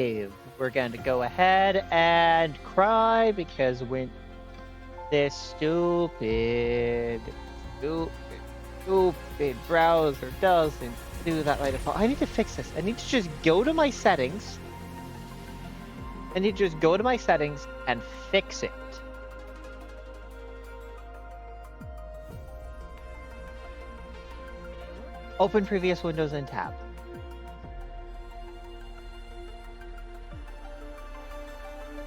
We're going to go ahead and cry because when this stupid browser doesn't do that by default. I need to fix this. I need to just go to my settings. I need to just go to my settings and fix it. Open previous windows and tab.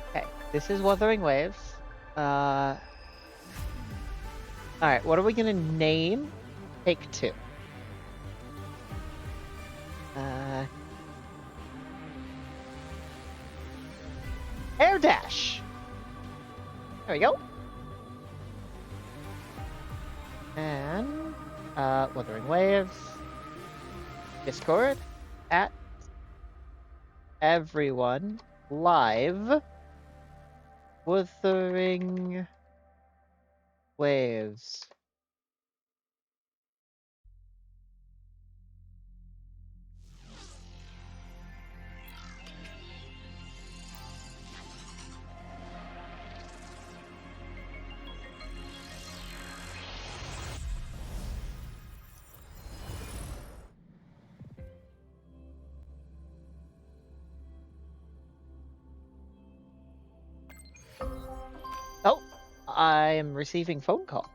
Okay, this is Wuthering Waves. Alright, what are we gonna name Take Two? Air Dash! There we go. And, Wuthering Waves. Discord at everyone live Wuthering Waves. Oh, I am receiving phone call.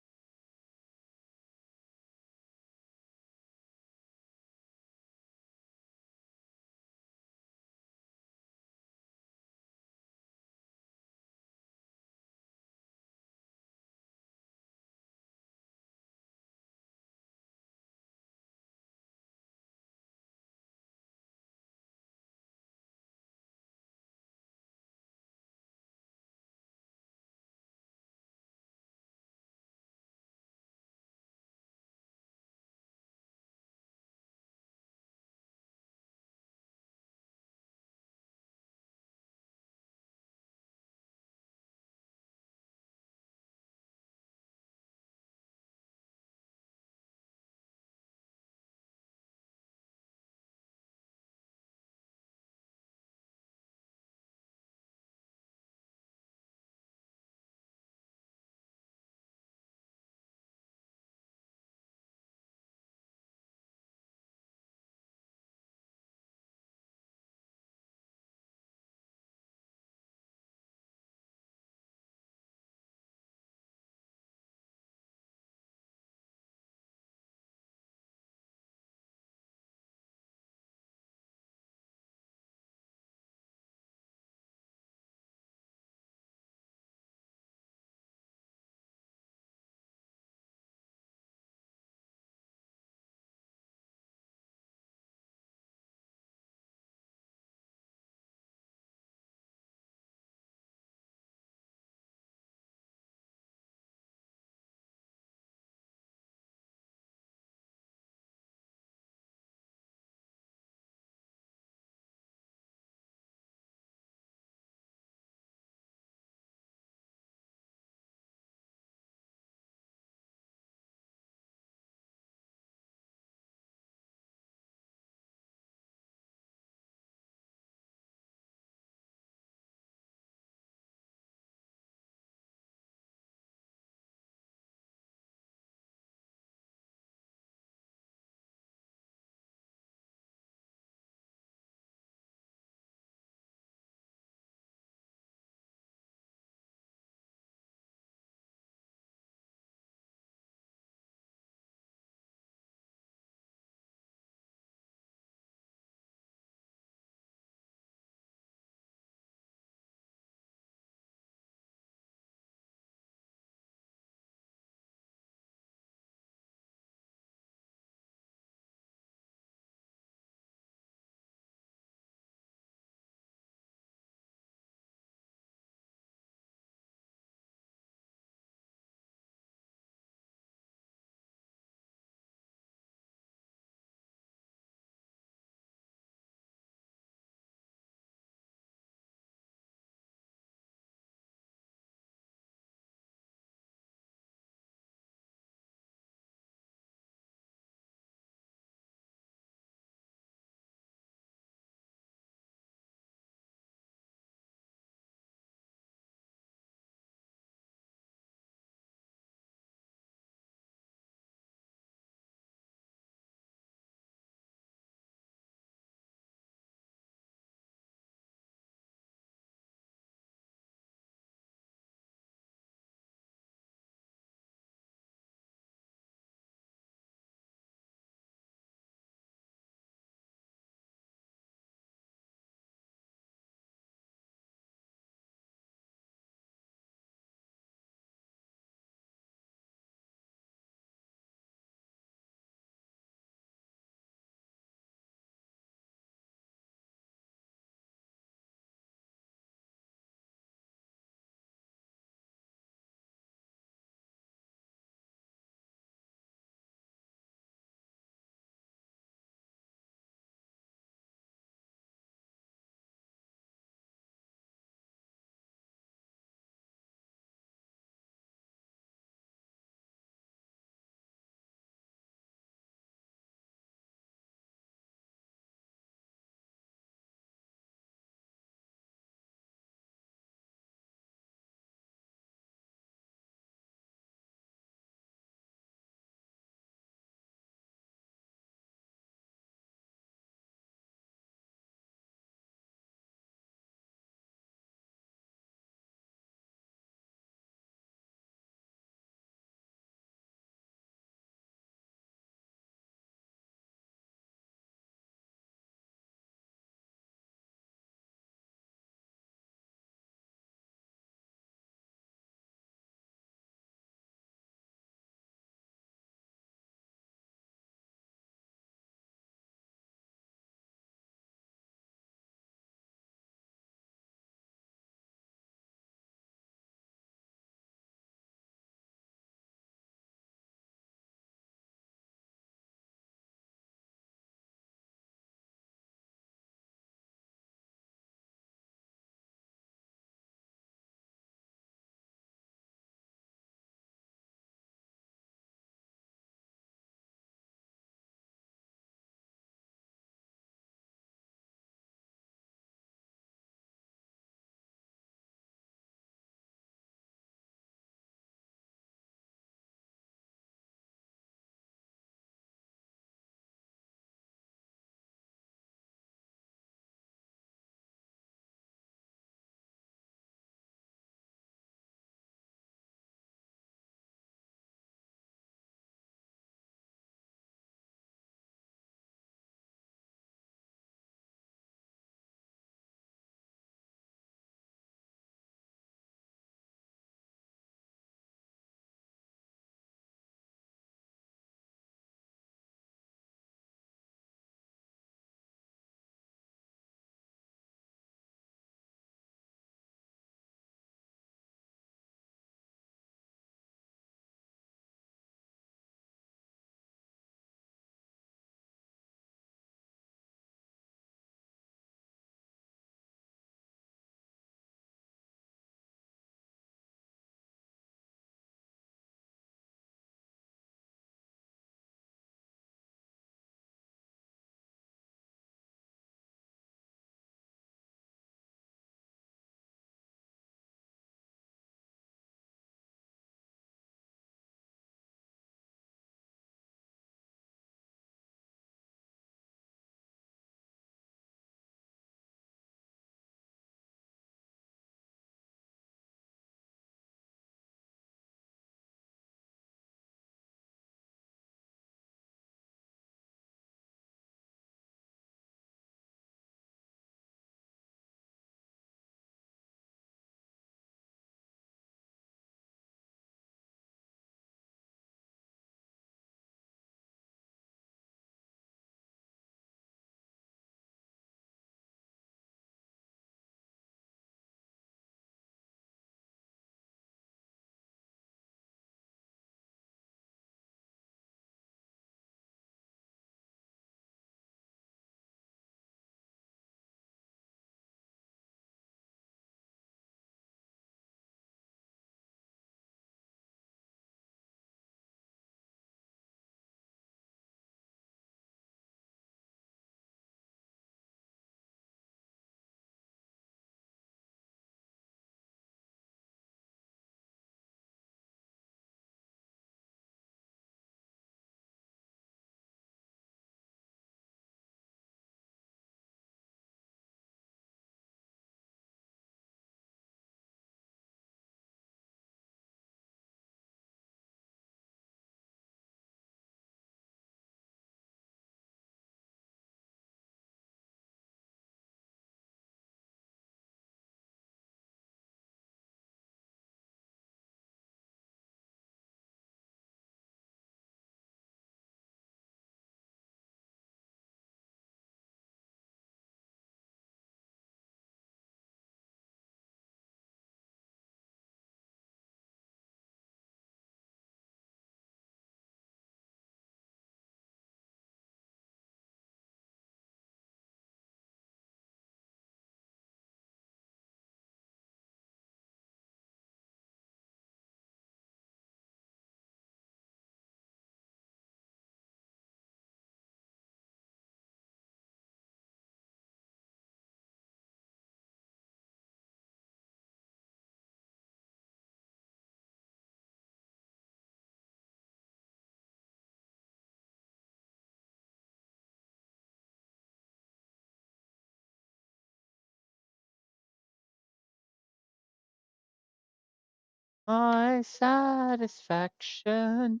My satisfaction.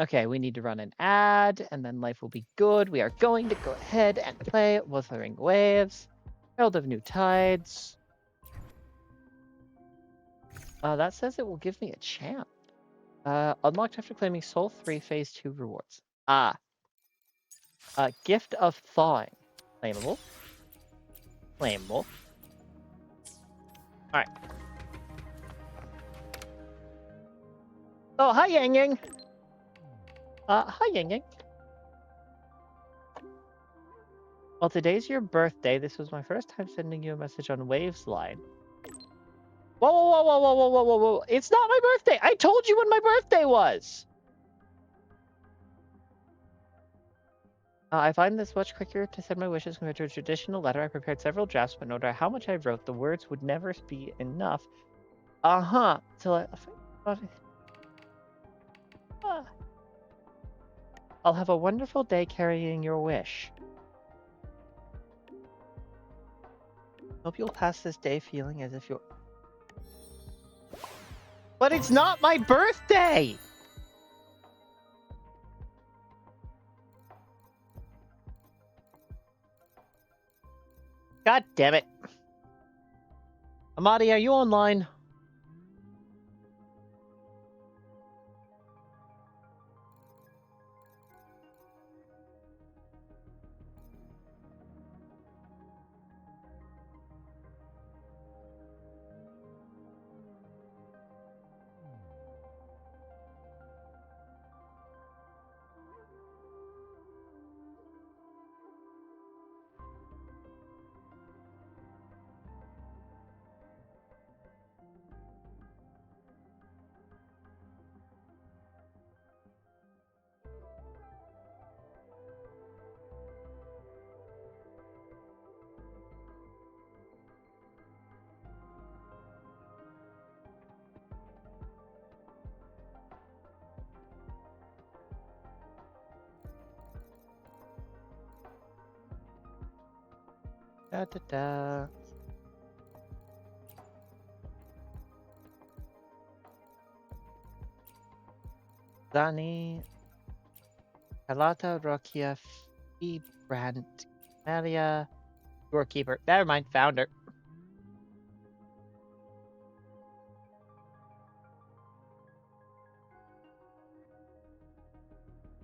Okay, we need to run an ad, and then life will be good. We are going to go ahead and play Wuthering Waves, Herald of New Tides. That says it will give me a champ. Unlocked after claiming Soul 3 Phase 2 rewards. Gift of Thawing. Claimable. Claimable. Alright. Oh, hi, Yang Yang. Hi, Yang Yang. Well, today's your birthday. This was my first time sending you a message on Waves line. Whoa, whoa, whoa, whoa, whoa, whoa, whoa, whoa. It's not my birthday. I told you when my birthday was. I find this much quicker to send my wishes compared to a traditional letter. I prepared several drafts, but no matter how much I wrote, the words would never be enough. Till I'll have a wonderful day carrying your wish. Hope you'll pass this day feeling as if you're... But it's not my birthday! God damn it. Amadi, are you online? Da da da. Dani. Carlotta, Rokia, Brandt, Maria, Doorkeeper. Never mind, found her.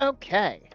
Okay.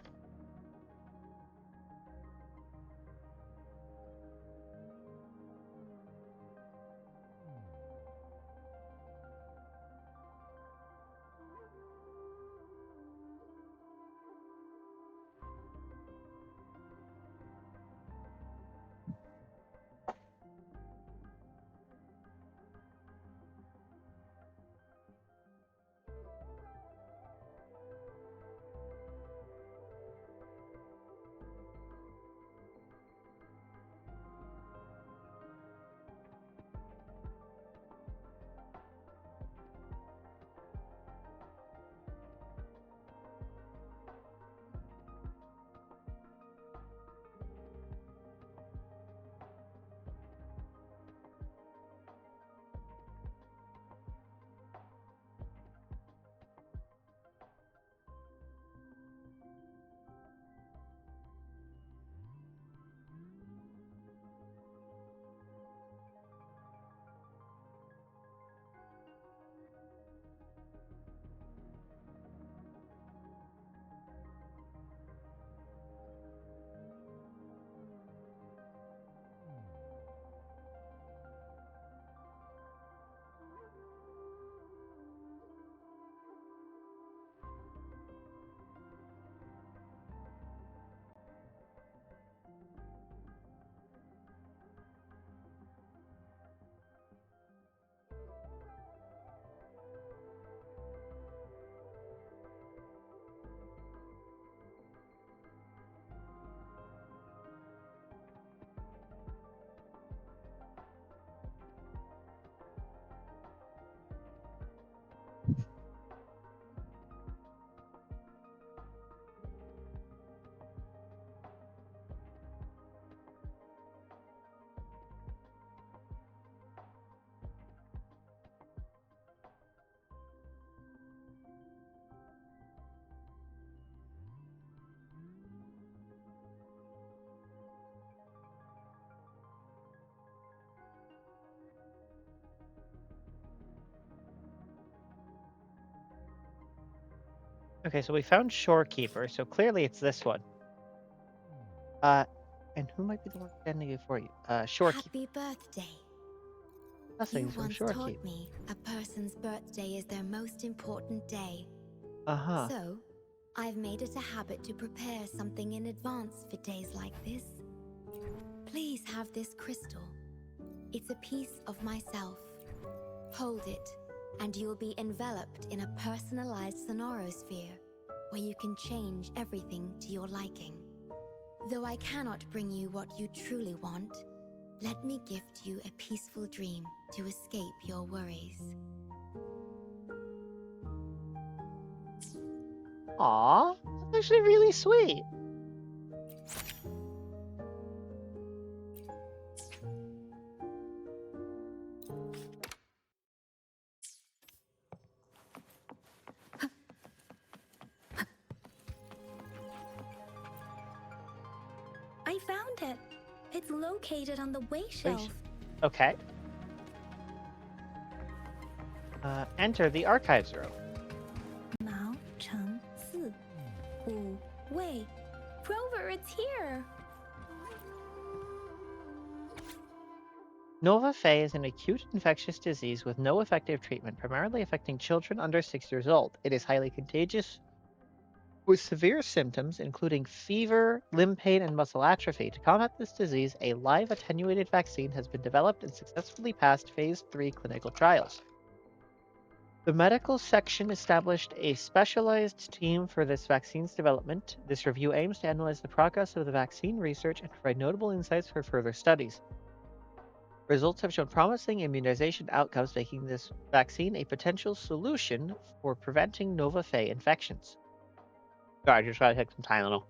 Okay, so we found Shorekeeper, so clearly it's this one. And who might be the one standing before you? Shorekeeper. Happy birthday. You Blessings from once taught Shorekeeper. me a person's birthday is their most important day. Uh-huh. So, I've made it a habit to prepare something in advance for days like this. Please have this crystal. It's a piece of myself. Hold it, and you'll be enveloped in a personalized sonorosphere where you can change everything to your liking. Though I cannot bring you what you truly want, let me gift you a peaceful dream to escape your worries. Aw, that's actually really sweet. I found it. It's located on the way shelf. Okay. Enter the archives room. Mao Cheng Si. Wu Wei. Rover, it's here. Nova Fey is an acute infectious disease with no effective treatment, primarily affecting children under 6 years old. It is highly contagious, with severe symptoms including fever, limb pain, and muscle atrophy. To combat this disease, a live attenuated vaccine has been developed and successfully passed Phase 3 clinical trials. The medical section established a specialized team for this vaccine's development. This review aims to analyze the progress of the vaccine research and provide notable insights for further studies. Results have shown promising immunization outcomes, making this vaccine a potential solution for preventing Nova Fey infections. Sorry, I just gotta take some Tylenol.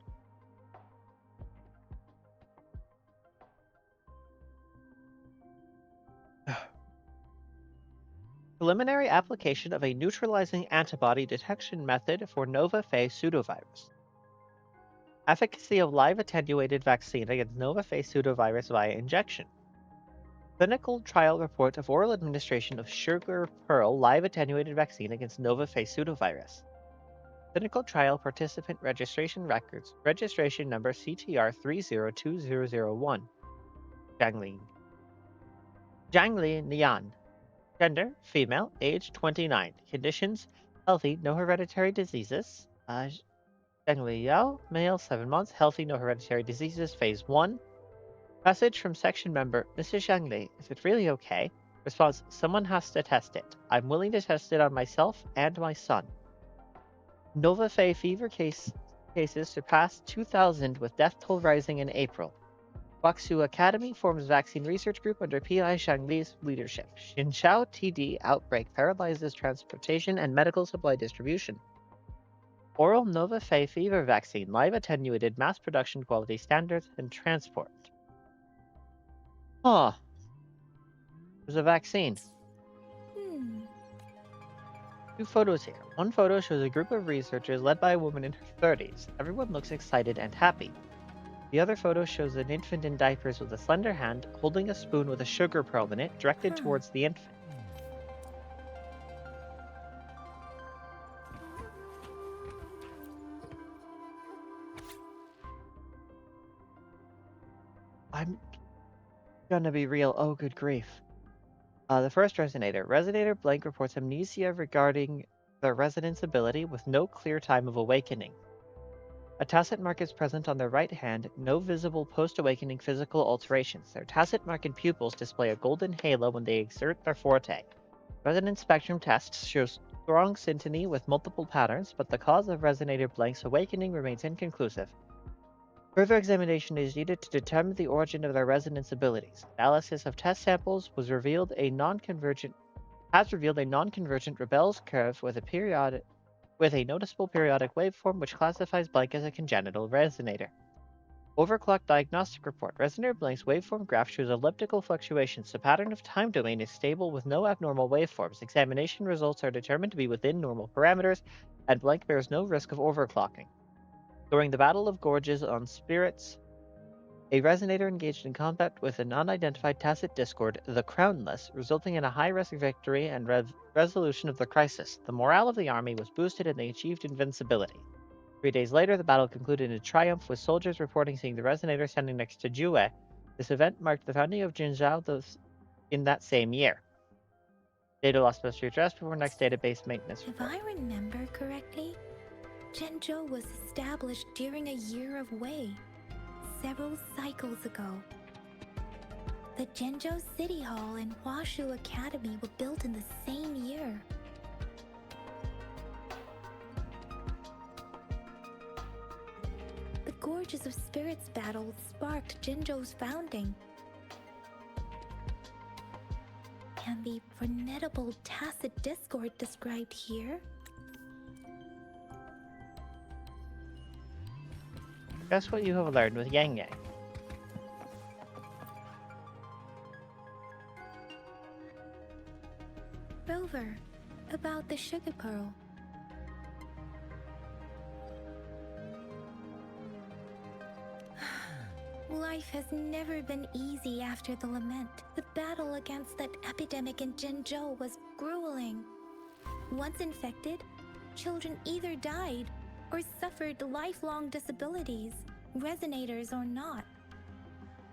Preliminary application of a neutralizing antibody detection method for Nova Fey pseudovirus. Efficacy of live attenuated vaccine against Nova Fey pseudovirus via injection. Clinical trial report of oral administration of sugar pearl live attenuated vaccine against Nova Fey pseudovirus. Clinical trial participant registration records. Registration number CTR 302001. Jiangli. Jiangli Nian. Gender, female, age 29. Conditions, healthy, no hereditary diseases. Jiangli Yao, male, 7 months, healthy, no hereditary diseases, phase 1. Message from section member, Mrs. Jiangli, is it really okay? Response, someone has to test it. I'm willing to test it on myself and my son. Nova Fey fever cases surpassed 2,000 with death toll rising in April. Guangzhou Academy forms vaccine research group under P.I. Shangli's leadership. Xinjiao TD outbreak paralyzes transportation and medical supply distribution. Oral Nova Fey fever vaccine, live attenuated, mass production quality standards, and transport. Huh. There's a vaccine. Two photos here. One photo shows a group of researchers led by a woman in her 30s. Everyone looks excited and happy. The other photo shows an infant in diapers with a slender hand holding a spoon with a sugar pearl in it directed towards the infant. I'm gonna be real. Oh, good grief. The first resonator. Resonator blank reports amnesia regarding the resident's ability with no clear time of awakening. A tacit mark is present on their right hand, no visible post-awakening physical alterations. Their tacit mark and pupils display a golden halo when they exert their forte. Resonance spectrum tests show strong syntony with multiple patterns, but the cause of resonator blank's awakening remains inconclusive. Further examination is needed to determine the origin of their resonance abilities. Analysis of test samples has revealed a non-convergent Rebel's curve with a noticeable periodic waveform which classifies blank as a congenital resonator. Overclock diagnostic report. Resonator blank's waveform graph shows elliptical fluctuations. The pattern of time domain is stable with no abnormal waveforms. Examination results are determined to be within normal parameters, and blank bears no risk of overclocking. During the Battle of Gorges on Spirits, A resonator engaged in combat with an unidentified tacit discord, the Crownless, resulting in a high-risk victory and resolution of the crisis. The morale of the army was boosted and they achieved invincibility. 3 days later, the battle concluded in triumph, with soldiers reporting seeing the resonator standing next to Jue. This event marked the founding of Jinzhou in that same year. Data loss must be addressed before next database maintenance If report. I remember correctly, Zhenzhou was established during a year of Wei, several cycles ago. The Zhenzhou City Hall and Huashu Academy were built in the same year. The Gorges of Spirits battle sparked Zhenzhou's founding. And the formidable tacit discord described here? Guess what you have learned with Yang Yang. Rover, about the sugar pearl. Life has never been easy after the lament. The battle against that epidemic in Zhenzhou was grueling. Once infected, children either died or suffered lifelong disabilities, resonators or not.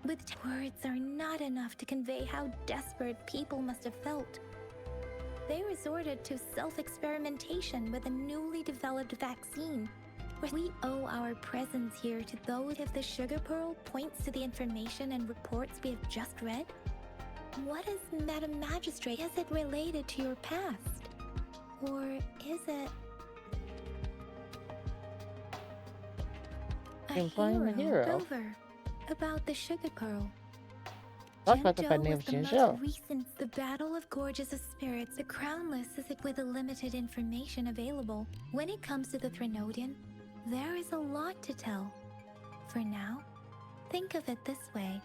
With words are not enough to convey how desperate people must have felt. They resorted to self-experimentation with a newly developed vaccine. We owe our presence here to those. If the sugar pearl points to the information and reports we have just read, what is Madam Magistrate? Is it related to your past? Or is it a Implying the hero. Rover, about the sugar pearl? Talk about the Zhenzhou founding was of the Jinzhou. most recent. The Battle of Gorges of Spirits. The Crownless is it with the limited information available. When it comes to the Threnodian, there is a lot to tell. For now, think of it this way.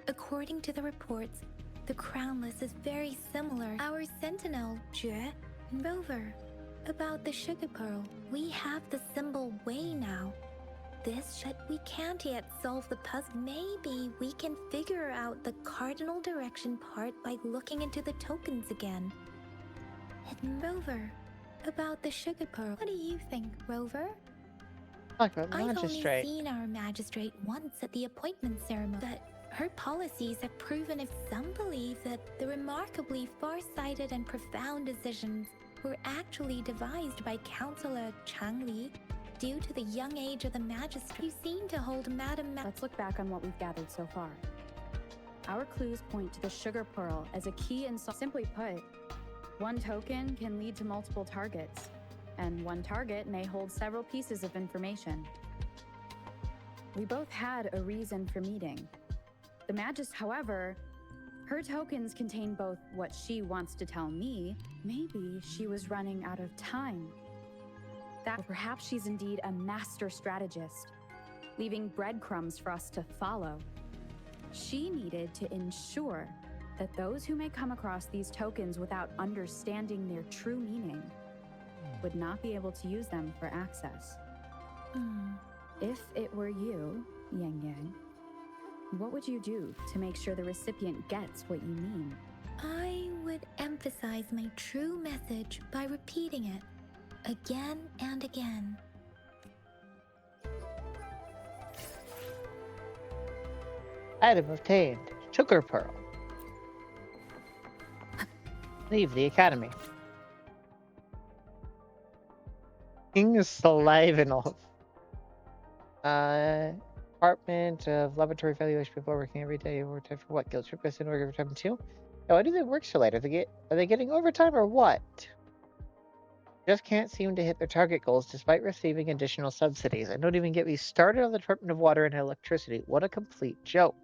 According to the reports, the Crownless is very similar. Our sentinel, Jue, Rover, about the sugar pearl. We have the symbol Wei now. This, but we can't yet solve the puzzle. Maybe we can figure out the cardinal direction part by looking into the tokens again. And Rover, about the sugar pearl. What do you think, Rover? Talk about the I've only magistrate. seen our magistrate once at the appointment ceremony, but her policies have proven if some believe that the remarkably far-sighted and profound decisions were actually devised by Councillor Changli due to the young age of the magistrate. You seem to hold Let's look back on what we've gathered so far. Our clues point to the sugar pearl as a key and simply put, one token can lead to multiple targets, and one target may hold several pieces of information. We both had a reason for meeting. The Magus, however, her tokens contain both what she wants to tell me. Maybe she was running out of time. That perhaps she's indeed a master strategist, leaving breadcrumbs for us to follow. She needed to ensure that those who may come across these tokens without understanding their true meaning would not be able to use them for access. If it were you, Yang Yang, what would you do to make sure the recipient gets what you mean? I would emphasize my true message by repeating it again and again. Item obtained. Sugar pearl. Leave the academy. King Slivenolf. Department of Laboratory Evaluation. People are working every day. Overtime for what? Guild trip in overtime too? Yeah, why do they work so late? Are they getting overtime or what? Just can't seem to hit their target goals despite receiving additional subsidies. And don't even get me started on the Department of Water and Electricity. What a complete joke.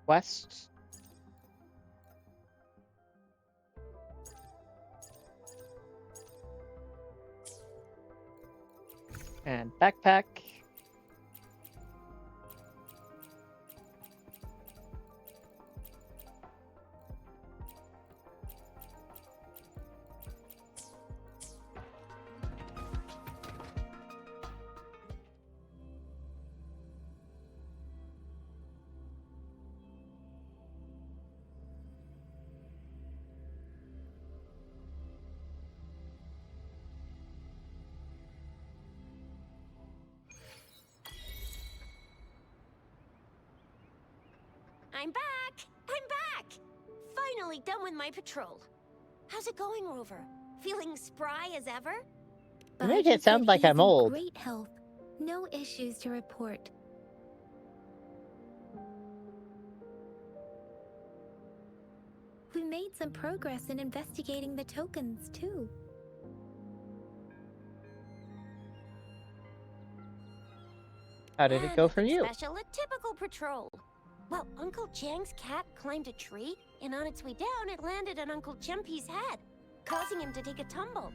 quests. And backpack. I'm back! I'm back! Finally done with my patrol. How's it going, Rover? Feeling spry as ever? You make it Biden sound said like he's I'm in old. great health. No issues to report. We made some progress in investigating the tokens, too. How did it go for Nothing you? special, a typical patrol. Well, Uncle Chang's cat climbed a tree, and on its way down, it landed on Uncle Chempi's head, causing him to take a tumble.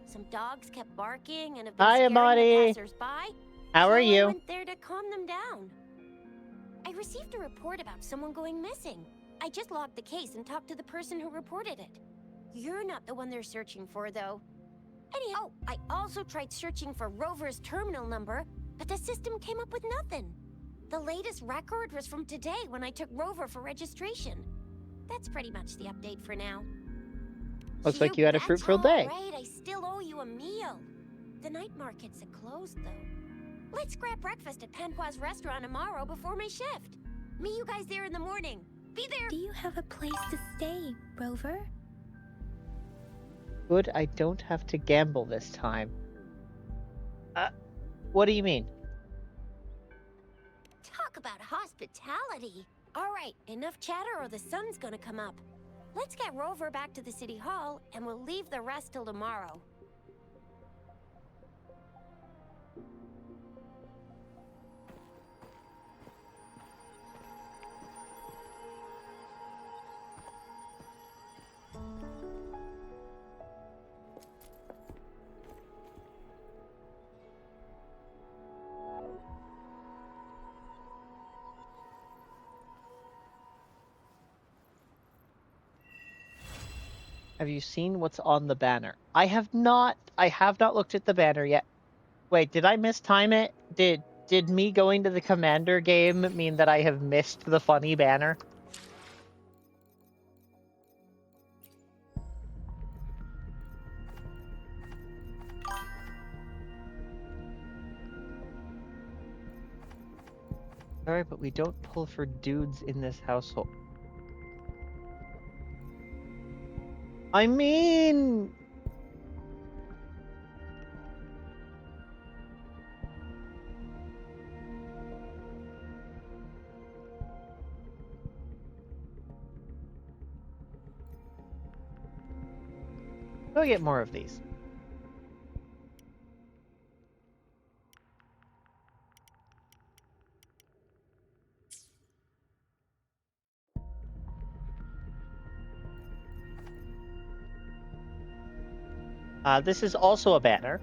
Some dogs kept barking and have been Hi, scaring Amani. the passers-by. How are I you? went there to calm them down. I received a report about someone going missing. I just logged the case and talked to the person who reported it. You're not the one they're searching for, though. Anyhow, I also tried searching for Rover's terminal number, but the system came up with nothing. The latest record was from today when I took Rover for registration. That's pretty much the update for now. Looks like you had a That's fruitful day. all right, I still owe you a meal. The night markets are closed, though. Let's grab breakfast at Panqua's restaurant tomorrow before my shift. Meet you guys there in the morning. Be there. Do you have a place to stay, Rover? Good, I don't have to gamble this time. What do you mean? Talk about hospitality. All right, enough chatter or the sun's gonna come up. Let's get Rover back to the city hall, and we'll leave the rest till tomorrow. Have you seen what's on the banner? I have not looked at the banner yet. Wait, did I mistime it? Did me going to the Commander game mean that I have missed the funny banner? Sorry, but we don't pull for dudes in this household. I mean... Go get more of these. This is also a banner.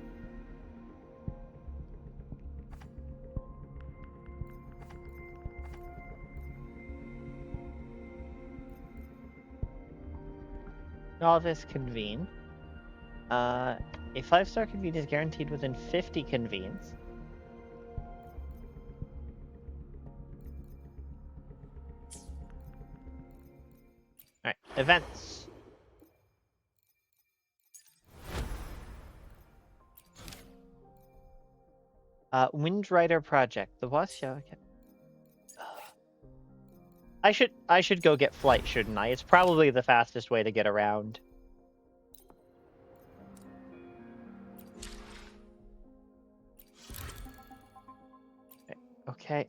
Novice convene. A 5-star convene is guaranteed within 50 convenes. Alright, events. Windrider project. The boss show. Okay. I should go get flight, shouldn't I? It's probably the fastest way to get around. Okay.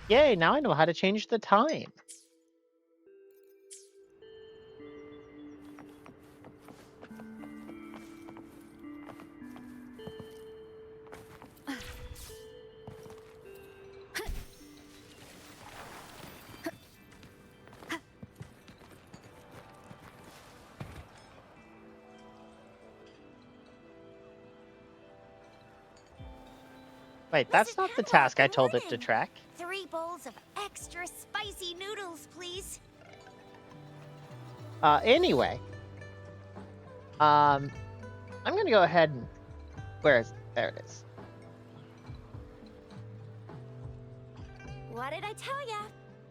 Yay, now I know how to change the time. Wait, that's Mrs. not the Hemlock, task I good told it to morning. track. 3 bowls of extra spicy noodles, please. Anyway, I'm gonna go ahead and where is it? There it is. What did I tell ya?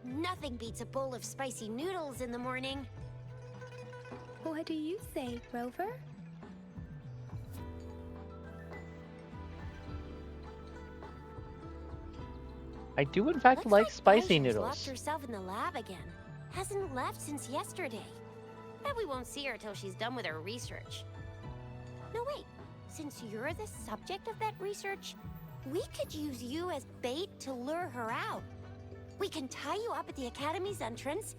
Nothing beats a bowl of spicy noodles in the morning. What do you say, Rover? I do in fact Looks like spicy Bijou's locked noodles. herself in the lab again. Hasn't left since yesterday. Bet we won't see her till she's done with her research. No, wait. Since you're the subject of that research, we could use you as bait to lure her out. We can tie you up at the Academy's entrance.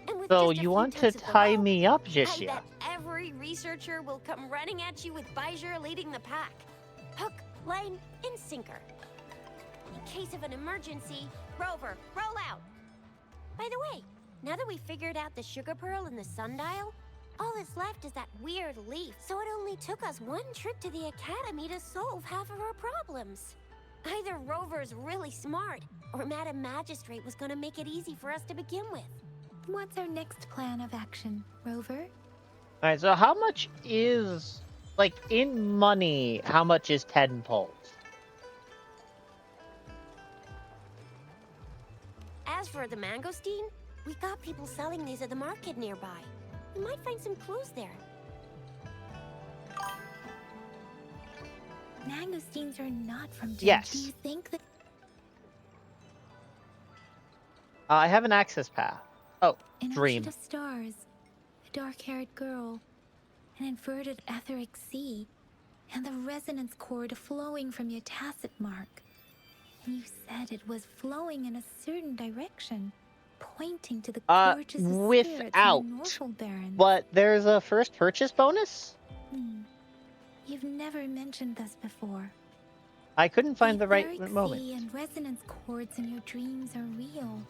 And with So just a you few want to tugs of the tie rope, me up, I Jishia? bet every researcher will come running at you with Bijou leading the pack. Hook, line, and sinker. In case of an emergency, Rover, roll out. By the way, now that we've figured out the sugar pearl and the sundial, all that's left is that weird leaf. So it only took us 1 trip to the Academy to solve half of our problems. Either Rover's really smart, or Madam Magistrate was gonna make it easy for us to begin with. What's our next plan of action, Rover? Alright, so how much is, like, in money, how much is 10 poles? As for the mangosteen, we got people selling these at the market nearby. We might find some clues there. Mangosteens are not from Jim. Yes. Do you think that I have an access path. Oh, an dream. ocean of stars, a dark-haired girl, an inverted etheric sea, and the resonance cord flowing from your tacit mark? And you said it was flowing in a certain direction, pointing to the gorgeous spirits in Without. the Norfolk Barrens. But there's a first purchase bonus? You've never mentioned this before. I couldn't find the right etheric moment. sea and resonance cords in your dreams are real,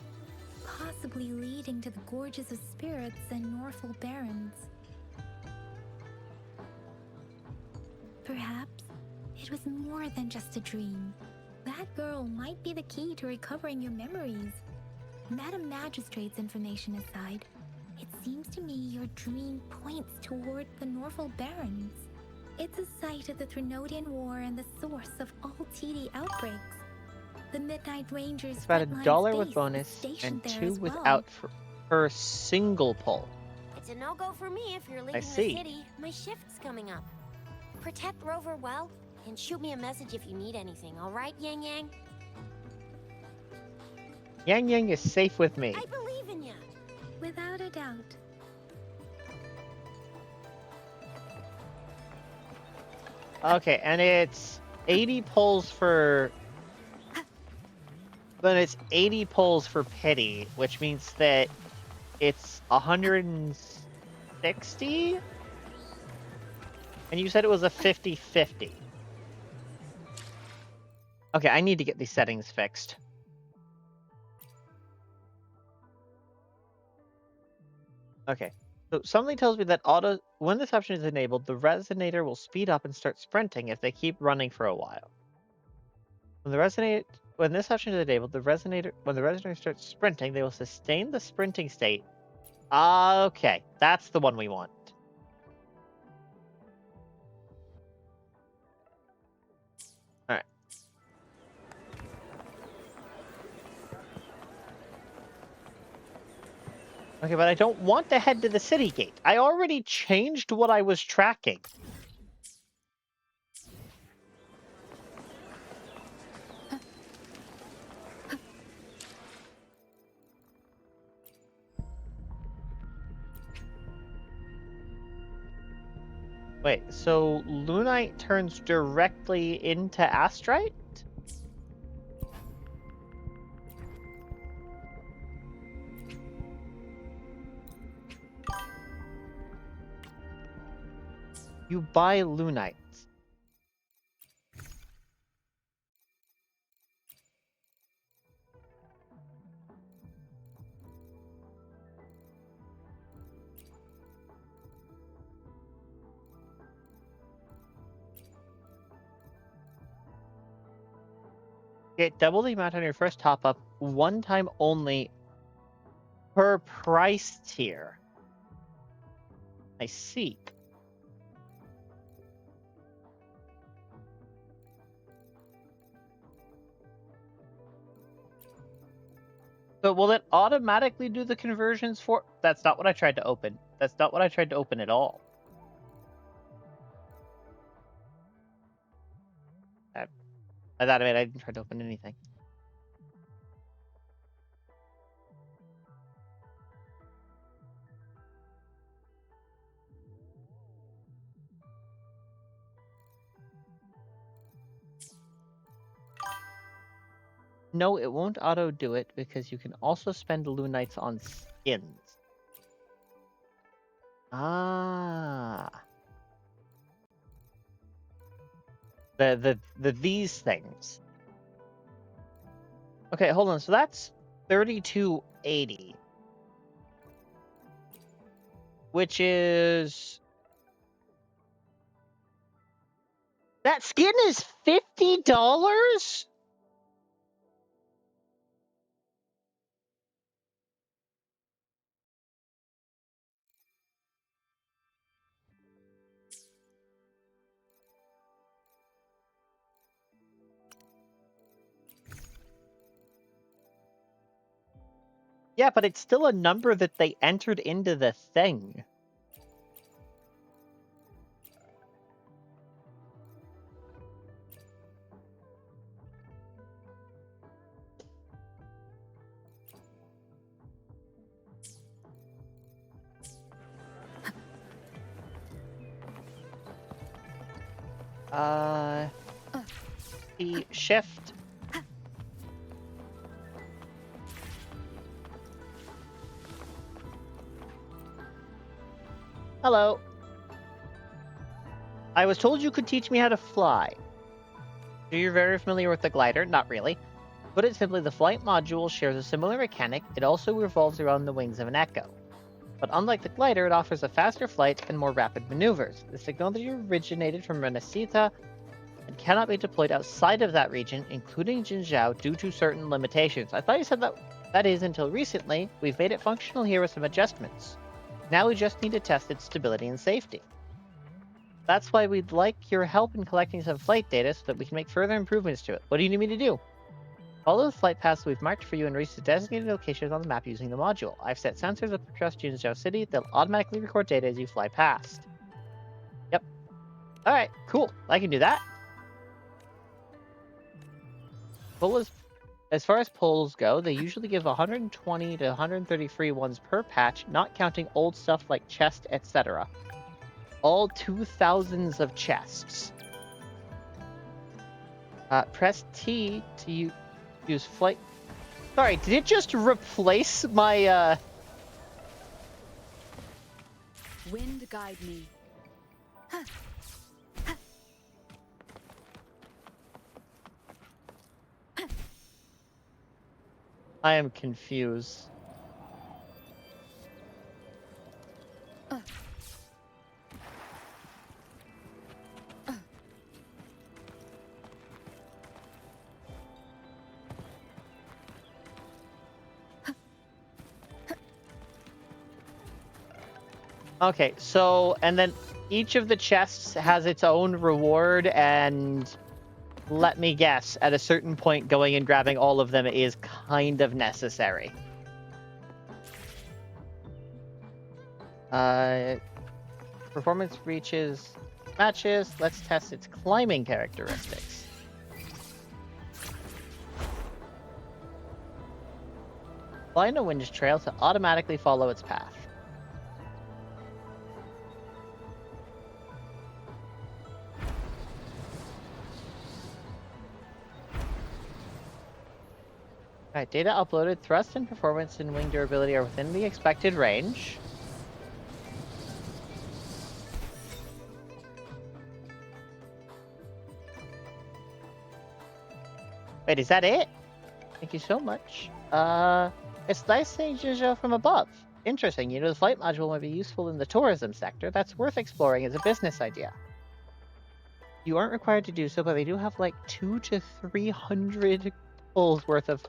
possibly leading to the gorges of spirits and Norfolk Barrens. Perhaps it was more than just a dream. That girl might be the key to recovering your memories. Madam Magistrate's information aside, it seems to me your dream points toward the Norfolk Barrens. It's a site of the Threnodian War and the source of all TD outbreaks. The Midnight Rangers It's about frontline $1 with base is bonus stationed and there 2 as well. without per single pole. It's a no-go for me if you're leaving the see. city. My shift's coming up. Protect Rover well, and shoot me a message if you need anything, all right, Yang Yang? Yang Yang is safe with me. I believe in ya. Without a doubt. Okay, and it's 80 pulls for... But it's 80 pulls for pity, which means that it's 160? And you said it was a 50-50. Okay, I need to get these settings fixed. Okay, so something tells me that when this option is enabled, the resonator will speed up and start sprinting if they keep running for a while. When this option is enabled, when the resonator starts sprinting, they will sustain the sprinting state. Okay, that's the one we want. Alright. Okay, but I don't want to head to the city gate. I already changed what I was tracking. Wait, so Lunite turns directly into Astrite? You buy Lunite. Get double the amount on your first top-up, one time only per price tier. I see. So will it automatically do the conversions for... That's not what I tried to open. That's not what I tried to open at all. By that I mean I didn't try to open anything. No, it won't auto do it because you can also spend Lunites on skins. Ah. These things. Okay, hold on. So that's 3280. Which is... That skin is $50? Yeah, but it's still a number that they entered into the thing. The shift. Hello. I was told you could teach me how to fly. You're very familiar with the glider? Not really. Put it simply, the flight module shares a similar mechanic. It also revolves around the wings of an echo. But unlike the glider, it offers a faster flight and more rapid maneuvers. The technology originated from Renacita and cannot be deployed outside of that region, including Jinzhou, due to certain limitations. I thought you said that is until recently. We've made it functional here with some adjustments. Now we just need to test its stability and safety. That's why we'd like your help in collecting some flight data so that we can make further improvements to it. What do you need me to do? Follow the flight paths we've marked for you and reach the designated locations on the map using the module. I've set sensors up across Jinzhou City. They'll automatically record data as you fly past. Yep. Alright, cool. I can do that. As far as polls go, they usually give 120 to 130 free ones per patch, not counting old stuff like chest, etc. All 2,000s of chests. Press T to use flight... Sorry, did it just replace my, Wind guide me. I am confused. Okay, so, and then each of the chests has its own reward, and let me guess, at a certain point, going and grabbing all of them is kind of necessary. Performance reaches matches. Let's test its climbing characteristics. Find a wind trail to automatically follow its path. Alright, data uploaded. Thrust and performance and wing durability are within the expected range. Wait, is that it? Thank you so much. It's nice seeing Jinzhou from above. Interesting, you know, the flight module might be useful in the tourism sector. That's worth exploring as a business idea. You aren't required to do so, but they do have like 200 to 300 pulls worth of.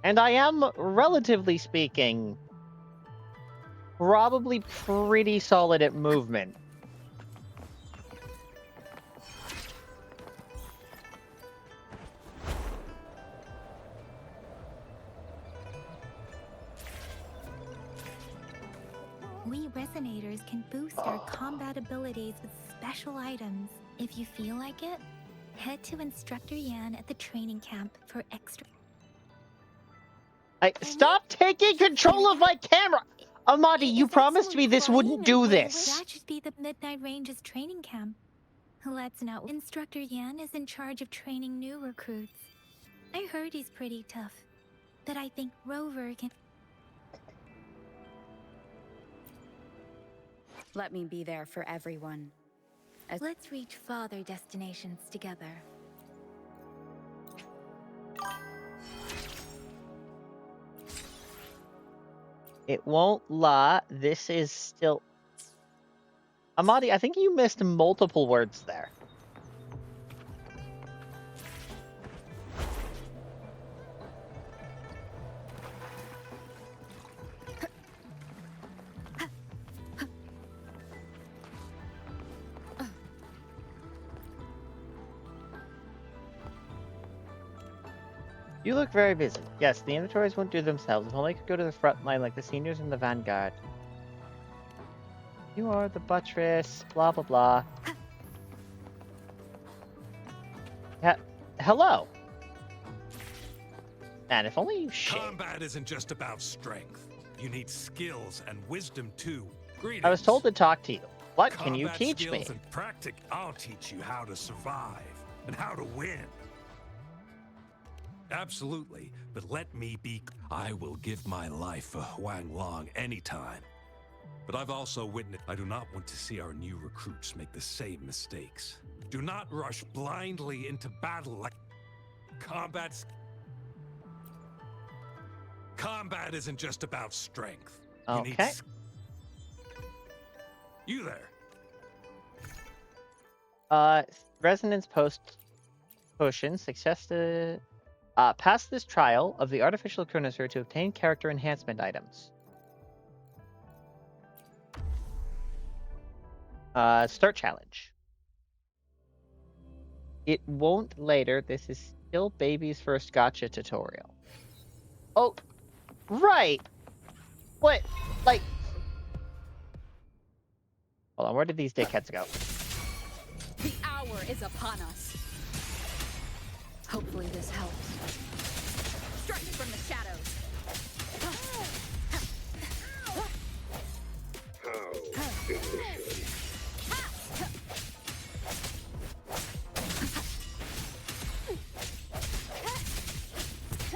And I am, relatively speaking, probably pretty solid at movement. We resonators can boost our combat abilities with special items. If you feel like it, head to Instructor Yan at the training camp for extra. Stop taking control of my camera! Amadi, you Is that promised someone me this crying wouldn't in do language? this. That should be the Midnight Range's training camp. Let's not. Instructor Yan is in charge of training new recruits. I heard he's pretty tough, but I think Rover can. Let me be there for everyone. Let's reach farther destinations together. It won't lie, this is still... Amadi, I think you missed multiple words there. You look very busy. Yes, the inventories won't do themselves. If only I could go to the front line like the seniors in the vanguard. You are the buttress, blah blah blah. Yeah, hello. Man, if only you shit. Combat isn't just about strength. You need skills and wisdom too. Greetings. I was told to talk to you. What can you Combat teach me? skills and I'll teach you how to survive and how to win. Absolutely, but let me be. I will give my life for Huang Long anytime. But I've also witnessed. I do not want to see our new recruits make the same mistakes. Do not rush blindly into battle like combat. Combat isn't just about strength. You need Okay. You there? Resonance potion. Success to pass this trial of the artificial chronosphere to obtain character enhancement items. Start challenge. It won't later. This is still baby's first gotcha tutorial. Oh, right. What? Like... Hold on, where did these dickheads go? The hour is upon us. Hopefully this helps. Strike from the shadows.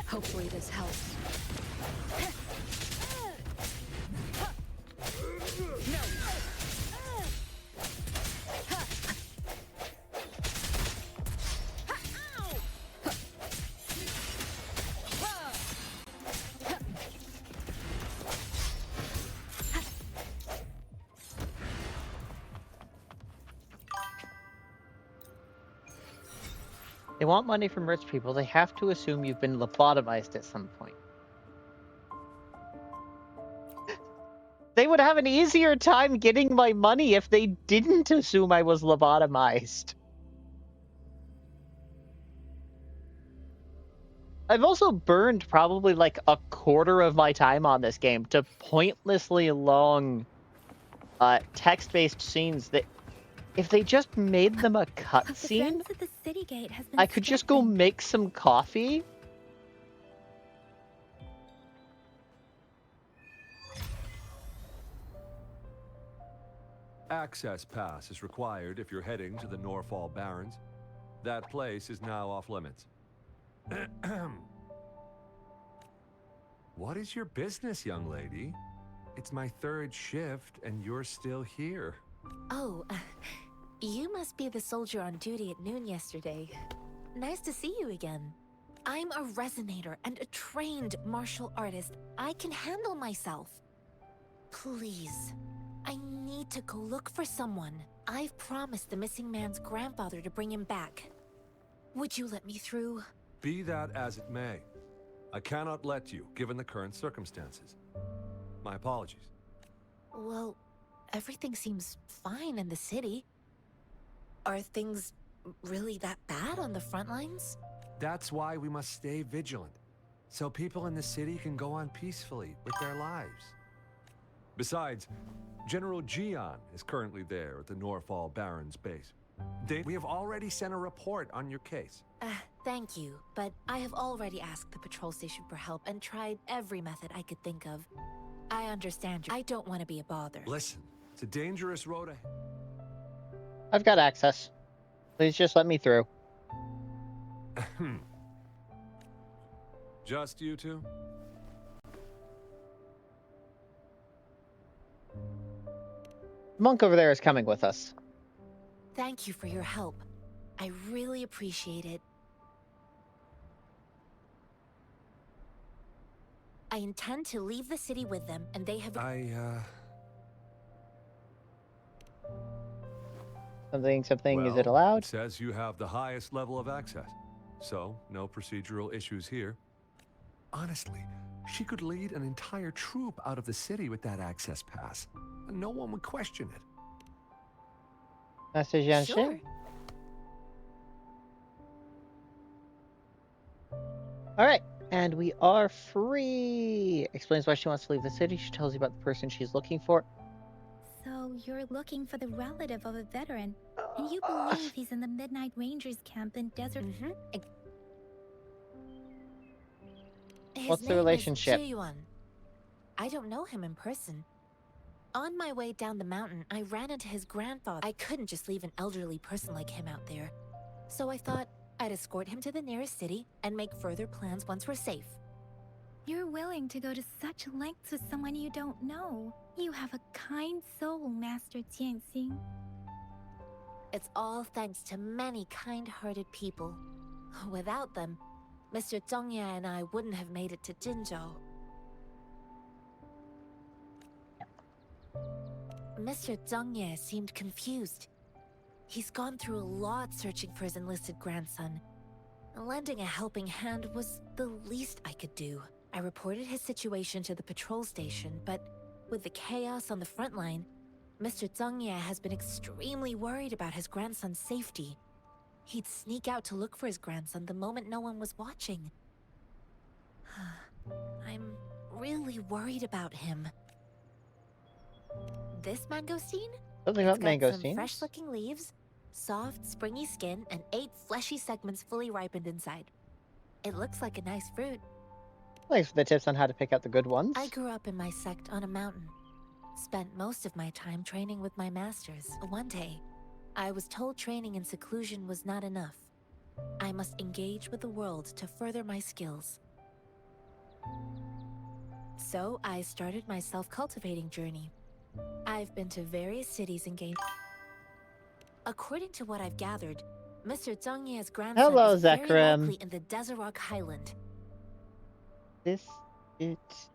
Hopefully this helps. They want money from rich people. They have to assume you've been lobotomized at some point. They would have an easier time getting my money if they didn't assume I was lobotomized. I've also burned probably like a quarter of my time on this game to pointlessly long text-based scenes that if they just made them a cutscene, I could just go make some coffee. Access pass is required if you're heading to the Norfall Barrens. That place is now off limits. What is your business, young lady? It's my third shift and you're still here. Oh, you must be the soldier on duty at noon yesterday. Nice to see you again. I'm a resonator and a trained martial artist. I can handle myself. Please, I need to go look for someone. I've promised the missing man's grandfather to bring him back. Would you let me through? Be that as it may, I cannot let you, given the current circumstances. My apologies. Well, everything seems fine in the city. Are things really that bad on the front lines? That's why we must stay vigilant, so people in the city can go on peacefully with their lives. Besides, General Jian is currently there at the Norfall Barons base. We have already sent a report on your case. Thank you, but I have already asked the patrol station for help and tried every method I could think of. I understand you. I don't want to be a bother. Listen, it's a dangerous road ahead. I've got access. Please just let me through. Just you two? Monk over there is coming with us. Thank you for your help. I really appreciate it. I intend to leave the city with them, and they have... Something, is Well, it allowed? It says you have the highest level of access. So, no procedural issues here. Honestly, she could lead an entire troop out of the city with that access pass. And no one would question it. Master Jianshin? Sure. Alright, and we are free! Explains why she wants to leave the city. She tells you about the person she's looking for. So you're looking for the relative of a veteran, and you believe he's in the Midnight Rangers camp in Desert... What's the relationship? His name is Ji-yuan. I don't know him in person. On my way down the mountain, I ran into his grandfather. I couldn't just leave an elderly person like him out there. So I thought I'd escort him to the nearest city and make further plans once we're safe. You're willing to go to such lengths with someone you don't know. You have a kind soul, Master Jianxing. It's all thanks to many kind-hearted people. Without them, Mr. Zhongye and I wouldn't have made it to Jinzhou. Mr. Zhongye seemed confused. He's gone through a lot searching for his enlisted grandson. Lending a helping hand was the least I could do. I reported his situation to the patrol station, but with the chaos on the front line, Mr. Zhongye has been extremely worried about his grandson's safety. He'd sneak out to look for his grandson the moment no one was watching. I'm really worried about him. This mangosteen? Something It's about got some mangosteens? fresh-looking leaves, soft, springy skin, and 8 fleshy segments fully ripened inside. It looks like a nice fruit. Thanks for the tips on how to pick out the good ones. I grew up in my sect on a mountain. Spent most of my time training with my masters. One day, I was told training in seclusion was not enough. I must engage with the world to further my skills. So I started my self-cultivating journey. I've been to various cities and gained... According to what I've gathered, Mr. Zhongye's grandson Hello, is very Zekrom. likely in the Desert Rock Highland. It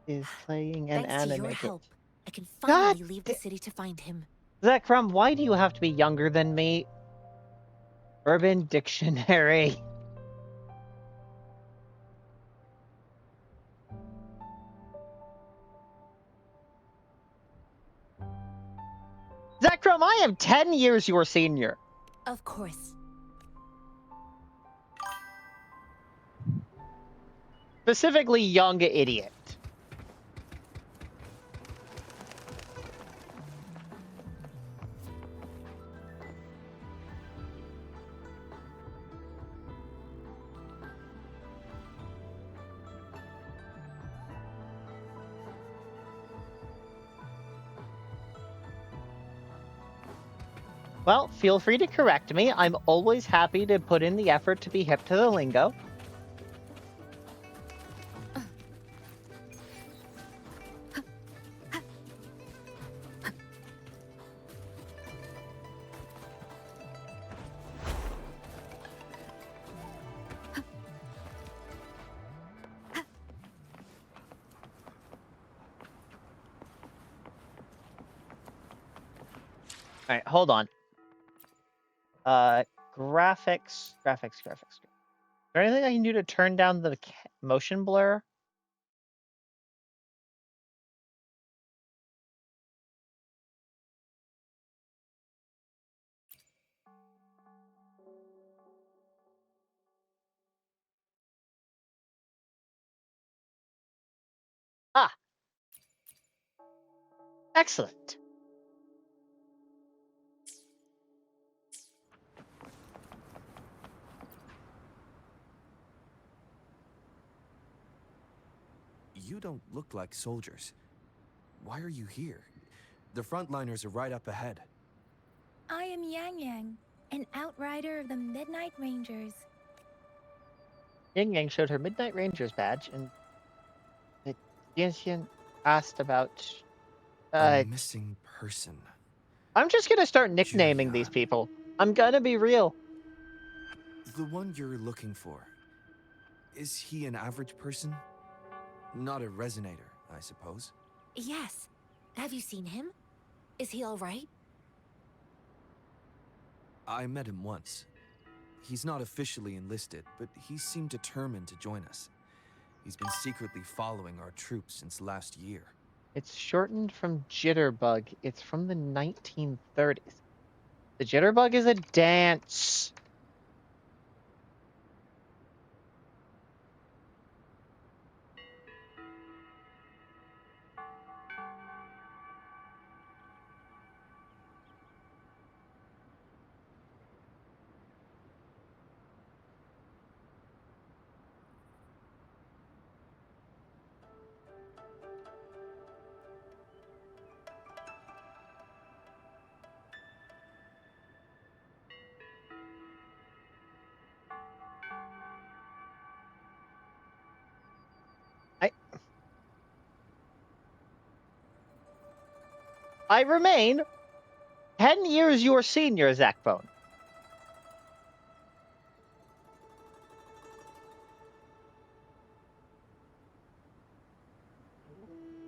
is playing an Thanks to anime. your help, I can God finally leave the city to find him. Zekrom, why do you have to be younger than me? Urban Dictionary. Zekrom, I am 10 years your senior. Of course. Specifically, young idiot. Well, feel free to correct me. I'm always happy to put in the effort to be hip to the lingo. All right, hold on. Graphics. there anything I can do to turn down the motion blur? Ah, excellent. You don't look like soldiers. Why are you here? The frontliners are right up ahead. I am Yang Yang, an outrider of the Midnight Rangers. Ying Yang showed her Midnight Rangers badge, and the Jianxian asked about. A missing person. I'm just gonna start nicknaming these Julian. people. I'm gonna be real. The one you're looking for. Is he an average person? Not a resonator, I suppose. Yes. Have you seen him? Is he all right? I met him once. He's not officially enlisted, but he seemed determined to join us. He's been secretly following our troops since last year. It's shortened from jitterbug. It's from the 1930s. The jitterbug is a dance. I remain 10 years your senior, Zachbone.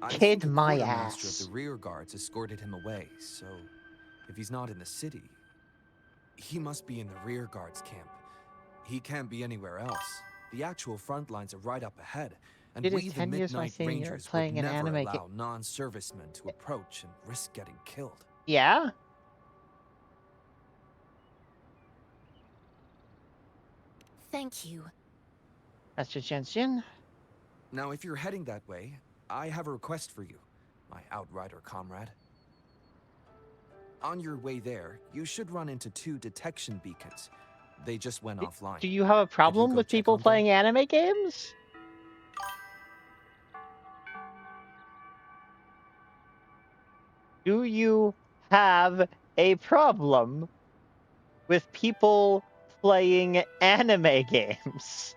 I Kid think a my quartermaster ass. of the rear guards escorted him away, so if he's not in the city, he must be in the rear guards camp. He can't be anywhere else. The actual front lines are right up ahead, and It is we, the 10 years my Midnight senior, Rangers, would playing an never anime allow non-servicemen to approach and risk getting killed. Yeah? Thank you. Master Jianxian? Now, if you're heading that way, I have a request for you, my outrider comrade. On your way there, you should run into 2 detection beacons. They just went offline. Do you have a problem go with check people on them? playing anime games? Do you have a problem with people playing anime games?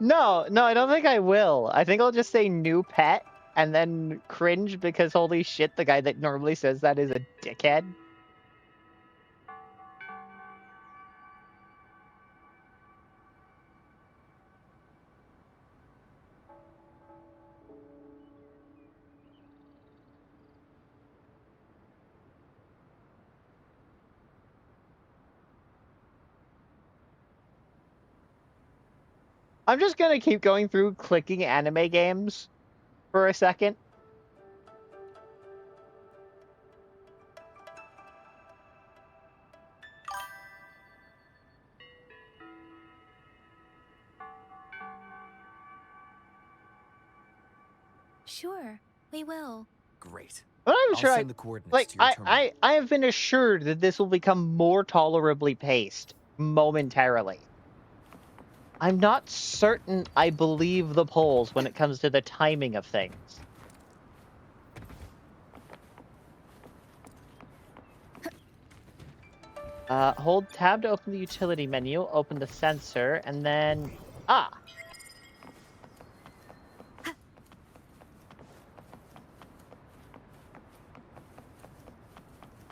No, I don't think I will. I think I'll just say new pet and then cringe because holy shit, the guy that normally says that is a dickhead. I'm just gonna keep going through clicking anime games for a second. Sure, we will. Great. But I'm I'll sure send the coordinates to your terminal. I have been assured that this will become more tolerably paced momentarily. I'm not certain I believe the polls when it comes to the timing of things. Hold tab to open the utility menu, open the sensor, and then... Ah!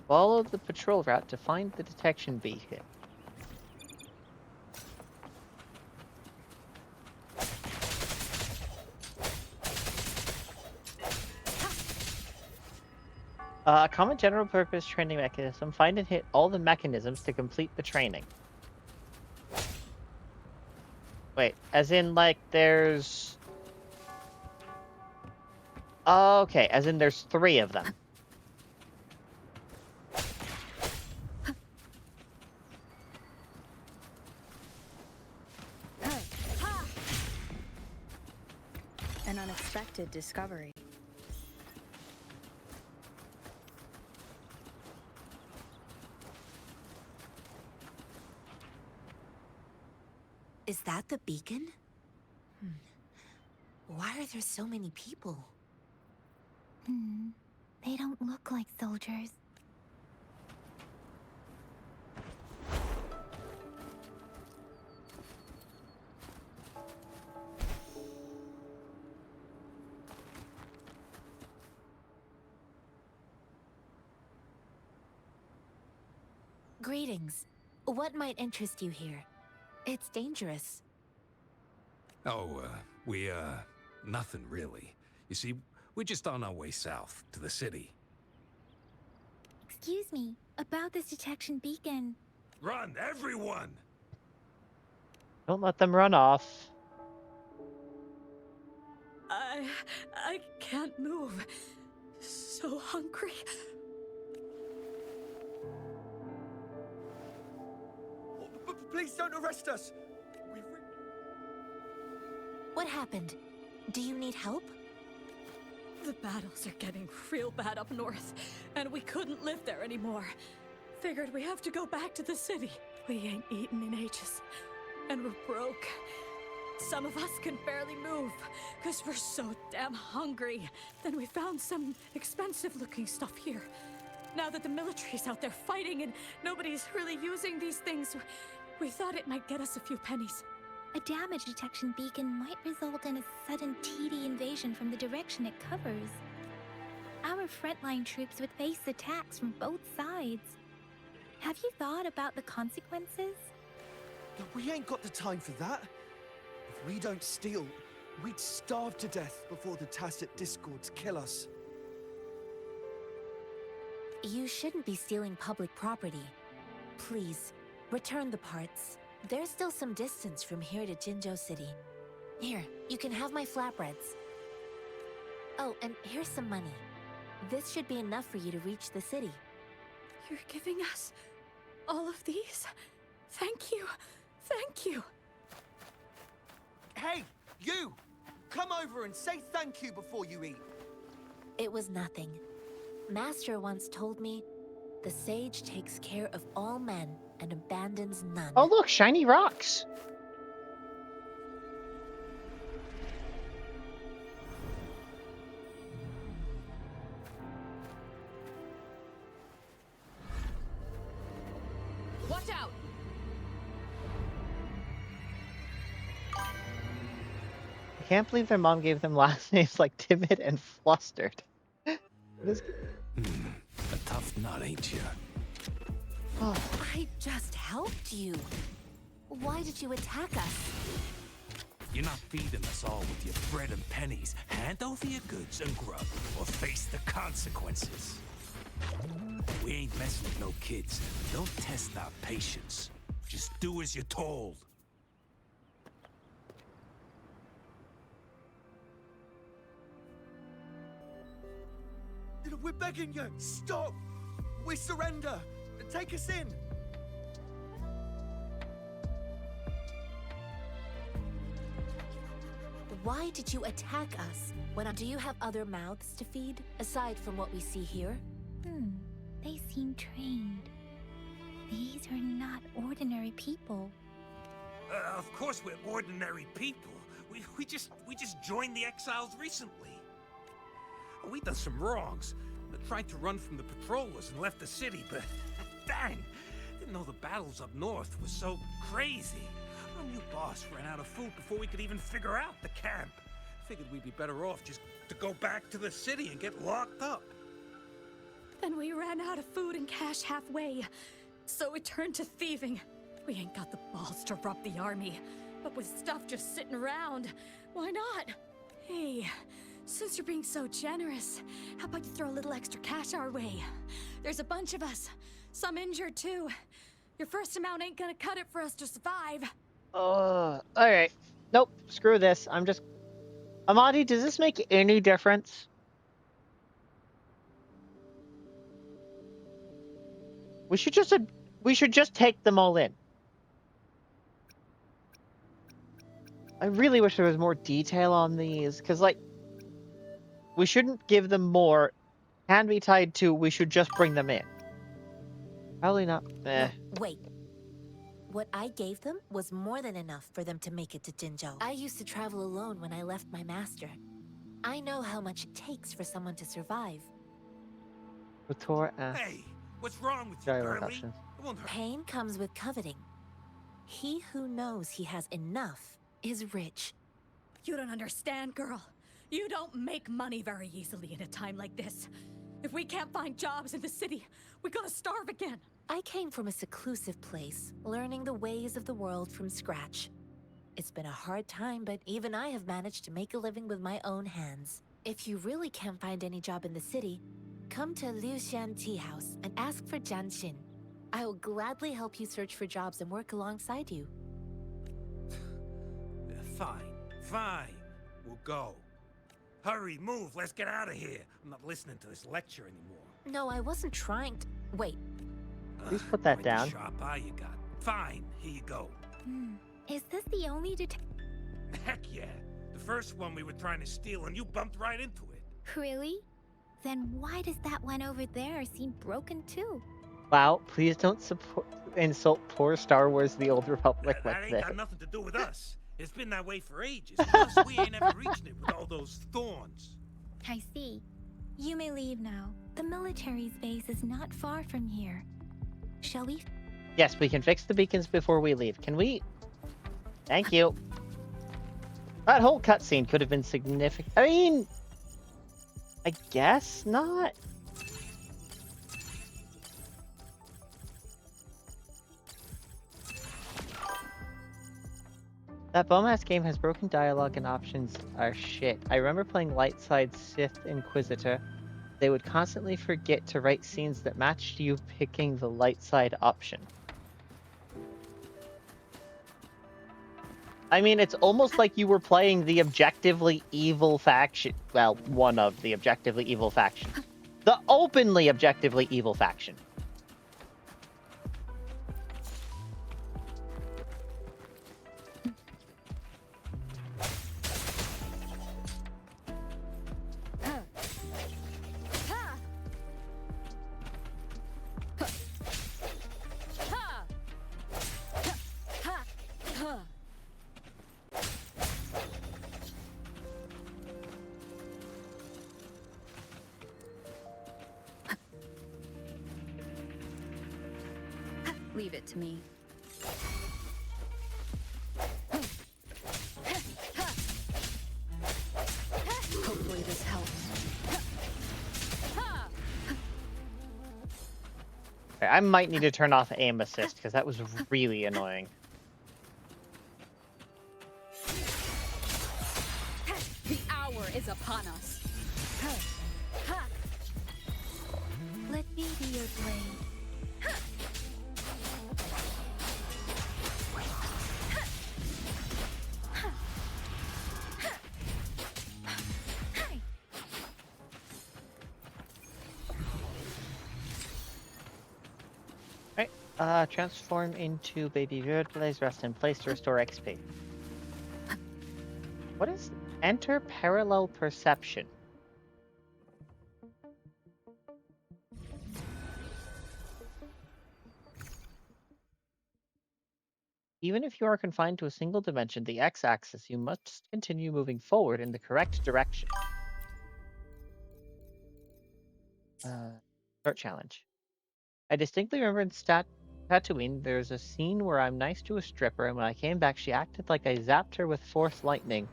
Follow the patrol route to find the detection beacon. A common general purpose training mechanism. Find and hit all the mechanisms to complete the training. Wait, as in like there's... Okay, as in there's 3 of them. An unexpected discovery. Is that the beacon? Why are there so many people? They don't look like soldiers. Greetings. What might interest you here? It's dangerous. Oh, nothing really. You see, we're just on our way south to the city. Excuse me, about this detection beacon. Run, everyone! Don't let them run off. I can't move. So hungry. Please don't arrest us! What happened? Do you need help? The battles are getting real bad up north, and we couldn't live there anymore. Figured we have to go back to the city. We ain't eaten in ages, and we're broke. Some of us can barely move, because we're so damn hungry. Then we found some expensive-looking stuff here. Now that the military's out there fighting and nobody's really using these things, we thought it might get us a few pennies. A damage detection beacon might result in a sudden TD invasion from the direction it covers. Our frontline troops would face attacks from both sides. Have you thought about the consequences? We ain't got the time for that. If we don't steal, we'd starve to death before the Tacit Discords kill us. You shouldn't be stealing public property. Please, return the parts. There's still some distance from here to Jinzhou City. Here, you can have my flatbreads. Oh, and here's some money. This should be enough for you to reach the city. You're giving us all of these? Thank you. Thank you. Hey, you! Come over and say thank you before you eat. It was nothing. Master once told me, the sage takes care of all men and abandons none. Oh look, shiny rocks! Watch out! I can't believe their mom gave them last names like Timid and Flustered. A tough nut, ain't you? I just helped you. Why did you attack us? You're not feeding us all with your bread and pennies. Hand over your goods and grub, or face the consequences. We ain't messing with no kids. Don't test our patience. Just do as you're told. We're begging you, stop! We surrender! Take us in! Why did you attack us? Do you have other mouths to feed, aside from what we see here? They seem trained. These are not ordinary people. Of course we're ordinary people. We just joined the exiles recently. We done some wrongs. Tried to run from the patrollers and left the city, but dang, didn't know the battles up north were so crazy. Our new boss ran out of food before we could even figure out the camp. Figured we'd be better off just to go back to the city and get locked up. Then we ran out of food and cash halfway, so we turned to thieving. We ain't got the balls to rob the army, but with stuff just sitting around, why not? Hey, since you're being so generous, how about you throw a little extra cash our way? There's a bunch of us, some injured too. Your first amount ain't gonna cut it for us to survive. Alright. Nope, screw this. Amadi, does this make any difference? We should just take them all in. I really wish there was more detail on these, because, like, we shouldn't give them more. Can be tied to we should just bring them in. Probably not. No, wait. What I gave them was more than enough for them to make it to Jinzhou. I used to travel alone when I left my master. I know how much it takes for someone to survive. Hey, what's wrong with you, girlie? It won't hurt. Pain comes with coveting. He who knows he has enough is rich. You don't understand, girl. You don't make money very easily in a time like this. If we can't find jobs in the city, we're gonna starve again. I came from a seclusive place, learning the ways of the world from scratch. It's been a hard time, but even I have managed to make a living with my own hands. If you really can't find any job in the city, come to Liu Xian Tea House and ask for Jian Xin. I will gladly help you search for jobs and work alongside you. Fine. We'll go. Hurry, move, let's get out of here. I'm not listening to this lecture anymore. No, I wasn't trying to... Wait. Please put that down. Sharp eye you got. Fine, here you go. Is this the only Heck yeah. The first one we were trying to steal and you bumped right into it. Really? Then why does that one over there seem broken too? Wow, please don't insult poor Star Wars The Old Republic That like ain't this. got nothing to do with us. It's been that way for ages. Plus, we ain't ever reaching it with all those thorns. I see. You may leave now. The military's base is not far from here. Shall we? Yes, we can fix the beacons before we leave. Can we? Thank you. That whole cutscene could have been significant. I mean, I guess not. That bum-ass game has broken dialogue and options are shit. I remember playing Light Side Sith Inquisitor. They would constantly forget to write scenes that matched you picking the light side option. I mean, it's almost like you were playing the objectively evil faction. Well, one of the objectively evil factions. The openly objectively evil faction. Leave it to me. Hopefully this helps. I might need to turn off aim assist because that was really annoying. The hour is upon us. Let me be your blade. Transform into Baby Bird. Please rest in place to restore XP. What is enter parallel perception? Even if you are confined to a single dimension, the x-axis, you must continue moving forward in the correct direction. Start challenge. I distinctly remember in Tatooine, there's a scene where I'm nice to a stripper, and when I came back, she acted like I zapped her with force lightning,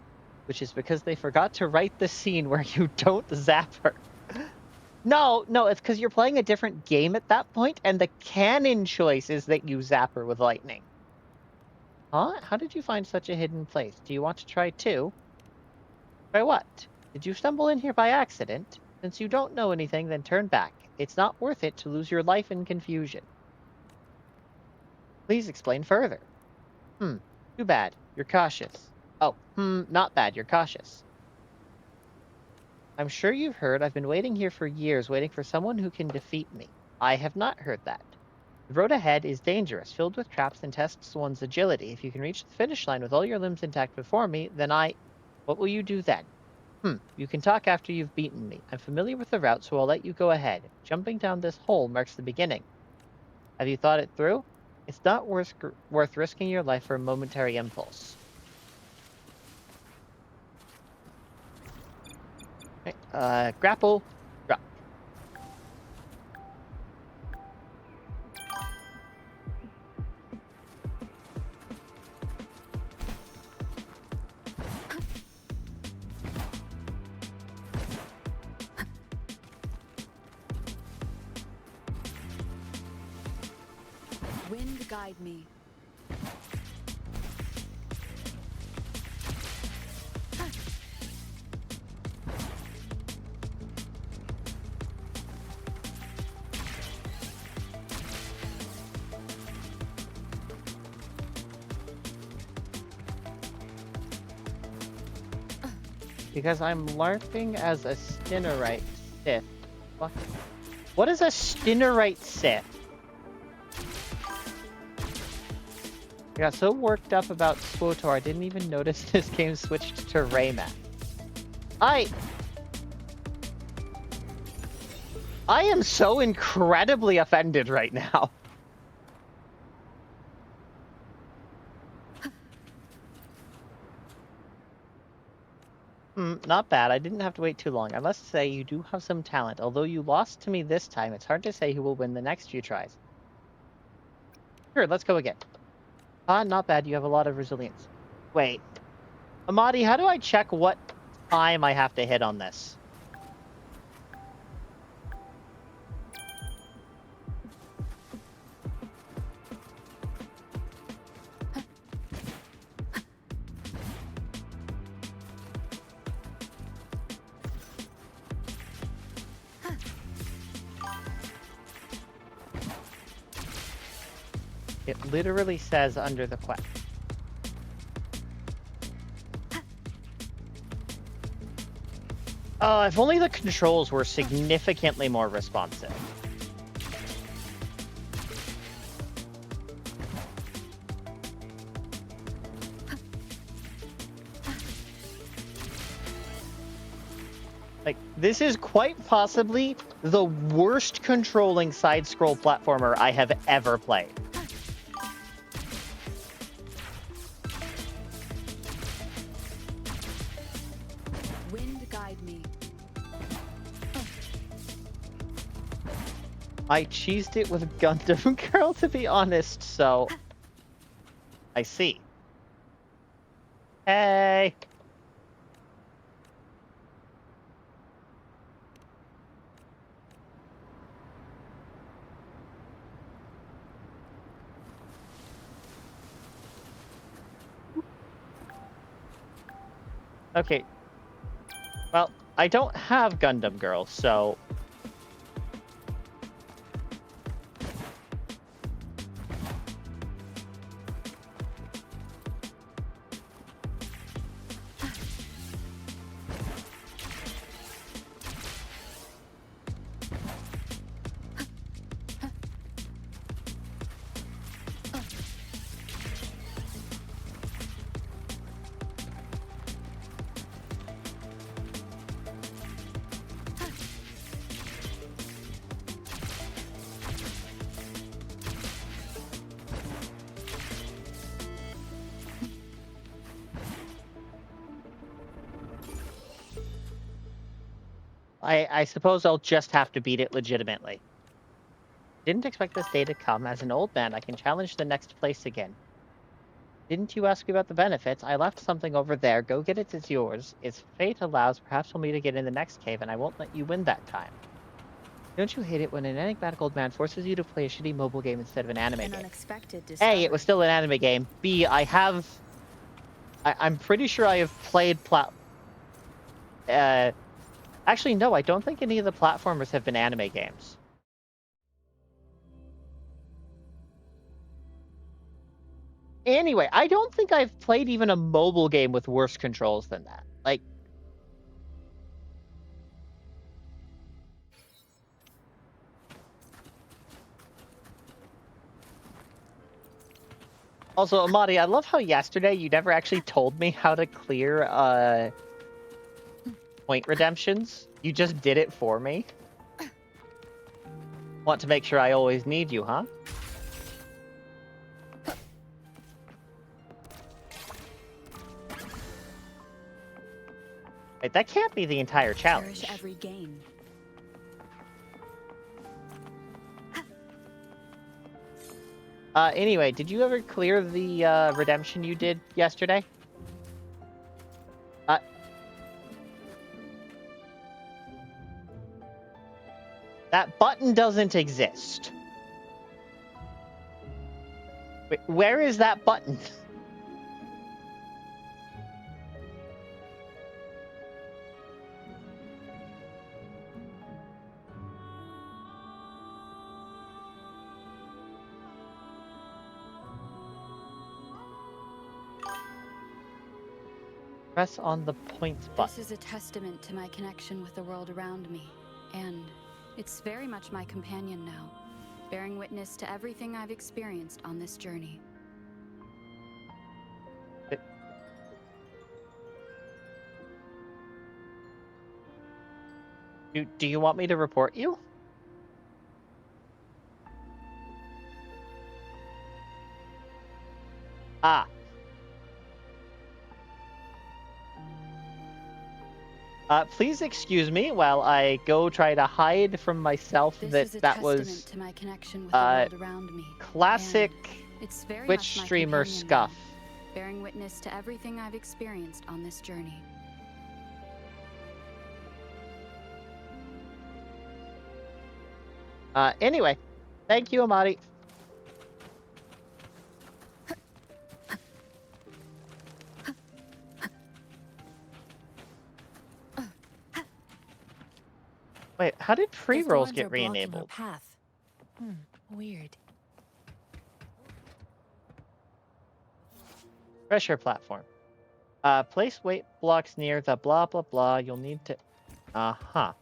which is because they forgot to write the scene where you don't zap her. No, no, it's because you're playing a different game at that point, and the canon choice is that you zap her with lightning. Huh? How did you find such a hidden place? Do you want to try too? Try what? Did you stumble in here by accident? Since you don't know anything, then turn back. It's not worth it to lose your life in confusion. Please explain further. Too bad. You're cautious. Oh, not bad. You're cautious. I'm sure you've heard I've been waiting here for years, waiting for someone who can defeat me. I have not heard that. The road ahead is dangerous, filled with traps, and tests one's agility. If you can reach the finish line with all your limbs intact before me, then What will you do then? You can talk after you've beaten me. I'm familiar with the route, so I'll let you go ahead. Jumping down this hole marks the beginning. Have you thought it through? It's not worth risking your life for a momentary impulse. Okay, grapple, drop. Wind guide me. Because I'm LARPing as a Stinnerite Sith. What is a Stinnerite Sith? I got so worked up about SWTOR, I didn't even notice this game switched to Rayman. I am so incredibly offended right now. Not bad. I didn't have to wait too long. I must say you do have some talent. Although you lost to me this time, it's hard to say who will win the next few tries. Sure, let's go again. Not bad. You have a lot of resilience. Wait. Amadi, how do I check what time I have to hit on this? It literally says under the quest. If only the controls were significantly more responsive. Like, this is quite possibly the worst controlling side-scroll platformer I have ever played. Wind guide me. I cheesed it with Gundam Girl, to be honest, so... I see. Hey! Okay. Well, I don't have Gundam Girl, so... I suppose I'll just have to beat it legitimately. Didn't expect this day to come. As an old man, I can challenge the next place again. Didn't you ask me about the benefits? I left something over there. Go get it, it's yours. If fate allows, perhaps we'll meet again in the next cave, and I won't let you win that time. Don't you hate it when an enigmatic old man forces you to play a shitty mobile game instead of an anime An game? unexpected discovery. A, it was still an anime game. B, I'm pretty sure I have played actually, no, I don't think any of the platformers have been anime games. Anyway, I don't think I've played even a mobile game with worse controls than that. Like, also, Amadi, I love how yesterday you never actually told me how to clear point redemptions. You just did it for me. Want to make sure I always need you, huh? Wait, that can't be the entire challenge. Cherish every gain. Anyway, did you ever clear the redemption you did yesterday? That button doesn't exist. Wait, where is that button? Press on the points button. This is a testament to my connection with the world around me, and it's very much my companion now, bearing witness to everything I've experienced on this journey. Do you want me to report you? Ah. Please excuse me while I go try to hide from myself that was to my connection with the world around me. Classic it's very Twitch much my streamer companion scuff. now, bearing witness to everything I've experienced on this journey. Anyway, thank you, Amadi. Wait, how did pre-rolls get re-enabled? Path. Weird. Pressure platform. Place weight blocks near the blah blah blah. You'll need to... Uh-huh.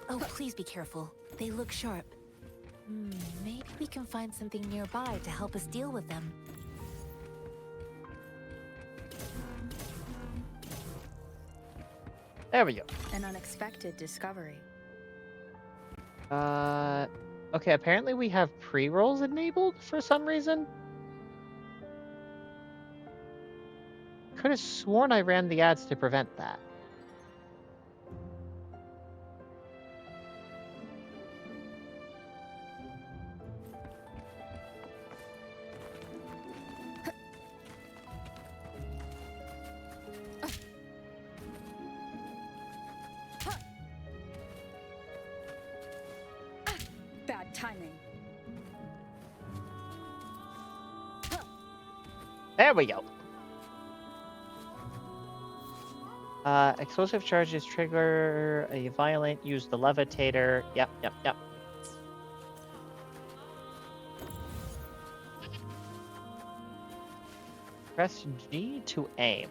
Oh, please be careful. They look sharp. Maybe we can find something nearby to help us deal with them. There we go. An unexpected discovery. Okay, apparently we have pre-rolls enabled for some reason. Could have sworn I ran the ads to prevent that. Bad timing. There we go. Explosive charges trigger a violent. Use the levitator. Yep. Press G to aim.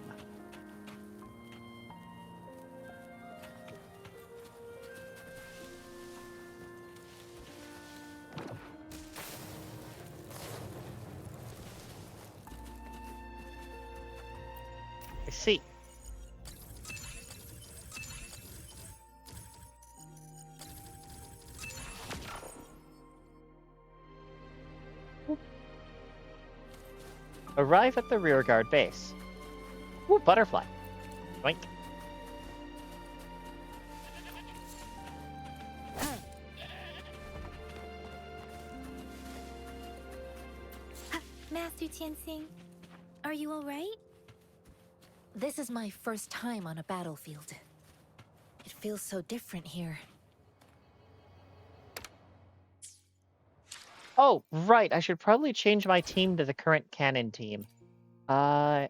I see. Arrive at the rearguard base. Ooh, butterfly. Boink. Master Tianxing, are you alright? This is my first time on a battlefield. It feels so different here. Oh, right. I should probably change my team to the current canon team. I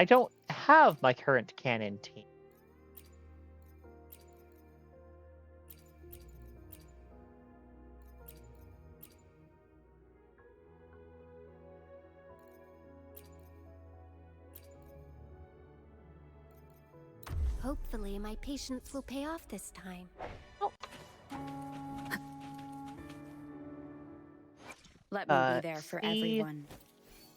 don't have my current canon team. Hopefully, my patience will pay off this time. Let me be there for See. everyone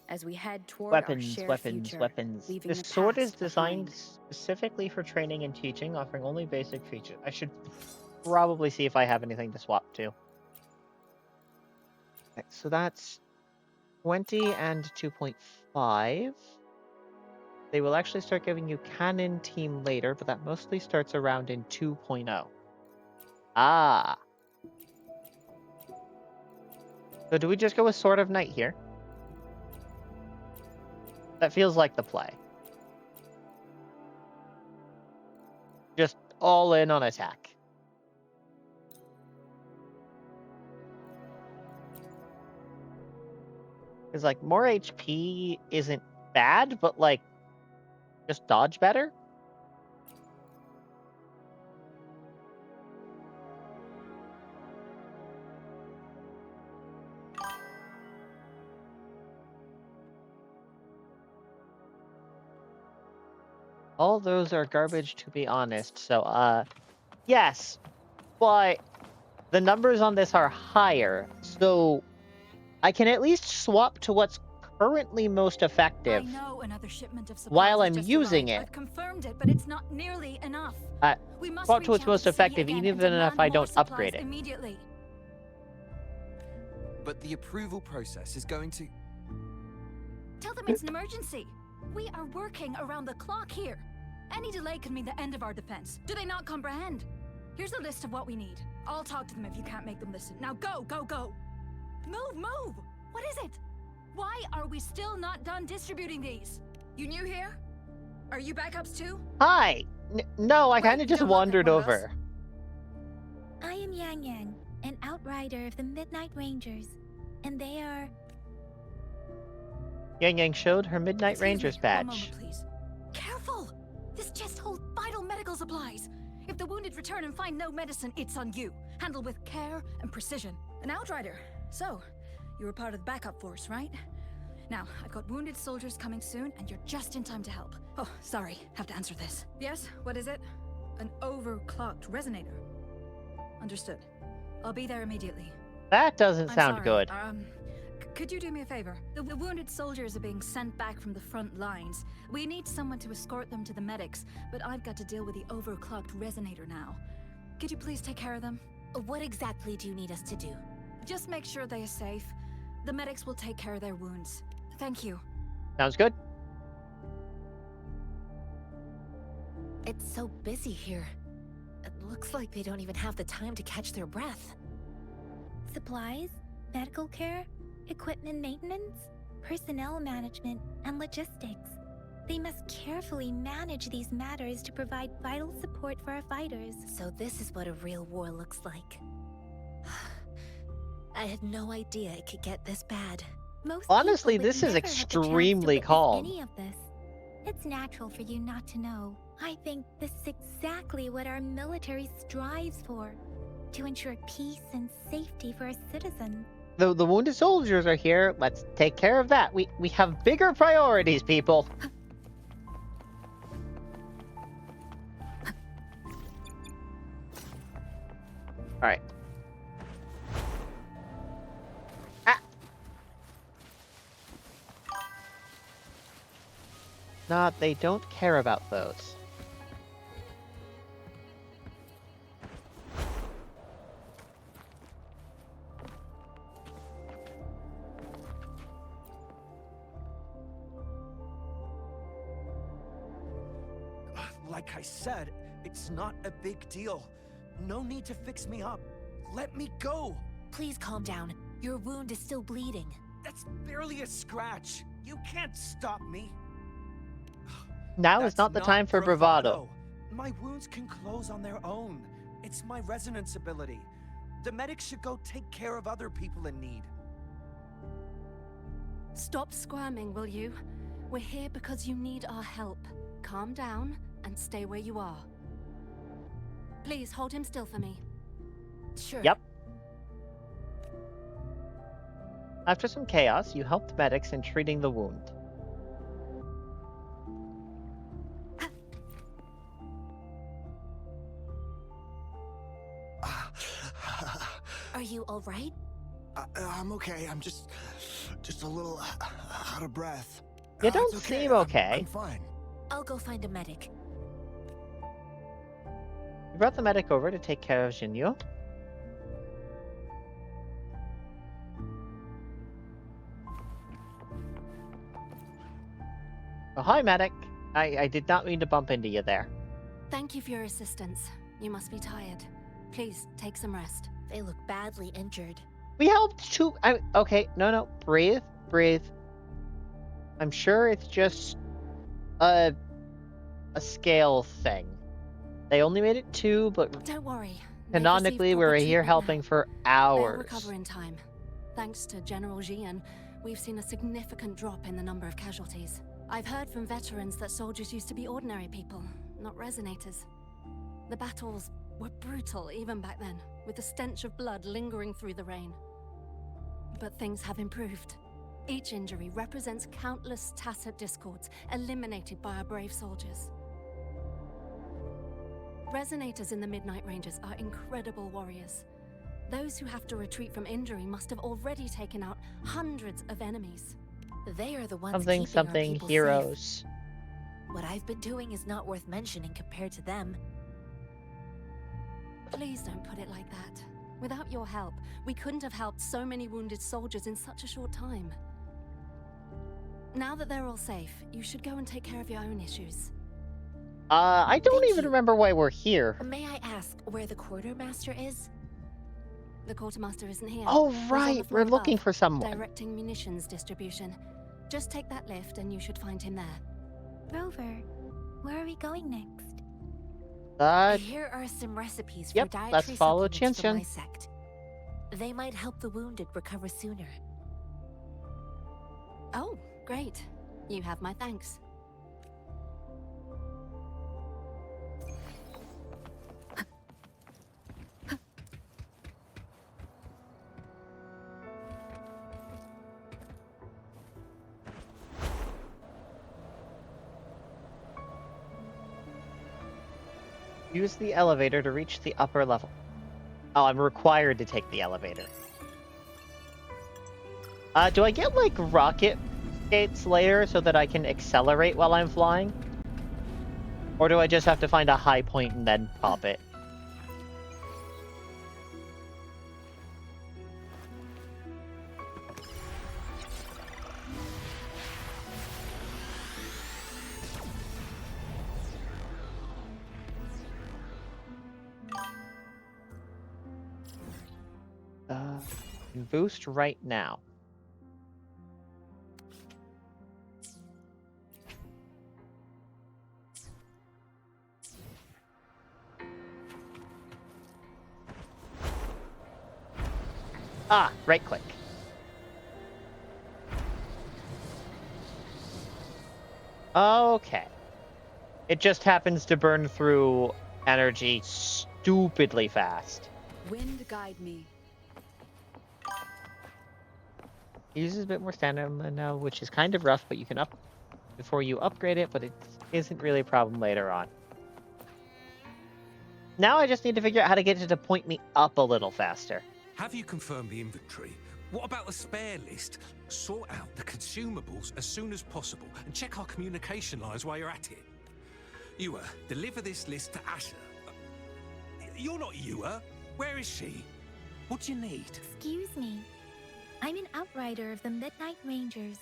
as we head toward our Weapons, shared weapons, future, weapons. leaving This the sword is past designed behind. specifically for training and teaching, offering only basic features. I should probably see if I have anything to swap to. Okay, so that's 20 and 2.5. They will actually start giving you canon team later, but that mostly starts around in 2.0. Ah. So do we just go with Sword of Night here? That feels like the play. Just all in on attack. Because, like, more HP isn't bad, but, like, just dodge better? All those are garbage, to be honest. So, yes, but the numbers on this are higher, so I can at least swap to what's currently most effective I know another shipment of supplies while has I'm just using arrived. it. I've confirmed it, but it's not nearly enough. We must Swap to reach what's out most the city effective, again even and if demand I more don't supplies upgrade it. immediately. But the approval process is going to... Tell them it's an emergency. We are working around the clock here. Any delay could mean the end of our defense. Do they not comprehend? Here's a list of what we need. I'll talk to them if you can't make them listen. Now go, go, go! Move, move! What is it? Why are we still not done distributing these? You new here? Are you backups too? Hi! No, I Wait, kind you of just don't look like wandered one of us. over. I am Yang Yang, an outrider of the Midnight Rangers, and they are... Yang Yang showed her Midnight Excuse Rangers me, badge. One moment, please. Careful! This chest holds vital medical supplies. If the wounded return and find no medicine, it's on you. Handle with care and precision. An outrider. So, you were part of the backup force, right? Now, I've got wounded soldiers coming soon, and you're just in time to help. Oh, sorry, have to answer this. Yes, what is it? An overclocked resonator. Understood. I'll be there immediately. That doesn't I'm sound sorry, good. Could you do me a favor? The wounded soldiers are being sent back from the front lines. We need someone to escort them to the medics, but I've got to deal with the overclocked resonator now. Could you please take care of them? What exactly do you need us to do? Just make sure they are safe. The medics will take care of their wounds. Thank you. Sounds good. It's so busy here. It looks like they don't even have the time to catch their breath. Supplies, medical care, equipment maintenance, personnel management, and logistics. They must carefully manage these matters to provide vital support for our fighters. So this is what a real war looks like. I had no idea it could get this bad. Most Honestly, people would this is never have the chance to extremely witness calm. Any of this. It's natural for you not to know. I think this is exactly what our military strives for, to ensure peace and safety for our citizens. The wounded soldiers are here. Let's take care of that. We have bigger priorities, people. All right. Ah. Not, they don't care about those. Like I said, it's not a big deal. No need to fix me up. Let me go. Please calm down. Your wound is still bleeding. That's barely a scratch. You can't stop me. Now is That's not the time for bravado. My wounds can close on their own. It's my resonance ability. The medics should go take care of other people in need. Stop squirming, will you? We're here because you need our help. Calm down and stay where you are. Please hold him still for me. Sure. Yep. After some chaos, you helped medics in treating the wound. Are you all right? I'm okay. I'm just a little out of breath. You don't It's okay. seem okay. I'm fine. I'll go find a medic. You brought the medic over to take care of Jinyu. Oh, hi, medic. I did not mean to bump into you there. Thank you for your assistance. You must be tired. Please take some rest. They look badly injured. We helped two. Okay, no. Breathe. I'm sure it's just a scale thing. They only made it 2, but Don't worry. canonically we were here helping for They'll hours. recover in time. Thanks to General Jian, we've seen a significant drop in the number of casualties. I've heard from veterans that soldiers used to be ordinary people, not resonators. The battles were brutal even back then, with the stench of blood lingering through the rain. But things have improved. Each injury represents countless tacit discords eliminated by our brave soldiers. Resonators in the Midnight Rangers are incredible warriors. Those who have to retreat from injury must have already taken out hundreds of enemies. They are the ones Something keeping our people heroes. safe. What I've been doing is not worth mentioning compared to them. Please don't put it like that. Without your help, we couldn't have helped so many wounded soldiers in such a short time. Now that they're all safe, you should go and take care of your own issues. I don't Thank even you. remember why we're here. May I ask where the quartermaster is? The quartermaster isn't here. Oh, He's on right. the floor We're looking above, for someone. directing munitions distribution. Just take that lift and you should find him there. Rover, where are we going next? Here are some recipes Yep, for dietary let's follow supplements from Qian-Qian. my sect. They might help the wounded recover sooner. Oh, great. You have my thanks. Use the elevator to reach the upper level. Oh, I'm required to take the elevator. Do I get, like, rocket skates later so that I can accelerate while I'm flying? Or do I just have to find a high point and then pop it? Boost right now. Ah, right click. Okay. It just happens to burn through energy stupidly fast. Wind guide me. Uses a bit more stamina now, which is kind of rough, but you can up before you upgrade it, but it isn't really a problem later on. Now I just need to figure out how to get it to point me up a little faster. Have you confirmed the inventory? What about the spare list? Sort out the consumables as soon as possible and check our communication lines while you're at it. Ewa, deliver this list to Asher. You're not Ewa. Where is she? What do you need? Excuse me. I'm an outrider of the Midnight Rangers.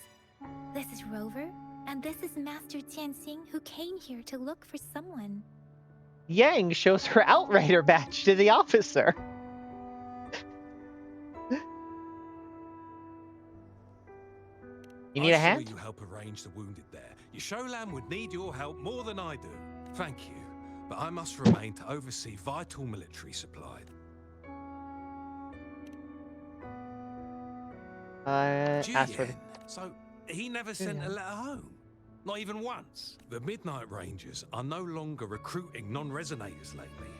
This is Rover, and this is Master Tianxing, who came here to look for someone. Yang shows her Outrider badge to the officer. You need a hand? You help arrange the wounded there. Yasholam would need your help more than I do. Thank you, but I must remain to oversee vital military supply. Asked for the... Jian. So he never sent a letter home? Not even once? The Midnight Rangers are no longer recruiting non-resonators lately.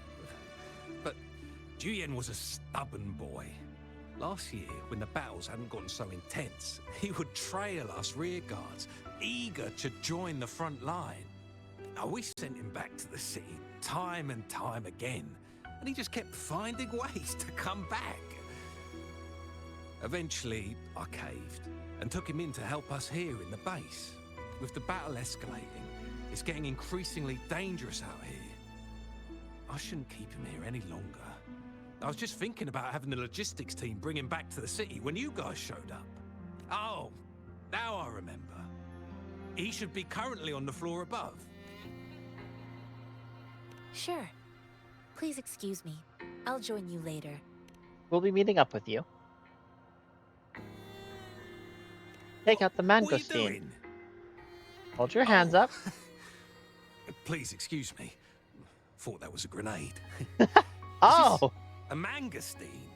But Jian was a stubborn boy. Last year, when the battles hadn't gotten so intense, he would trail us rearguards, eager to join the front line. Now, we sent him back to the city time and time again, and he just kept finding ways to come back. Eventually, I caved and took him in to help us here in the base. With the battle escalating, it's getting increasingly dangerous out here. I shouldn't keep him here any longer. I was just thinking about having the logistics team bring him back to the city when you guys showed up. Oh, now I remember. He should be currently on the floor above. Sure. Please excuse me. I'll join you later. We'll be meeting up with you. Take out the mangosteen. Hold your hands up. Please excuse me. Thought that was a grenade. Oh! A mangosteen.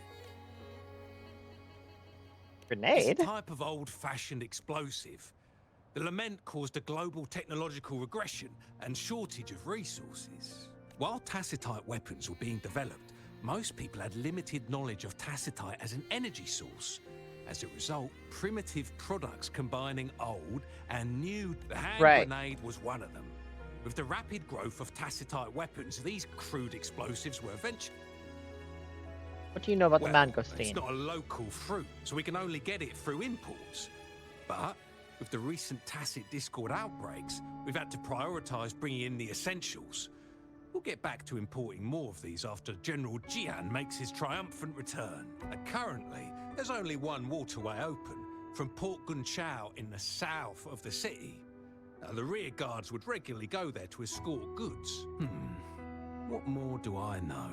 Grenade? It's a type of old-fashioned explosive. The lament caused a global technological regression and shortage of resources. While tacitite weapons were being developed, most people had limited knowledge of tacitite as an energy source. As a result, primitive products combining old and new... The hand grenade was one of them. With the rapid growth of tacitite weapons, these crude explosives were eventually... What do you know about the It's mangosteen? not a local fruit, so we can only get it through imports. But with the recent tacit discord outbreaks, we've had to prioritize bringing in the essentials. We'll get back to importing more of these after General Jian makes his triumphant return. Currently, there's only one waterway open, from Port Gunchao in the south of the city. The rear guards would regularly go there to escort goods. What more do I know?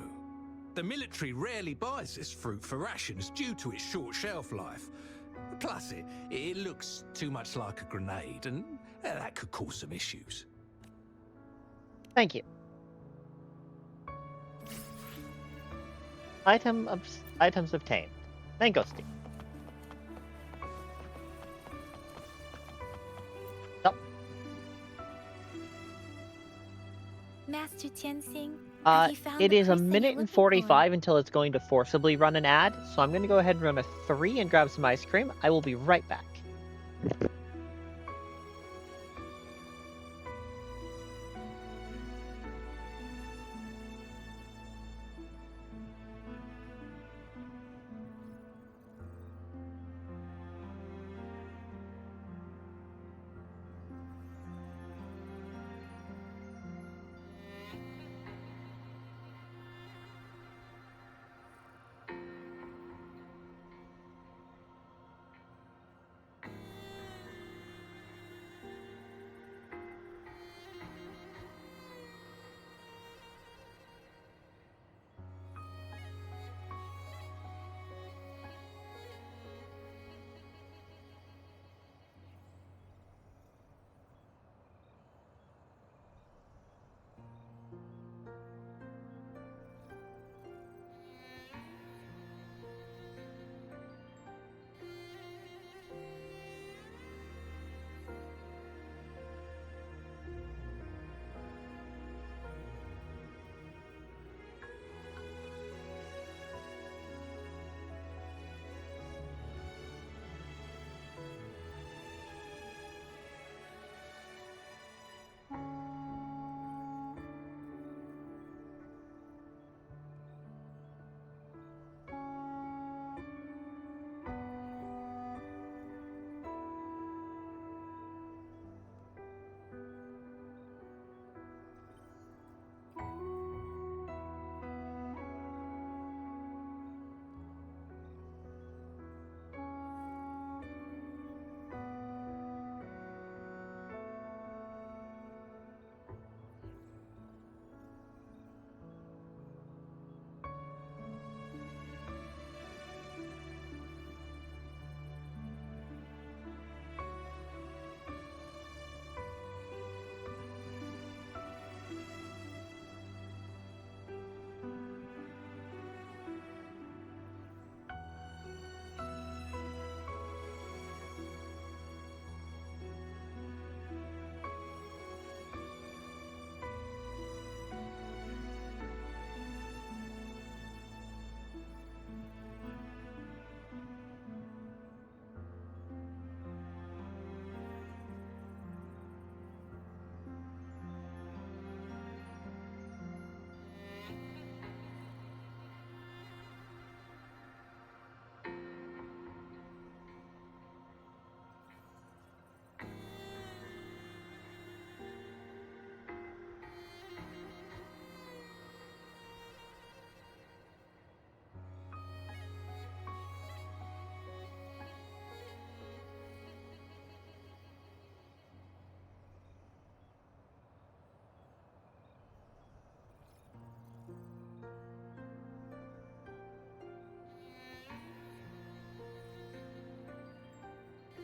The military rarely buys this fruit for rations due to its short shelf life. Plus, it looks too much like a grenade, and that could cause some issues. Thank you. Items obtained. Mangosteen. Master Tianxing, have you found It the is a person you're minute and looking 45 until it's going to forcibly run an ad, so I'm going to go ahead and run a 3 and grab some ice cream. I will be right back.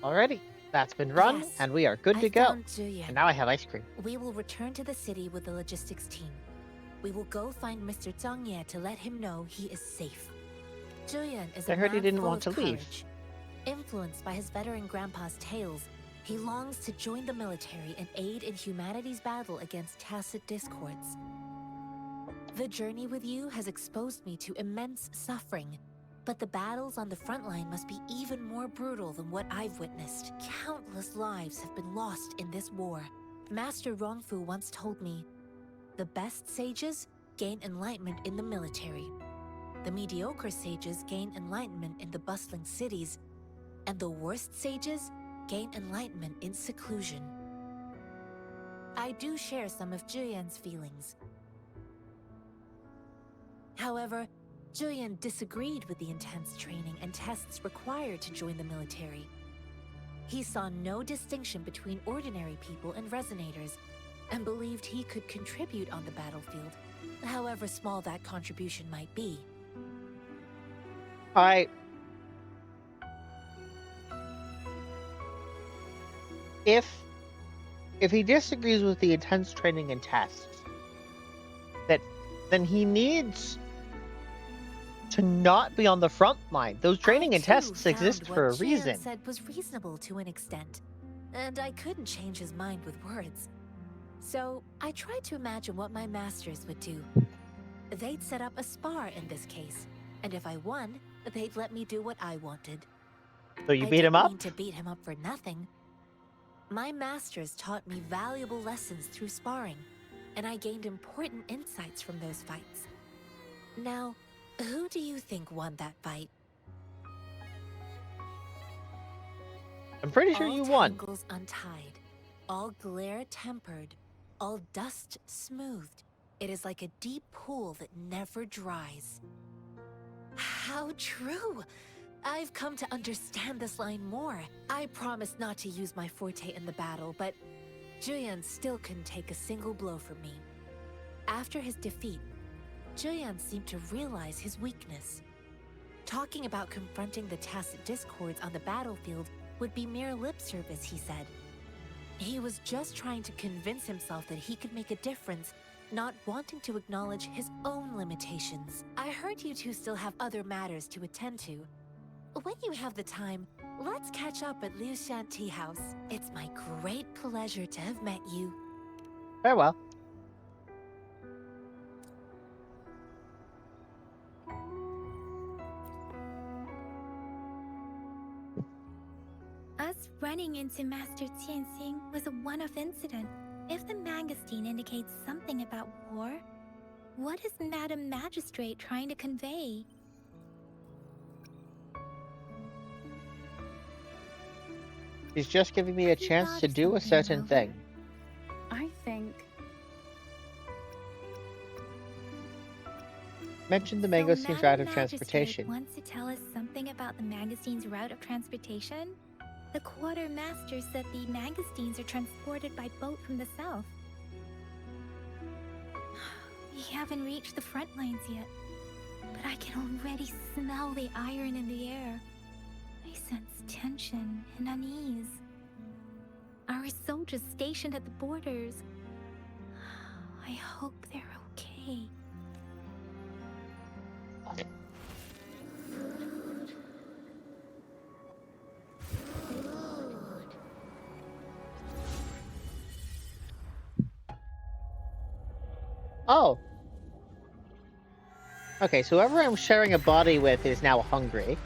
Alrighty, that's been run, Yes, and we are good to I go. found Julian. And now I have ice cream. We will return to the city with the logistics team. We will go find Mr. Zhang Ye to let him know he is safe. Julian is I a heard he man didn't full want of to leave. courage. Influenced by his veteran grandpa's tales, he longs to join the military and aid in humanity's battle against tacit discords. The journey with you has exposed me to immense suffering, but the battles on the front line must be even more brutal than what I've witnessed. Countless lives have been lost in this war. Master Rongfu once told me, the best sages gain enlightenment in the military. The mediocre sages gain enlightenment in the bustling cities, and the worst sages gain enlightenment in seclusion. I do share some of Julian's feelings. However, Julian disagreed with the intense training and tests required to join the military. He saw no distinction between ordinary people and resonators, and believed he could contribute on the battlefield, however small that contribution might be. If he disagrees with the intense training and tests, then he needs to not be on the front line. Those training and tests exist for a reason. What said was reasonable to an extent, and I couldn't change his mind with words. So I tried to imagine what my masters would do. They'd set up a spar in this case, and if I won, they'd let me do what I wanted. So you beat him up? I didn't mean to beat him up for nothing. My masters taught me valuable lessons through sparring, and I gained important insights from those fights. Now, who do you think won that fight? I'm pretty sure you won. All tangles untied, all glare tempered, all dust smoothed. It is like a deep pool that never dries. How true! I've come to understand this line more. I promised not to use my forte in the battle, but Julian still couldn't take a single blow from me. After his defeat, Julian seemed to realize his weakness. Talking about confronting the tacit discords on the battlefield would be mere lip service, he said. He was just trying to convince himself that he could make a difference, not wanting to acknowledge his own limitations. I heard you two still have other matters to attend to. When you have the time, let's catch up at Liu Shan Tea House. It's my great pleasure to have met you. Farewell. Us running into Master Tianxing was a one-off incident. If the Mangosteen indicates something about war, what is Madam Magistrate trying to convey? He's just giving me a chance to do a certain thing. I think... Mention the Mangosteen's route of transportation. Wants to tell us something about the Mangosteen's route of transportation? The quartermaster said the Mangosteens are transported by boat from the south. We haven't reached the front lines yet, but I can already smell the iron in the air. I sense tension and unease. Our soldiers stationed at the borders. I hope they're okay. Oh. Okay, so whoever I'm sharing a body with is now hungry.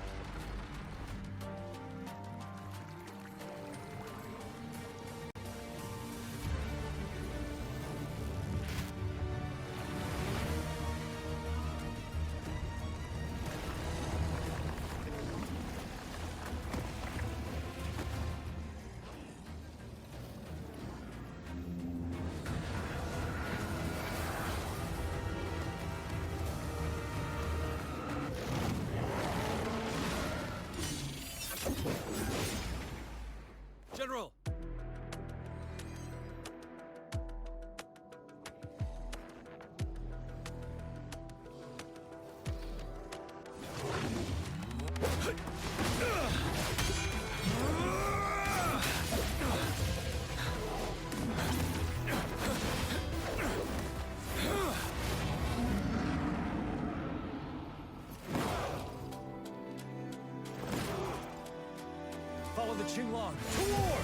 Xinglong, to war!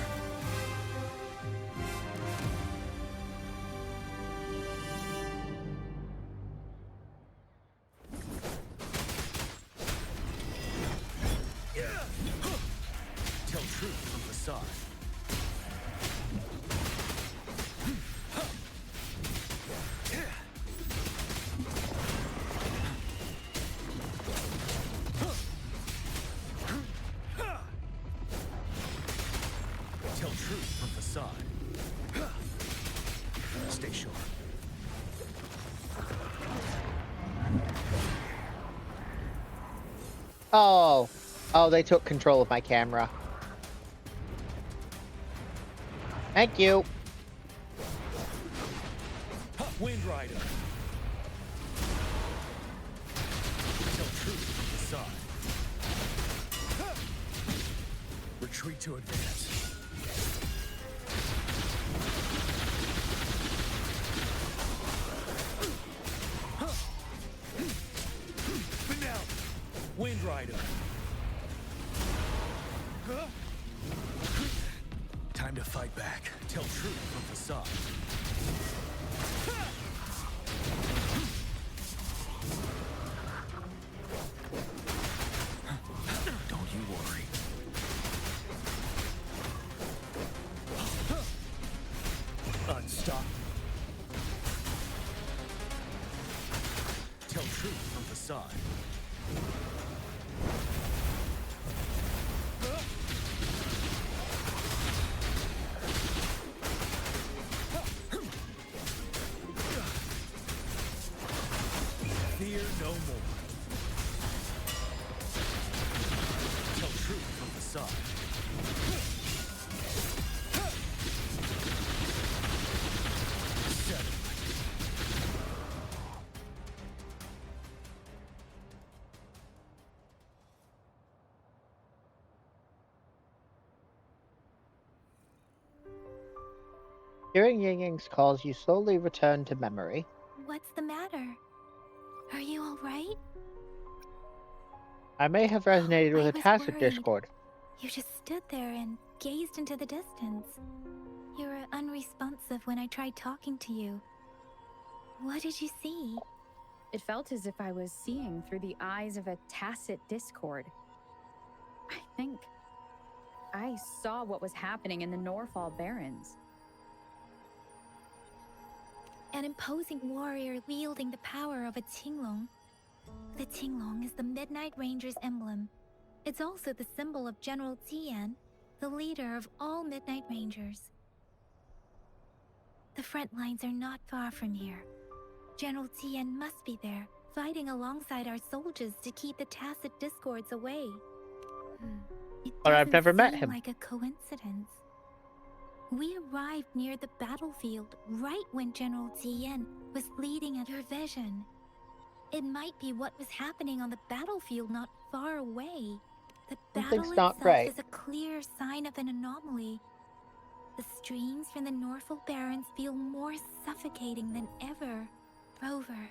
Tell truth from facade. Tell truth from facade. Stay sharp. Oh. Oh, they took control of my camera. Thank you. Wind Rider. Tell truth from facade. Retreat to advance. Wind Rider. Time to fight back. Tell truth from facade. Don't you worry. Unstop. Tell truth from facade. Fear no more. Tell truth from facade. Settle. Hearing Ying Ying's calls, you slowly return to memory. What's the matter? Are you all right? I may have resonated with I a was tacit worried. discord. You just stood there and gazed into the distance. You were unresponsive when I tried talking to you. What did you see? It felt as if I was seeing through the eyes of a tacit discord. I think I saw what was happening in the Norfall Barrens. An imposing warrior wielding the power of a Tinglong. The Tinglong is the Midnight Ranger's emblem. It's also the symbol of General Tian, the leader of all Midnight Rangers. The front lines are not far from here. General Tian must be there, fighting alongside our soldiers to keep the tacit discords away. It But I've doesn't never met seem him. like a coincidence. We arrived near the battlefield right when General Tian was leading at your vision. It might be what was happening on the battlefield not far away. The battle Something's not itself right. is a clear sign of an anomaly. The streams from the Norfall Barrens feel more suffocating than ever. Rover,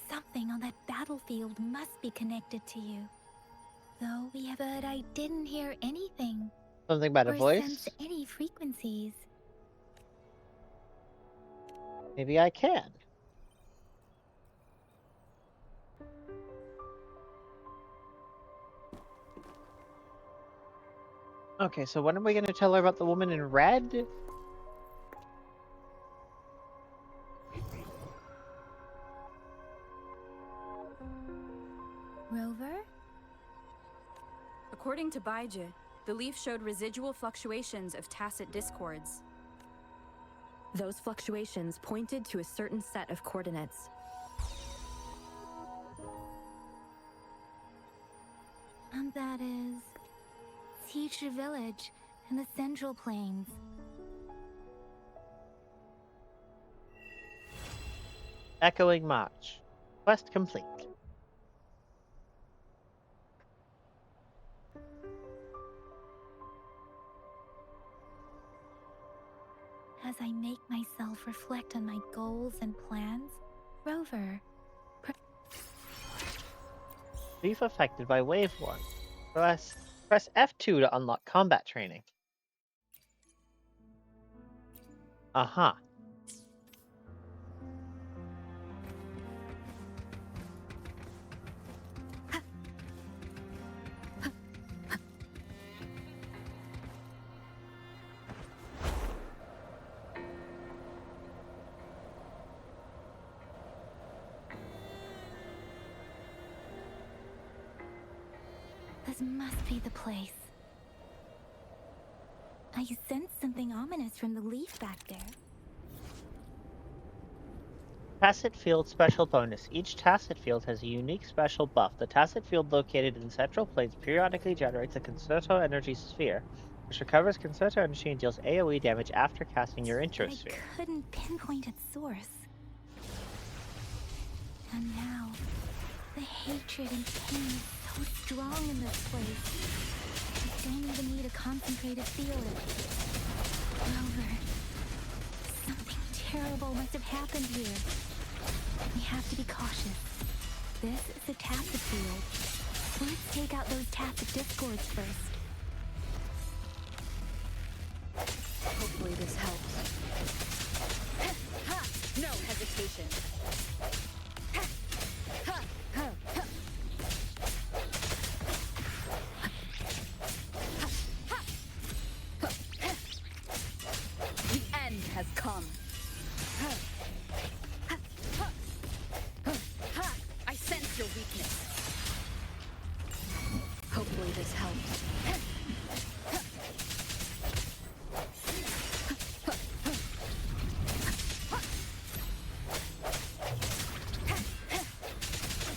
something on that battlefield must be connected to you. Though we have heard, I didn't hear anything. Something about a Or voice? sense any frequencies. Maybe I can. Okay, so when are we going to tell her about the woman in red? Rover? According to Baiji, the leaf showed residual fluctuations of tacit discords. Those fluctuations pointed to a certain set of coordinates. And that is Teacher Village in the Central Plains. Echoing March. Quest complete. As I make myself reflect on my goals and plans, Rover, Leaf affected by wave 1. Press Press F2 to unlock combat training. Aha. This must be the place. I sense something ominous from the leaf back there. Tacit Field Special Bonus. Each Tacit Field has a unique special buff. The Tacit Field located in Central Plains periodically generates a Concerto Energy Sphere, which recovers Concerto Energy and deals AoE damage after casting your But Intro I Sphere. couldn't pinpoint its source. And now, the hatred and pain is so strong in this place. I don't even need a concentrated feeling. Rover, something terrible must have happened here. We have to be cautious. This is a tacit field. Let's take out those tacit discords first. Hopefully this helps. No hesitation. The end has come. I sense your weakness. Hopefully this helps.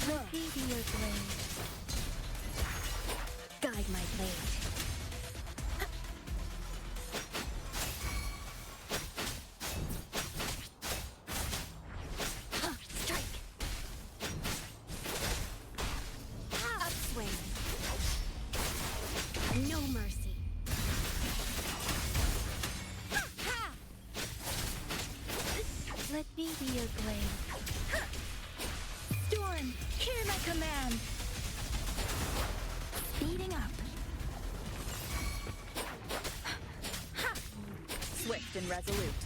Let me be your blade. Guide my blade. Strike. Upswing. No mercy. Let me be your blade. Storm, hear my command. Speeding up. Swift and resolute.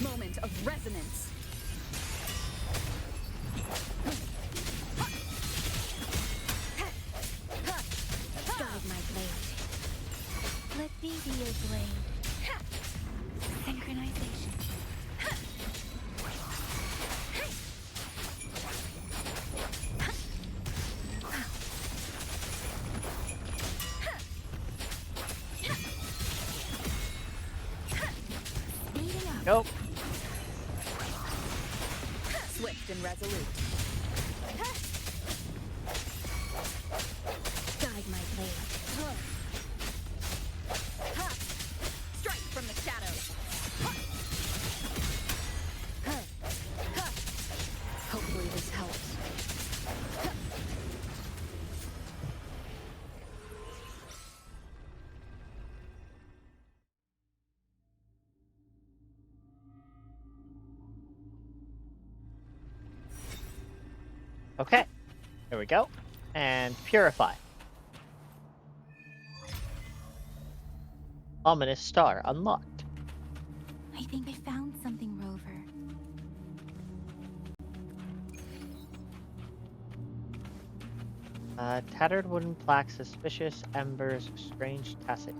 Moment of resonance. Guide my blade. Let me be your blade. Synchronization. Speeding up. Nope. Swift and resolute. Guide my blade. Strike from the shadows. Hopefully this helps. Okay. There we go. And Purify. Ominous Star unlocked. I think I found something, Rover. Tattered wooden plaque, suspicious embers, strange tacit.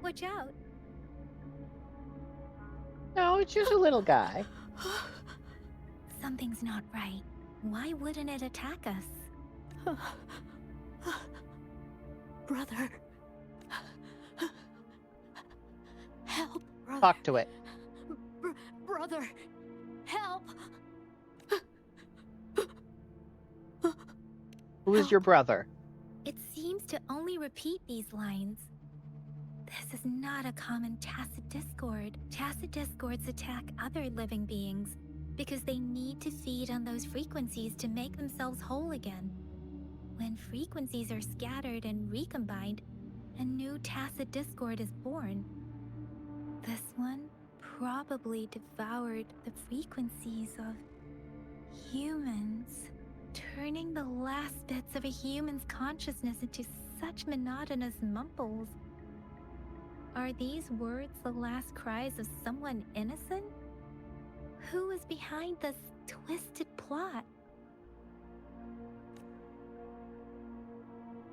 Watch out. No, it's just a little guy. Something's not right. Why wouldn't it attack us? Brother. Help, brother. Talk to it. Brother. Help. Who is your brother? It seems to only repeat these lines. This is not a common tacit discord. Tacit discords attack other living beings because they need to feed on those frequencies to make themselves whole again. When frequencies are scattered and recombined, a new tacit discord is born. This one probably devoured the frequencies of humans, turning the last bits of a human's consciousness into such monotonous mumbles. Are these words the last cries of someone innocent? Who is behind this twisted plot?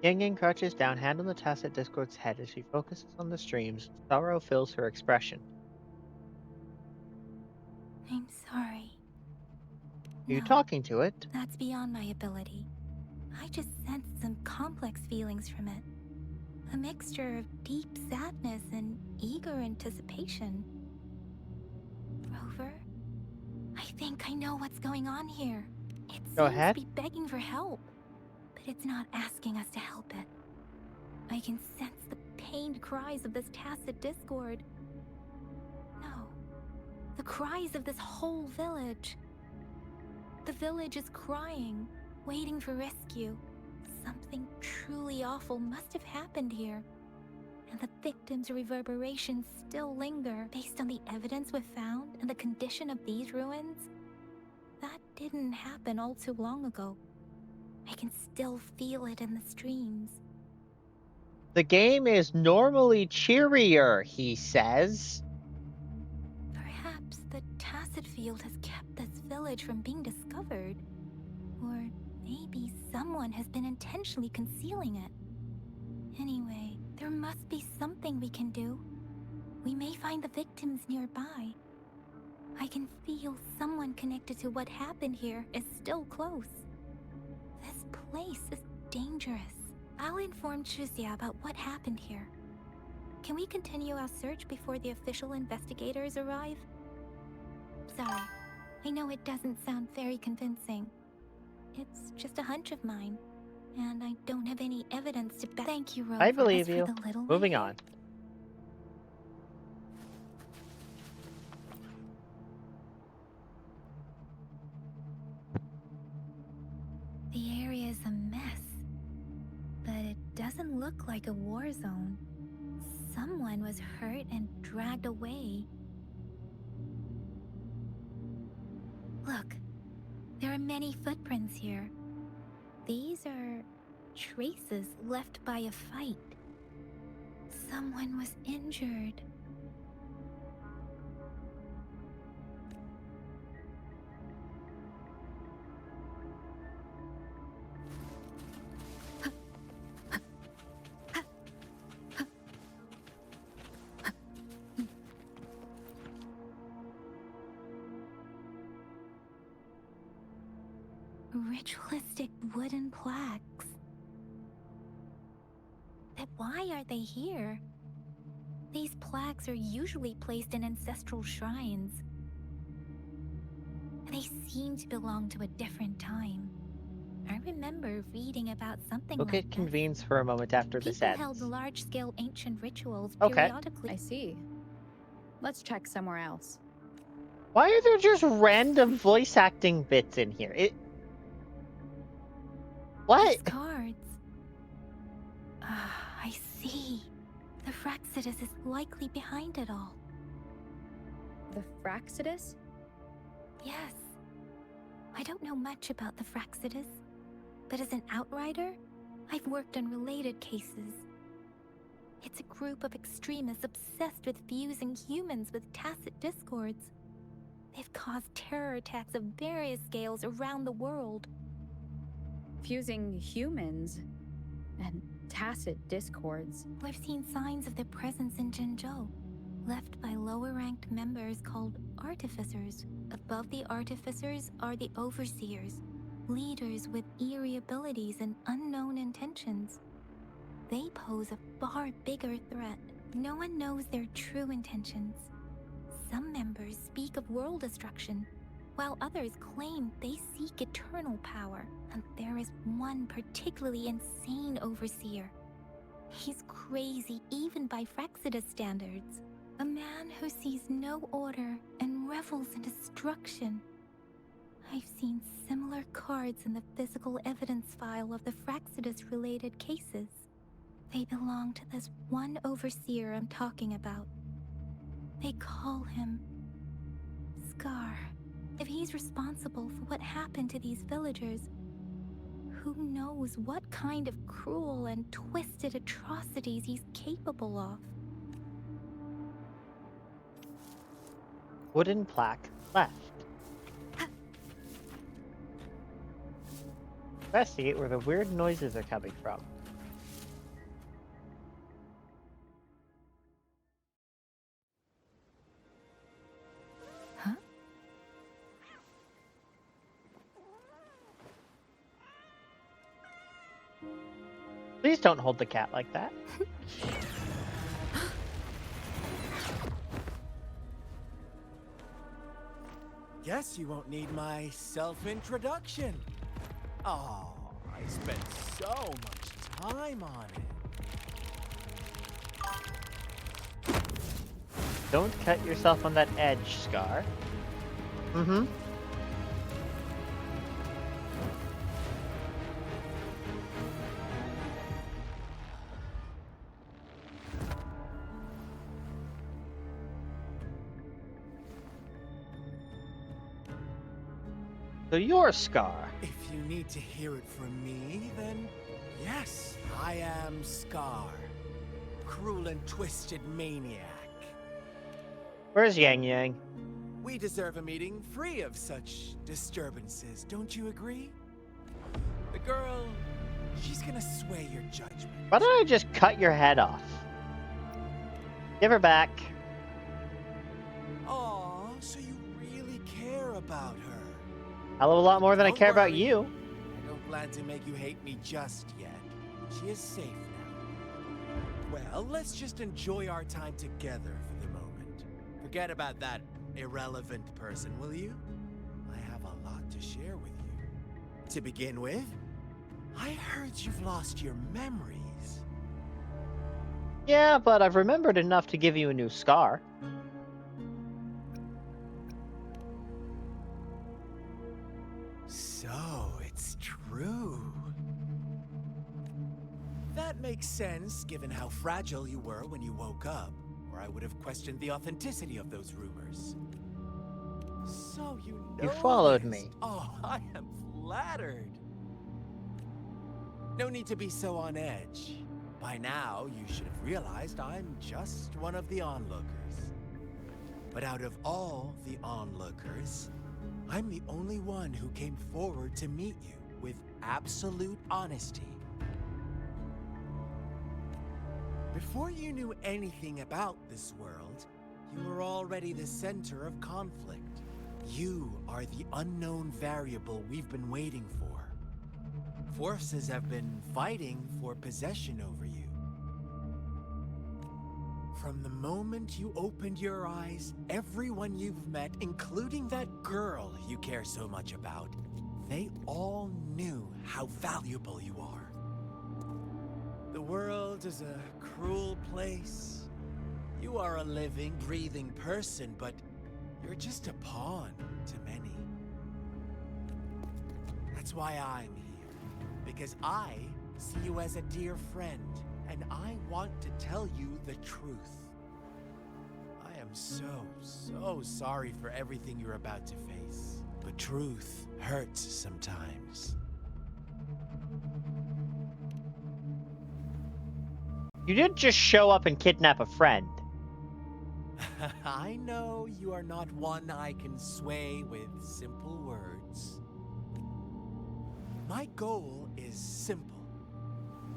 Yang Yang crouches down, hand on the Tacit Discord's head as she focuses on the streams. Sorrow fills her expression. I'm sorry. Are you No, talking to it? that's beyond my ability. I just sensed some complex feelings from it. A mixture of deep sadness and eager anticipation. Rover, I think I know what's going on here. It Go seems ahead. to be begging for help, but it's not asking us to help it. I can sense the pained cries of this Tacit Discord. No, the cries of this whole village. The village is crying, waiting for rescue. Something truly awful must have happened here. And the victims' reverberations still linger based on the evidence we've found and the condition of these ruins. That didn't happen all too long ago. I can still feel it in the streams. The game is normally cheerier, he says. Perhaps the Tacit Field has kept this village from being discovered. Or maybe someone has been intentionally concealing it. Anyway, there must be something we can do. We may find the victims nearby. I can feel someone connected to what happened here is still close. This place is dangerous. I'll inform Chuzia about what happened here. Can we continue our search before the official investigators arrive? Sorry, I know it doesn't sound very convincing. It's just a hunch of mine, and I don't have any evidence to back. Thank you, Rover. I believe As you. for the little Moving one on. The area is a mess, but it doesn't look like a war zone. Someone was hurt and dragged away. Look, there are many footprints here. These are traces left by a fight. Someone was injured. Ritualistic wooden plaques. But why are they here? These plaques are usually placed in ancestral shrines. They seem to belong to a different time. I remember reading about something Look like at this. convenes for a moment after this People ends. held large-scale ancient rituals Okay. periodically. I see. Let's check somewhere else. Why are there just random voice acting bits in here? What? These cards. Ah, I see. The Fraxidus is likely behind it all. The Fraxidus? Yes. I don't know much about the Fraxidus, but as an outrider, I've worked on related cases. It's a group of extremists obsessed with fusing humans with Tacit Discords. They've caused terror attacks of various scales around the world. Fusing humans and Tacit Discords. We've seen signs of their presence in Jinzhou, left by lower-ranked members called Artificers. Above the Artificers are the Overseers, leaders with eerie abilities and unknown intentions. They pose a far bigger threat. No one knows their true intentions. Some members speak of world destruction, while others claim they seek eternal power. And there is one particularly insane overseer. He's crazy even by Fraxidus standards. A man who sees no order and revels in destruction. I've seen similar cards in the physical evidence file of the Fraxidus-related cases. They belong to this one overseer I'm talking about. They call him Scar. If he's responsible for what happened to these villagers, who knows what kind of cruel and twisted atrocities he's capable of? Wooden plaque left. Investigate where the weird noises are coming from. Huh? Please don't hold the cat like that. Guess you won't need my self-introduction. Oh, I spent so much time on it. Don't cut yourself on that edge, Scar. Mm-hmm. So you're Scar. If you need to hear it from me, then yes, I am Scar. Cruel and twisted maniac. Where's Yang Yang? We deserve a meeting free of such disturbances, don't you agree? The girl, she's gonna sway your judgment. Why don't I just cut your head off? Give her back. Aw, so you really care about her. Hell of a lot more than I Don't care about worry. you. I don't plan to make you hate me just yet. She is safe now. Well, let's just enjoy our time together for the moment. Forget about that irrelevant person, will you? I have a lot to share with you. To begin with, I heard you've lost your memories. Yeah, but I've remembered enough to give you a new scar. So, it's true. That makes sense, given how fragile you were when you woke up, or I would have questioned the authenticity of those rumors. So you know You followed this. me. Oh, I am flattered. No need to be so on edge. By now, you should have realized I'm just one of the onlookers. But out of all the onlookers, I'm the only one who came forward to meet you with absolute honesty. Before you knew anything about this world, you were already the center of conflict. You are the unknown variable we've been waiting for. Forces have been fighting for possession over you. From the moment you opened your eyes, everyone you've met, including that girl you care so much about, they all knew how valuable you are. The world is a cruel place. You are a living, breathing person, but you're just a pawn to many. That's why I'm here. Because I see you as a dear friend, and I want to tell you the truth. I am so sorry for everything you're about to face. But truth hurts sometimes. You didn't just show up and kidnap a friend. I know you are not one I can sway with simple words. My goal is simple.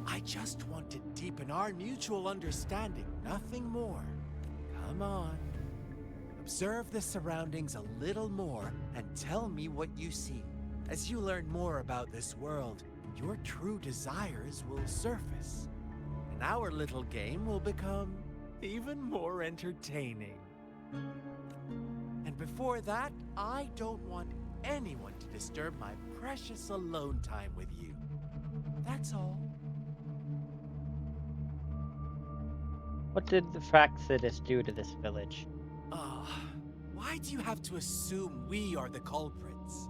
I just want to deepen our mutual understanding, nothing more. Come on. Observe the surroundings a little more and tell me what you see. As you learn more about this world, your true desires will surface. And our little game will become even more entertaining. And before that, I don't want anyone to disturb my precious alone time with you. That's all. What did the Fraxidus do to this village? Why do you have to assume we are the culprits?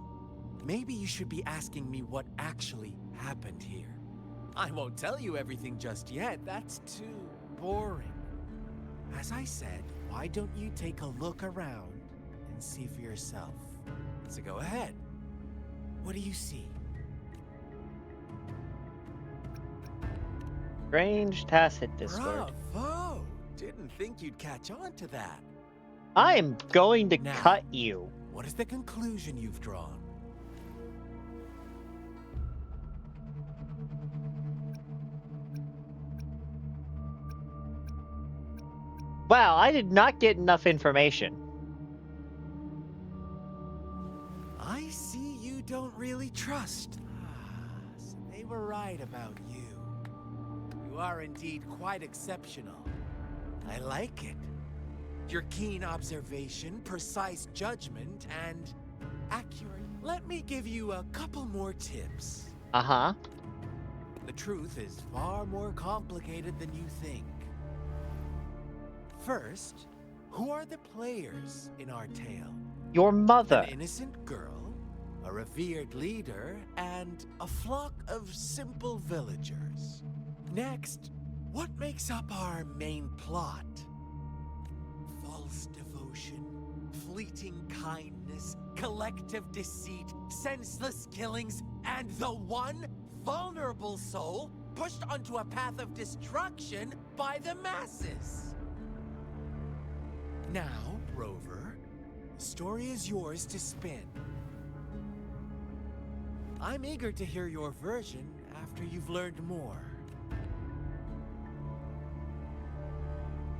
Maybe you should be asking me what actually happened here. I won't tell you everything just yet, that's too boring. As I said, why don't you take a look around and see for yourself? So go ahead. What do you see? Strange tacit Discord. Bravo! Didn't think you'd catch on to that. I'm going to Now, cut you. what is the conclusion you've drawn? Wow, I did not get enough information. I see you don't really trust. So they were right about you. You are indeed quite exceptional. I like it. Your keen observation, precise judgment, and accurate. Let me give you a couple more tips. Uh-huh. The truth is far more complicated than you think. First, who are the players in our tale? Your mother. An innocent girl, a revered leader, and a flock of simple villagers. Next, what makes up our main plot? False devotion, fleeting kindness, collective deceit, senseless killings, and the one vulnerable soul pushed onto a path of destruction by the masses. Now, Rover, the story is yours to spin. I'm eager to hear your version after you've learned more.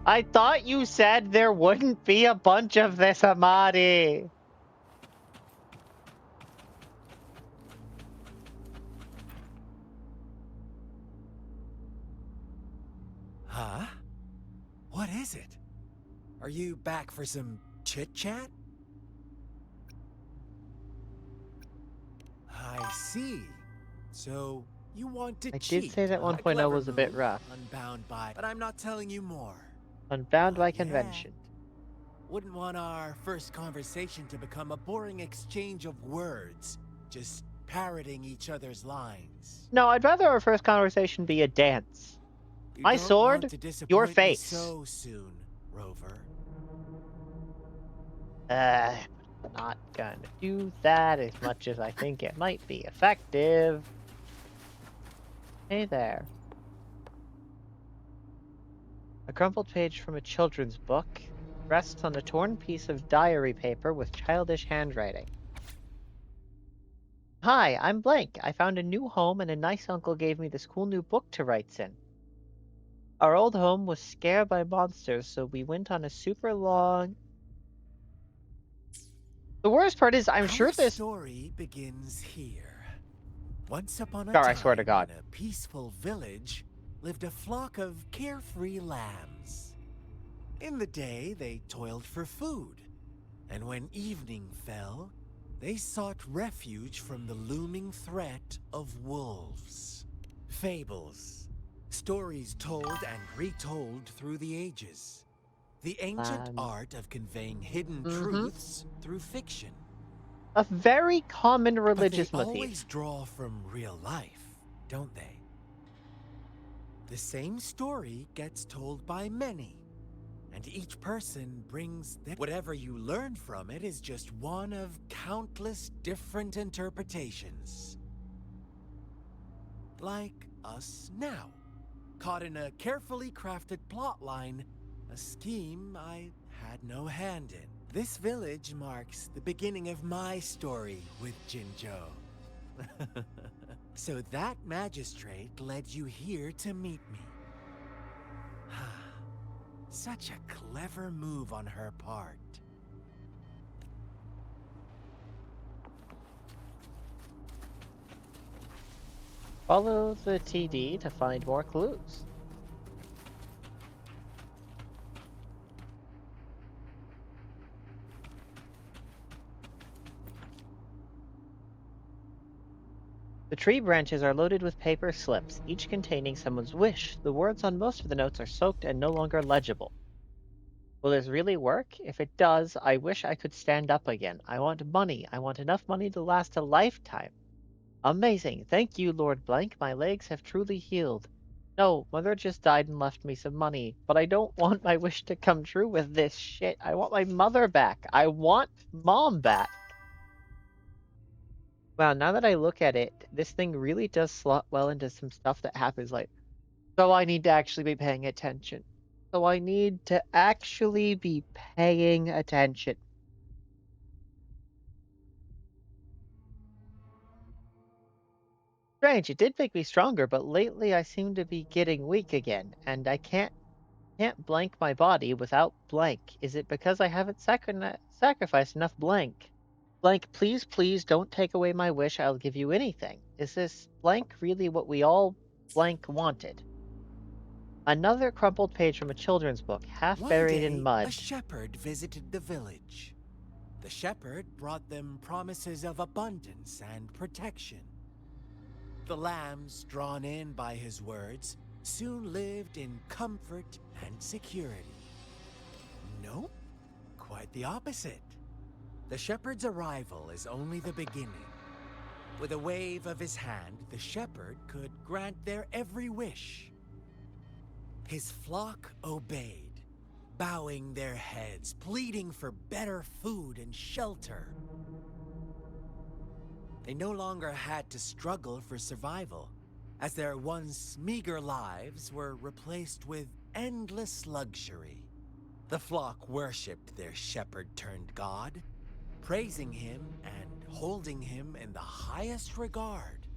I thought you said there wouldn't be a bunch of this, Amadi. Huh? What is it? Are you back for some chit-chat? I see. So, you want to I cheat, did say that huh? 1.0 Clever was a bit move, rough. Unbound by... But I'm not telling you more. Unbound by Not yet. convention. Wouldn't want our first conversation to become a boring exchange of words, just parroting each other's lines. No, I'd rather our first conversation be a dance. You My don't sword, want to disappoint your me face. so soon, Rover. Not gonna do that as much as I think it might be effective. Hey there. A crumpled page from a children's book rests on a torn piece of diary paper with childish handwriting. Hi, I'm Blank. I found a new home and a nice uncle gave me this cool new book to write in. Our old home was scared by monsters, so we went on a super long... The worst part is, I'm sure Our this... story begins here. Once upon a Gar, I time, swear to God. in a peaceful village, lived a flock of carefree lambs. In the day, they toiled for food, and when evening fell, they sought refuge from the looming threat of wolves. Fables, stories told and retold through the ages. The ancient art of conveying hidden truths through fiction. A very common religious But they motif. always draw from real life, don't they? The same story gets told by many, and each person brings whatever you learn from it is just one of countless different interpretations. Like us now, caught in a carefully crafted plotline, a scheme I had no hand in. This village marks the beginning of my story with Jinzhou. So that magistrate led you here to meet me. Such a clever move on her part. Follow the TD to find more clues. The tree branches are loaded with paper slips, each containing someone's wish. The words on most of the notes are soaked and no longer legible. Will this really work? If it does, I wish I could stand up again. I want money. I want enough money to last a lifetime. Amazing. Thank you, Lord Blank. My legs have truly healed. No, Mother just died and left me some money, but I don't want my wish to come true with this shit. I want my mother back. I want Mom back. Wow, now that I look at it, this thing really does slot well into some stuff that happens like, so I need to actually be paying attention. So I need to actually be paying attention. Strange, it did make me stronger, but lately I seem to be getting weak again, and I can't blank my body without blank. Is it because I haven't sacrificed enough blank? Blank, please, please don't take away my wish. I'll give you anything. Is this blank really what we all blank wanted? Another crumpled page from a children's book, half One buried in day, a mud. shepherd visited the village. The shepherd brought them promises of abundance and protection. The lambs, drawn in by his words, soon lived in comfort and security. Nope, quite the opposite. The shepherd's arrival is only the beginning. With a wave of his hand, the shepherd could grant their every wish. His flock obeyed, bowing their heads, pleading for better food and shelter. They no longer had to struggle for survival, as their once meager lives were replaced with endless luxury. The flock worshipped their shepherd-turned-god, praising him and holding him in the highest regard.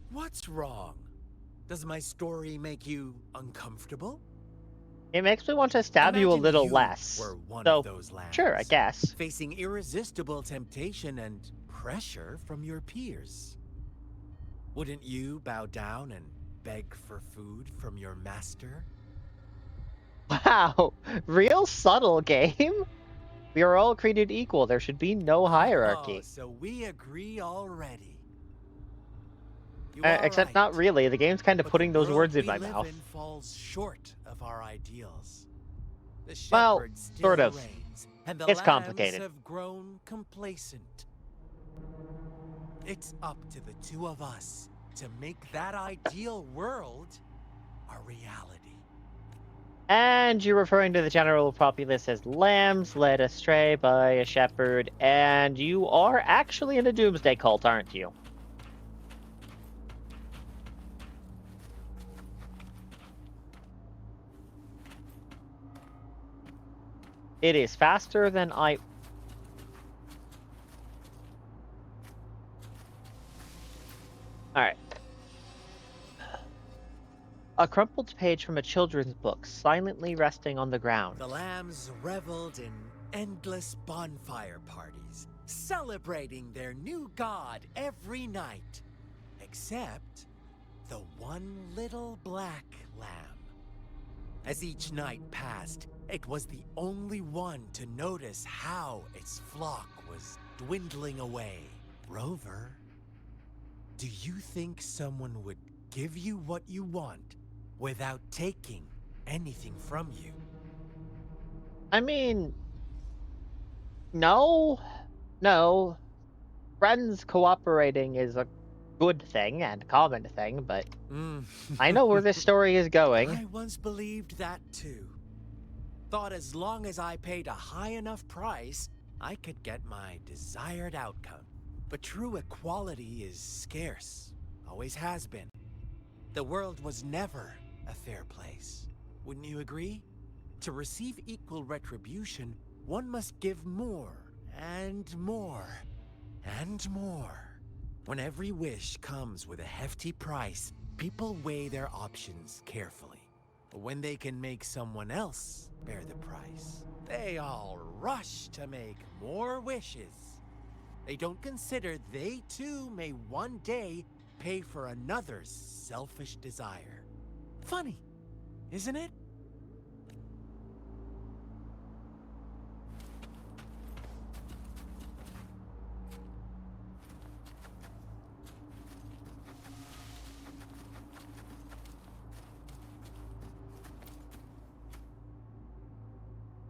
What's wrong? Does my story make you uncomfortable? It makes me want to stab you a Imagine little you less. were one of So, those lambs, sure, I guess. facing irresistible temptation and pressure from your peers. Wouldn't you bow down and beg for food from your master? Wow, real subtle game. We are all created equal. There should be no Oh, hierarchy. so we agree already. You are Except right. not really. The game's kind of But the putting those world words in we my live mouth. in falls short of our ideals. The Well, shepherd still sort of. reigns, and the It's lambs complicated. have grown complacent. It's up to the two of us to make that ideal world a reality. And you're referring to the general populace as lambs led astray by a shepherd, and you are actually in a doomsday cult, aren't you? It is faster than I... Alright. A crumpled page from a children's book, silently resting on the ground. The lambs reveled in endless bonfire parties, celebrating their new god every night. Except the one little black lamb. As each night passed, it was the only one to notice how its flock was dwindling away. Rover, do you think someone would give you what you want without taking anything from you? I mean... No. No. Friends cooperating is a good thing and common thing, but I know where this story is going. I once believed that too. Thought as long as I paid a high enough price, I could get my desired outcome. But true equality is scarce. Always has been. The world was never a fair place. Wouldn't you agree? To receive equal retribution, one must give more, and more, and more. When every wish comes with a hefty price, people weigh their options carefully. But when they can make someone else bear the price, they all rush to make more wishes. They don't consider they too may one day pay for another's selfish desire. Funny, isn't it?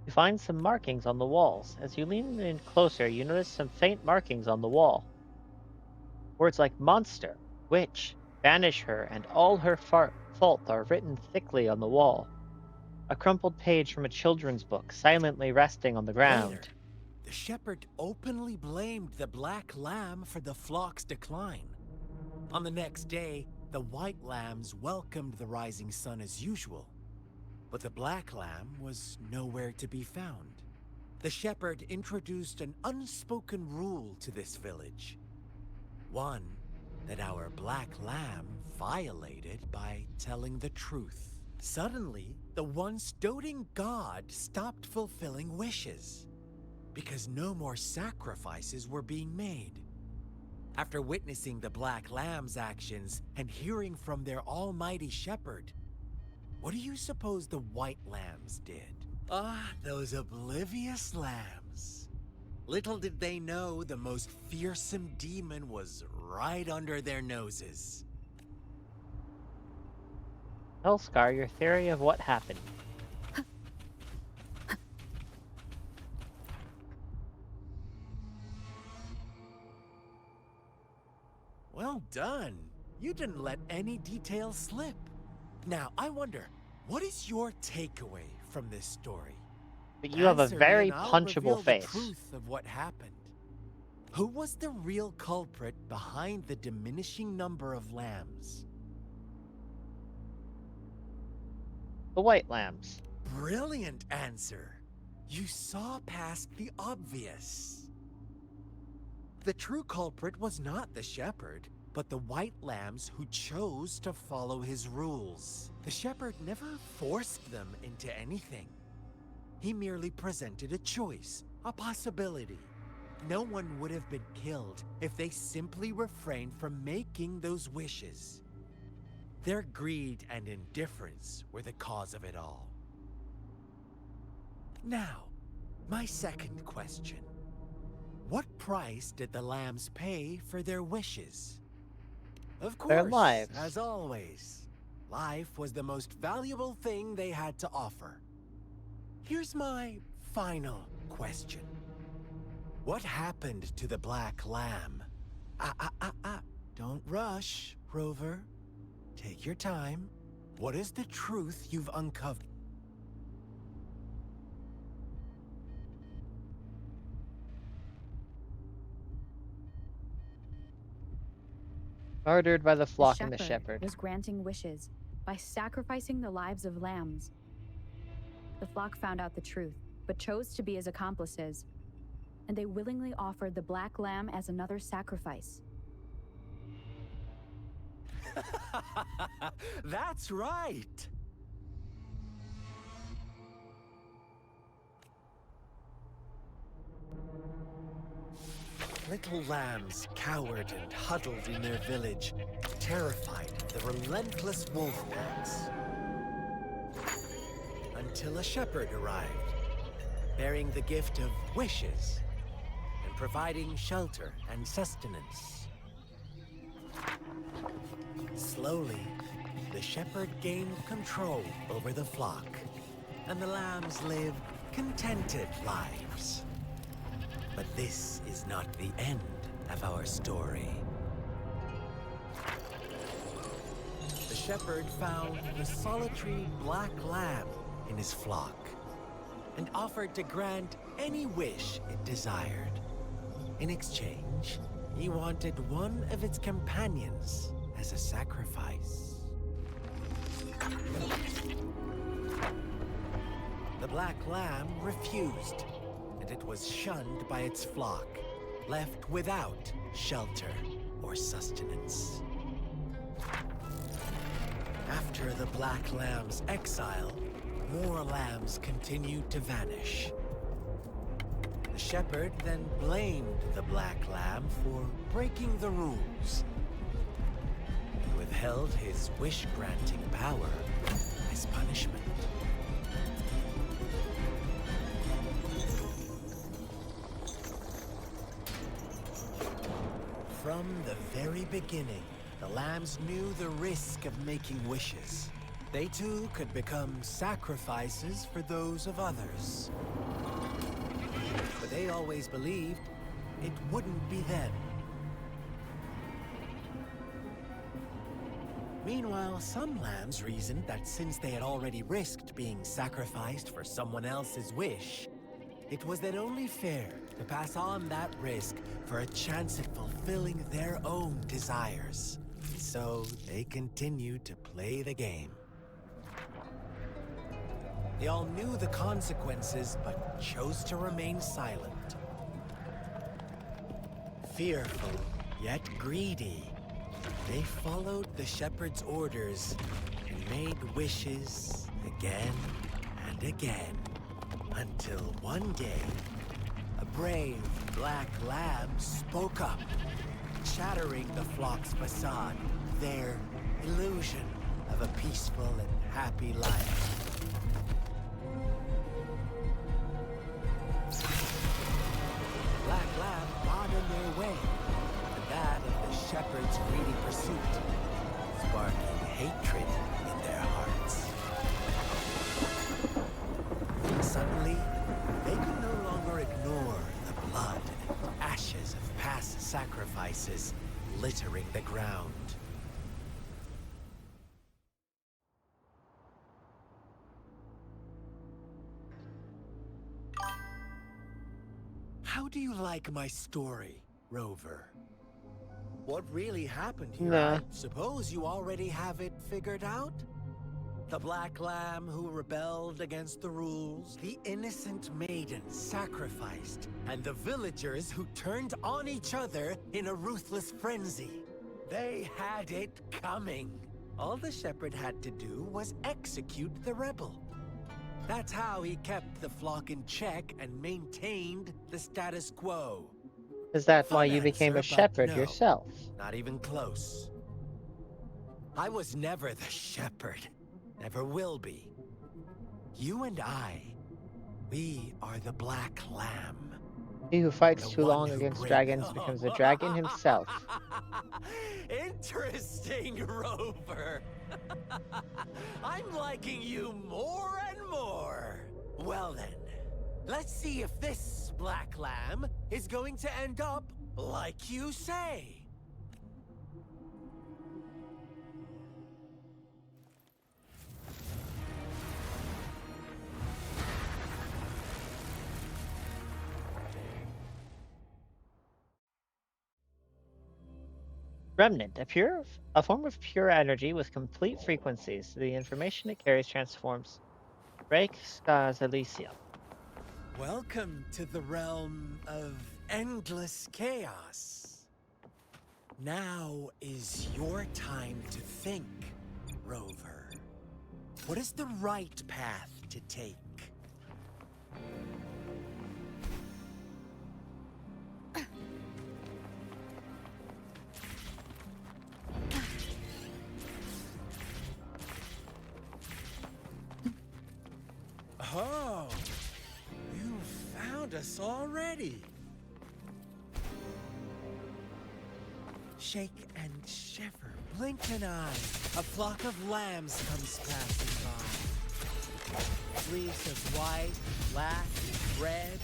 You find some markings on the walls. As you lean in closer, you notice some faint markings on the wall. Words like monster, witch, banish her, and all her fault are written thickly on the wall. A crumpled page from a children's book silently resting on the Later, ground. the shepherd openly blamed the black lamb for the flock's decline. On the next day, the white lambs welcomed the rising sun as usual, but the black lamb was nowhere to be found. The shepherd introduced an unspoken rule to this village. One that our black lamb violated by telling the truth. Suddenly, the once doting god stopped fulfilling wishes because no more sacrifices were being made. After witnessing the black lamb's actions and hearing from their almighty shepherd, what do you suppose the white lambs did? Ah, those oblivious lambs. Little did they know the most fearsome demon was right under their noses. Tell Scar your theory of what happened. Well done. You didn't let any details slip. Now, I wonder, what is your takeaway from this story? But you have a Answer me very and I'll punchable reveal face. the truth of what happened. Who was the real culprit behind the diminishing number of lambs? The white lambs. Brilliant answer. You saw past the obvious. The true culprit was not the shepherd, but the white lambs who chose to follow his rules. The shepherd never forced them into anything. He merely presented a choice, a possibility. No one would have been killed if they simply refrained from making those wishes. Their greed and indifference were the cause of it all. Now, my second question. What price did the lambs pay for their wishes? Of course, Their lives. as always, life was the most valuable thing they had to offer. Here's my final question. What happened to the black lamb? Don't rush, Rover. Take your time. What is the truth you've uncovered? Murdered by the The flock and the shepherd shepherd. was granting wishes by sacrificing the lives of lambs. The flock found out the truth, but chose to be his accomplices, and they willingly offered the black lamb as another sacrifice. That's right! Little lambs cowered and huddled in their village, terrified of the relentless wolf packs. Until a shepherd arrived, bearing the gift of wishes and providing shelter and sustenance. Slowly, the shepherd gained control over the flock, and the lambs lived contented lives. But this is not the end of our story. The shepherd found the solitary black lamb in his flock and offered to grant any wish it desired. In exchange, he wanted one of its companions as a sacrifice. The black lamb refused, and it was shunned by its flock, left without shelter or sustenance. After the black lamb's exile, more lambs continued to vanish. The shepherd then blamed the black lamb for breaking the rules and withheld his wish-granting power as punishment. From the very beginning, the lambs knew the risk of making wishes. They too could become sacrifices for those of others. But they always believed it wouldn't be them. Meanwhile, some lambs reasoned that since they had already risked being sacrificed for someone else's wish, it was then only fair to pass on that risk for a chance at fulfilling their own desires. So they continued to play the game. They all knew the consequences, but chose to remain silent. Fearful, yet greedy, they followed the shepherd's orders and made wishes again and again, until one day, a brave black lamb spoke up, shattering the flock's facade, their illusion of a peaceful and happy life. Black lamb got in their way, and that of the shepherd's greedy pursuit, sparking hatred in their hearts. Suddenly, they could no longer ignore the blood and ashes of past sacrifices littering the ground. How do you like my story, Rover? What really happened here? Nah. I suppose you already have it figured out? The black lamb who rebelled against the rules, the innocent maiden sacrificed, and the villagers who turned on each other in a ruthless frenzy. They had it coming. All the shepherd had to do was execute the rebel. That's how he kept the flock in check and maintained the status quo. Is that why Fun you became a answer, but shepherd no, yourself? Not even close. I was never the shepherd. Never will be. You and I, we are the Black Lamb. He who fights The too one long who against breaks- dragons becomes a dragon himself. Interesting, Rover. I'm liking you more and more. Well then, let's see if this Black Lamb is going to end up like you say. Remnant, a form of pure energy with complete frequencies. The information it carries transforms. Break Skaz Elysium. Welcome to the realm of endless chaos. Now is your time to think, Rover. What is the right path to take? Oh, you found us already. Shake and shiver, blink an eye. A flock of lambs comes passing by. Fleece of white, black, and red.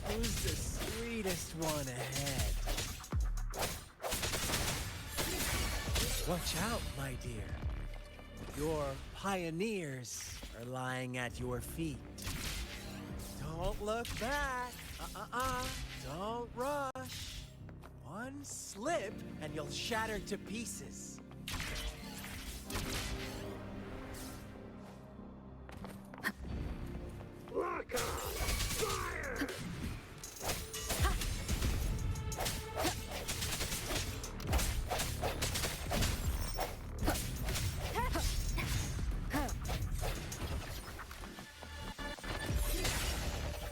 Who's the sweetest one ahead? Watch out, my dear. Your pioneers are lying at your feet. Don't look back. Don't rush. One slip and you'll shatter to pieces. Lock on! Fire!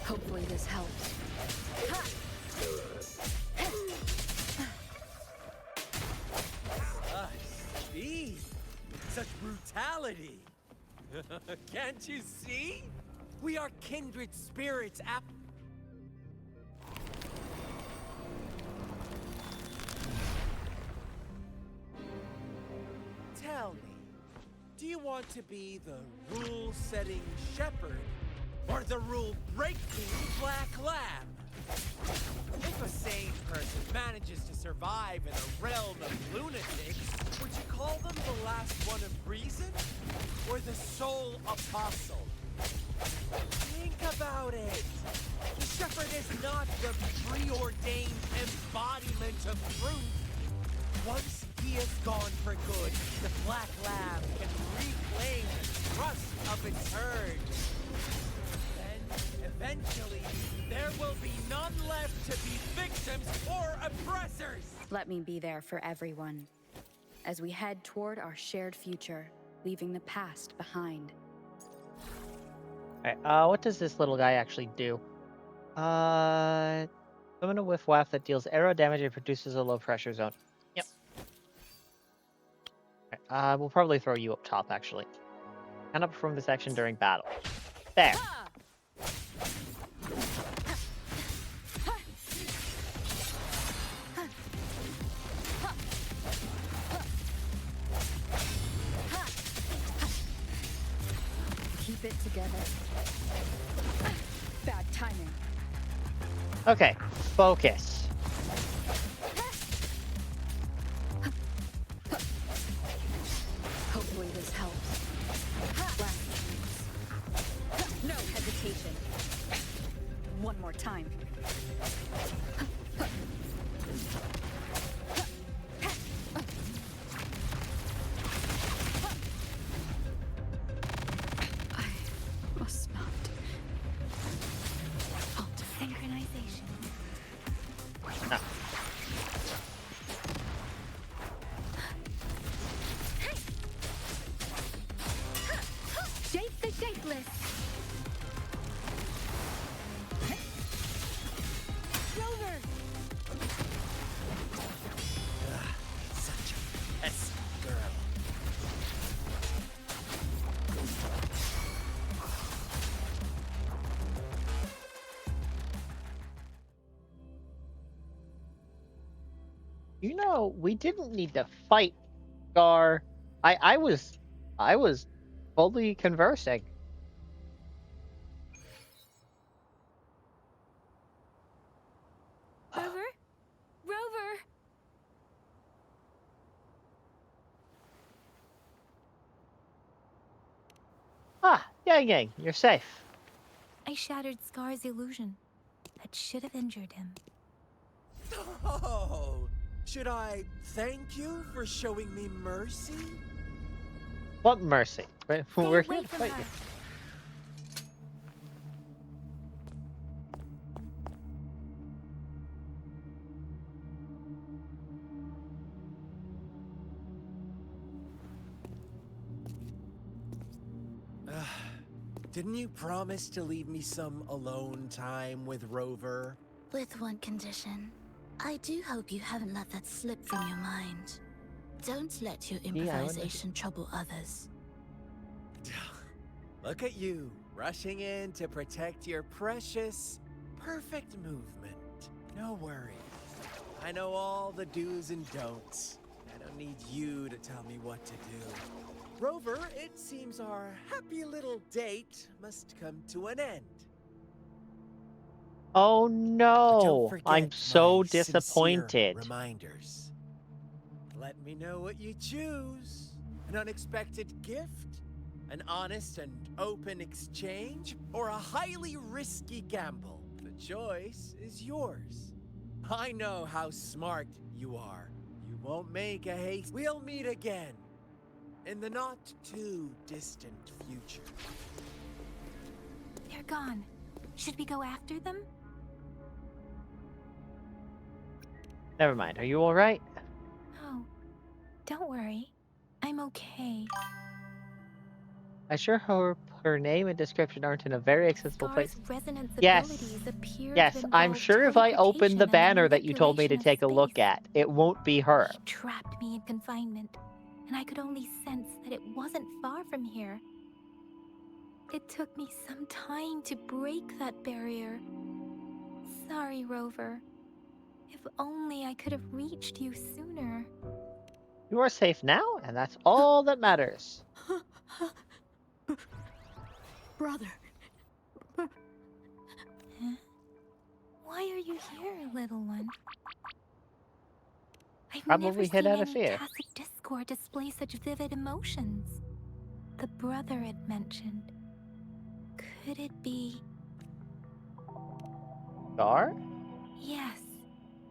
Hopefully this helps. Speed! Such brutality! Can't you see? We are kindred spirits. Tell me, do you want to be the rule-setting shepherd or the rule-breaking black lamb? If a sane person manages to survive in a realm of lunatics, would you call them the last last one of reason? Or the sole apostle? Think about it. The shepherd is not the preordained embodiment of truth. Once he is gone for good, the Black Lamb can reclaim the trust of its herd. Then, eventually, there will be none left to be victims or oppressors! Let me be there for everyone as we head toward our shared future, leaving the past behind. Alright, what does this little guy actually do? Summon a whiff waft that deals arrow damage and produces a low pressure zone. Yep. Alright, we'll probably throw you up top, actually. Cannot perform this action during battle. There. Keep it together. Bad timing. Okay, focus. Hopefully this helps. Last chance. No hesitation. One more time. I must not. Alt synchronization. No. Shape the shapeless. Rover! Such a pesky girl. You know, we didn't need to fight Gar. I was fully conversing. Rover? Rover! Ah, Yang Yang, you're safe. I shattered Scar's illusion. That should have injured him. Oh, should I thank you for showing me mercy? What mercy? We're here away to from fight her. you. Didn't you promise to leave me some alone time with Rover? With one condition. I do hope you haven't let that slip from your mind. Don't let your Yeah, I wonder- improvisation trouble others. Look at you, rushing in to protect your precious, perfect movement. No worries. I know all the do's and don'ts. I don't need you to tell me what to do. Rover, it seems our happy little date must come to an end. Oh But don't no! forget I'm so my sincere disappointed. reminders. Let me know what you choose. An unexpected gift? An honest and open exchange? Or a highly risky gamble? The choice is yours. I know how smart you are. You won't make a haste. We'll meet again. In the not too distant future. They're gone. Should we go after them? Never mind. Are you all right? Oh, don't worry. I'm okay. I sure hope her name and description aren't in a very accessible Scar's place. resonance Yes. abilities appear Yes, to I'm involve sure if I open the teleportation and banner that you told me to manipulation of take a look space. at, it won't be her. He trapped me in confinement, and I could only sense that it wasn't far from here. It took me some time to break that barrier. Sorry, Rover. If only I could have reached you sooner. You are safe now, and that's all that matters. Brother. Huh? Why are you here, little one? I've never Probably hit seen out of any fear. tacit discord display such vivid emotions. The brother it mentioned. Could it be? Scar? Yes,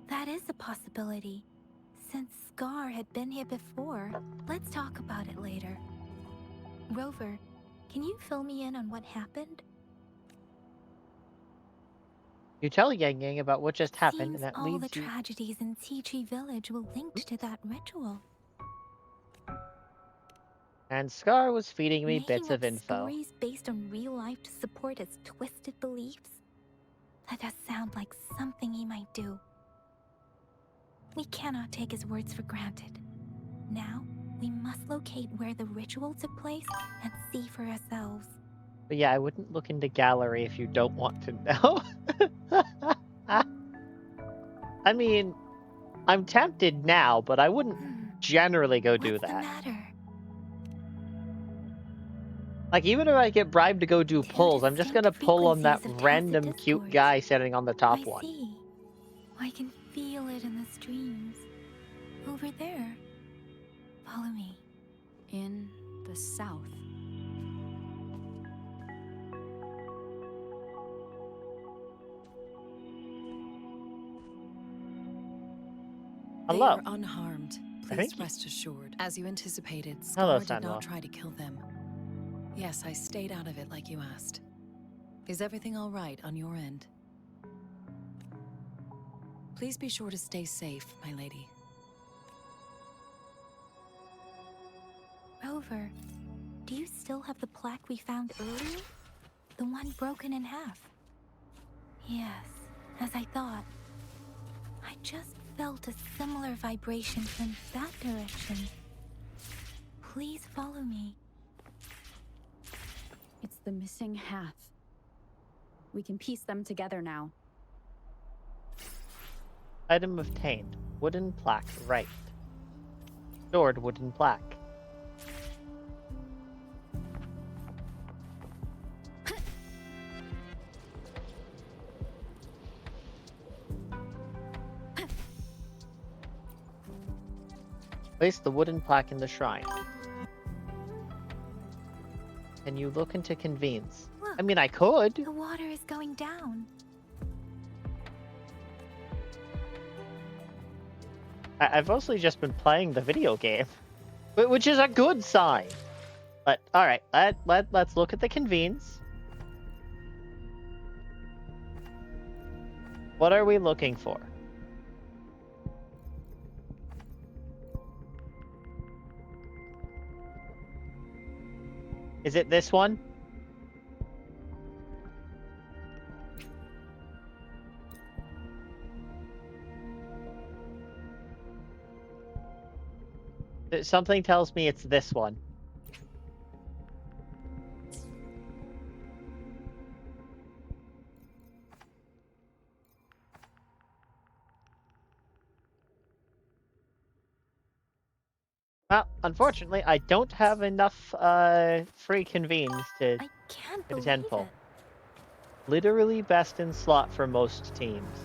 that is a possibility. Since Scar had been here before, let's talk about it later. Rover, can you fill me in on what happened? You tell Yang Yang about what just happened, and Seems that all the leads you. tragedies in Tea Tree Village were linked to that ritual. And Scar was feeding me Making bits of up info. stories based on real life to support his twisted beliefs? That does sound like something he might do. We cannot take his words for granted. Now, we must locate where the ritual took place and see for ourselves. But yeah, I wouldn't look into gallery if you don't want to know. I mean, I'm tempted now, but I wouldn't generally go do What's the that. matter? Like, even if I get bribed to go do pulls, I'm just gonna pull on that Frequencies of tacit random cute discords. guy sitting on the top I one. see. I can feel it in the streams. Over there. Follow me. In the south. They Hello. are unharmed. Thank Please you. rest assured. As you anticipated, Hello, Scar did not Sanwa. try to kill them. Yes, I stayed out of it like you asked. Is everything all right on your end? Please be sure to stay safe, my lady. Rover, do you still have the plaque we found earlier? The one broken in half? Yes, as I thought. I just felt a similar vibration from that direction. Please follow me. It's the missing half. We can piece them together now. Item obtained. Wooden plaque, right. Stored wooden plaque. Place the wooden plaque in the shrine. Can you look into convenes? Look, I mean, I could. the water is going down. I've mostly just been playing the video game, which is a good sign. But all right, let's look at the convenes. What are we looking for? Is it this one? Something tells me it's this one. Well, unfortunately, I don't have enough free convenes to I can't get a believe 10-pull. it. Literally best in slot for most teams.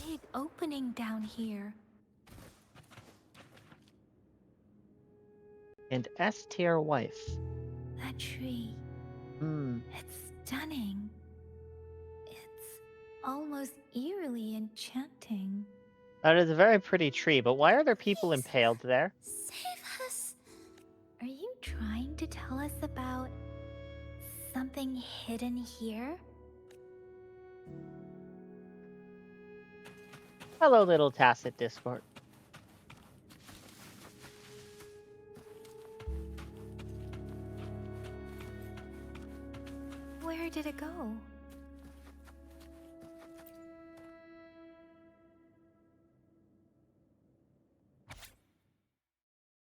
Big opening down here. And S tier wife. That tree. It's stunning. It's almost eerily enchanting. That is a very pretty tree, but why are there people impaled there? Save us! Are you trying to tell us about something hidden here? Hello, little tacit discord. Where did it go?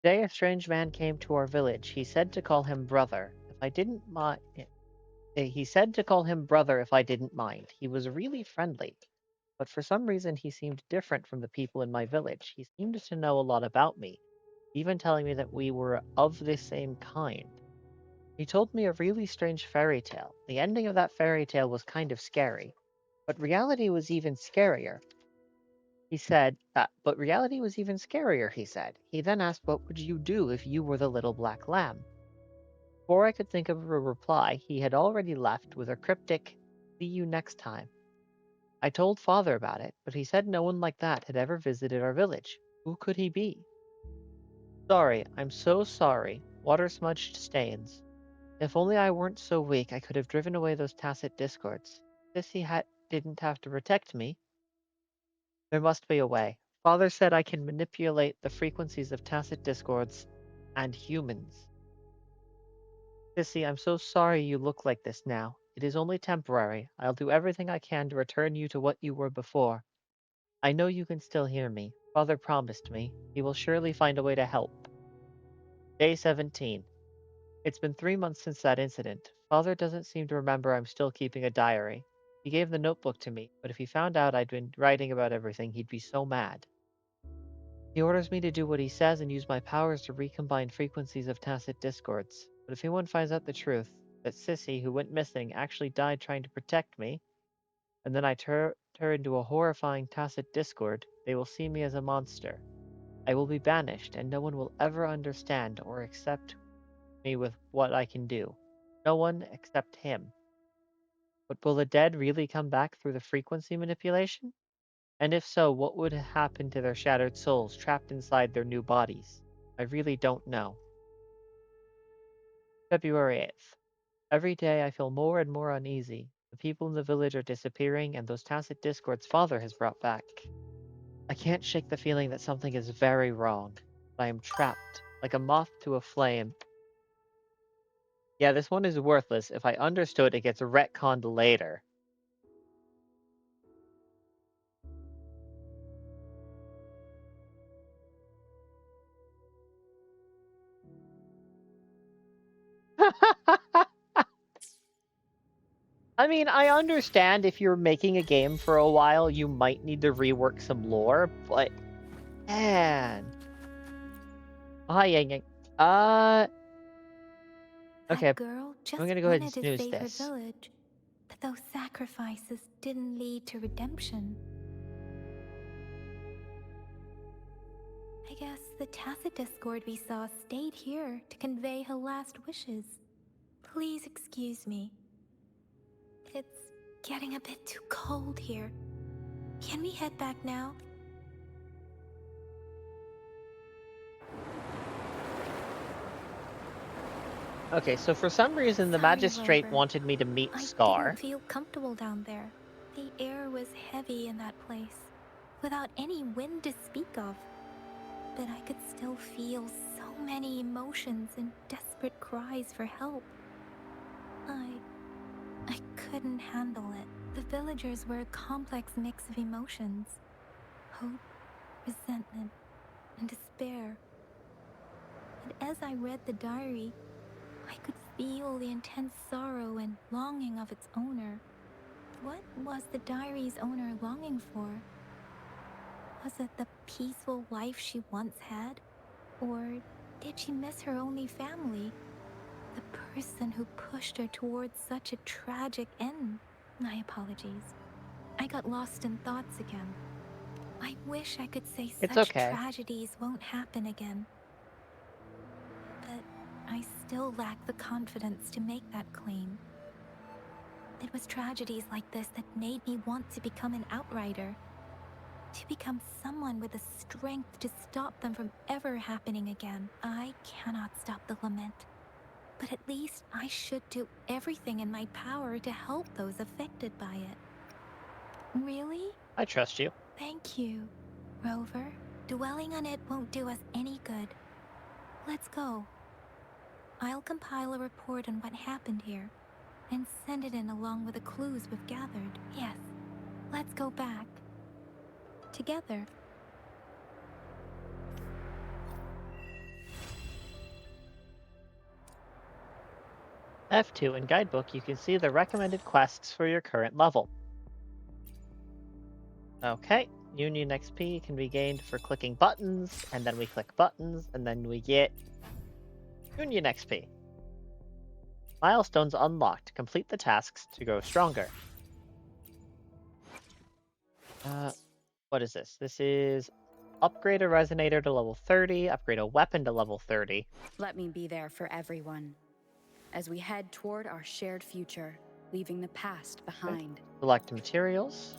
Today, a strange man came to our village. He said to call him brother. If I didn't mind, he said to call him brother if I didn't mind. He was really friendly, but for some reason he seemed different from the people in my village. He seemed to know a lot about me, even telling me that we were of the same kind. He told me a really strange fairy tale. The ending of that fairy tale was kind of scary. But reality was even scarier. He said, but reality was even scarier, he said. He then asked, what would you do if you were the little black lamb? Before I could think of a reply, he had already left with a cryptic, see you next time. I told Father about it, but he said no one like that had ever visited our village. Who could he be? Sorry, I'm so sorry. Water-smudged stains. If only I weren't so weak, I could have driven away those tacit discords. Didn't have to protect me. There must be a way. Father said I can manipulate the frequencies of tacit discords and humans. Sissy, I'm so sorry you look like this now. It is only temporary. I'll do everything I can to return you to what you were before. I know you can still hear me. Father promised me. He will surely find a way to help. Day 17. It's been 3 months since that incident. Father doesn't seem to remember I'm still keeping a diary. He gave the notebook to me, but if he found out I'd been writing about everything, he'd be so mad. He orders me to do what he says and use my powers to recombine frequencies of tacit discords. But if anyone finds out the truth, that Sissy, who went missing, actually died trying to protect me, and then I turn into a horrifying tacit discord, they will see me as a monster. I will be banished, and no one will ever understand or accept me with what I can do. No one except him. But will the dead really come back through the frequency manipulation? And if so, what would happen to their shattered souls trapped inside their new bodies? I really don't know. February 8th. Every day I feel more and more uneasy. The people in the village are disappearing, and those tacit discords Father has brought back. I can't shake the feeling that something is very wrong. I am trapped, like a moth to a flame. Yeah, this one is worthless. If I understood, it gets retconned later. I mean, I understand if you're making a game for a while, you might need to rework some lore, but man. Hi, Yang Yang. Okay, That girl I'm just gonna go ahead and wanted to snooze save her this. village, but those sacrifices didn't lead to redemption. I guess the tacit discord we saw stayed here to convey her last wishes. Please excuse me. It's getting a bit too cold here. Can we head back now? Okay, so for some reason, the Sorry, magistrate Rover. wanted me to meet I Scar. didn't feel comfortable down there. The air was heavy in that place, without any wind to speak of. But I could still feel so many emotions and desperate cries for help. I couldn't handle it. The villagers were a complex mix of emotions. Hope, resentment, and despair. And as I read the diary, I could feel the intense sorrow and longing of its owner. What was the diary's owner longing for? Was it the peaceful life she once had? Or did she miss her only family? The person who pushed her towards such a tragic end? My apologies. I got lost in thoughts again. I wish I could say It's such okay. tragedies won't happen again. But I still lack the confidence to make that claim. It was tragedies like this that made me want to become an outrider. To become someone with the strength to stop them from ever happening again. I cannot stop the lament. But at least I should do everything in my power to help those affected by it. Really? I trust you. Thank you, Rover. Dwelling on it won't do us any good. Let's go. I'll compile a report on what happened here and send it in along with the clues we've gathered. Yes, let's go back. Together. F2 in Guidebook, you can see the recommended quests for your current level. Okay, Union XP can be gained for clicking buttons, and then we click buttons, and then we get Union XP. Milestones unlocked. Complete the tasks to grow stronger. What is this? This is upgrade a resonator to level 30, upgrade a weapon to level 30. Let me be there for everyone as we head toward our shared future, leaving the past behind. Select materials.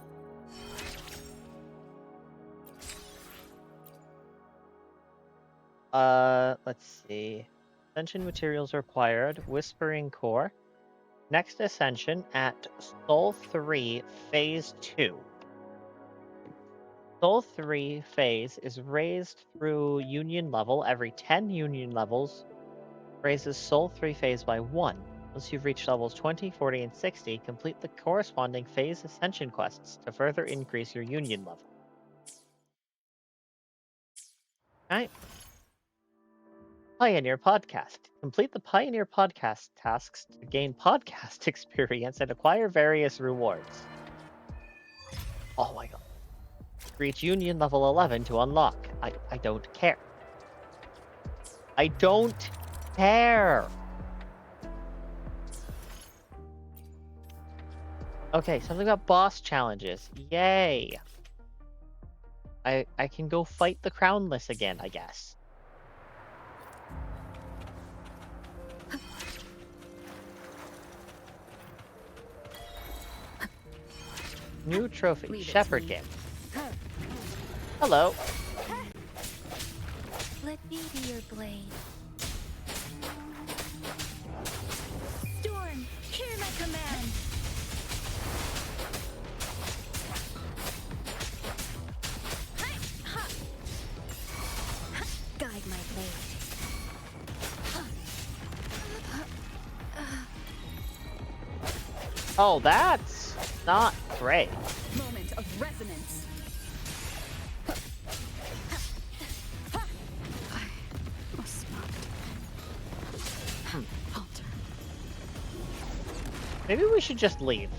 Let's see. Ascension materials required. Whispering Core. Next ascension at Soul 3, Phase 2. Soul 3 phase is raised through Union level. Every 10 Union levels raises Soul 3 phase by 1. Once you've reached levels 20, 40, and 60, complete the corresponding phase ascension quests to further increase your Union level. Alright. Pioneer Podcast. Complete the Pioneer Podcast tasks to gain podcast experience and acquire various rewards. Oh my god. Reach Union level 11 to unlock. I don't care. I don't care. Okay, something about boss challenges. Yay. I can go fight the Crownless again, I guess. New trophy, Shepherd Game. Hello. Let me be your blade. Storm, hear my command. Guide my blade. Oh, that's not great. Moment of resonance. Maybe we should just leave.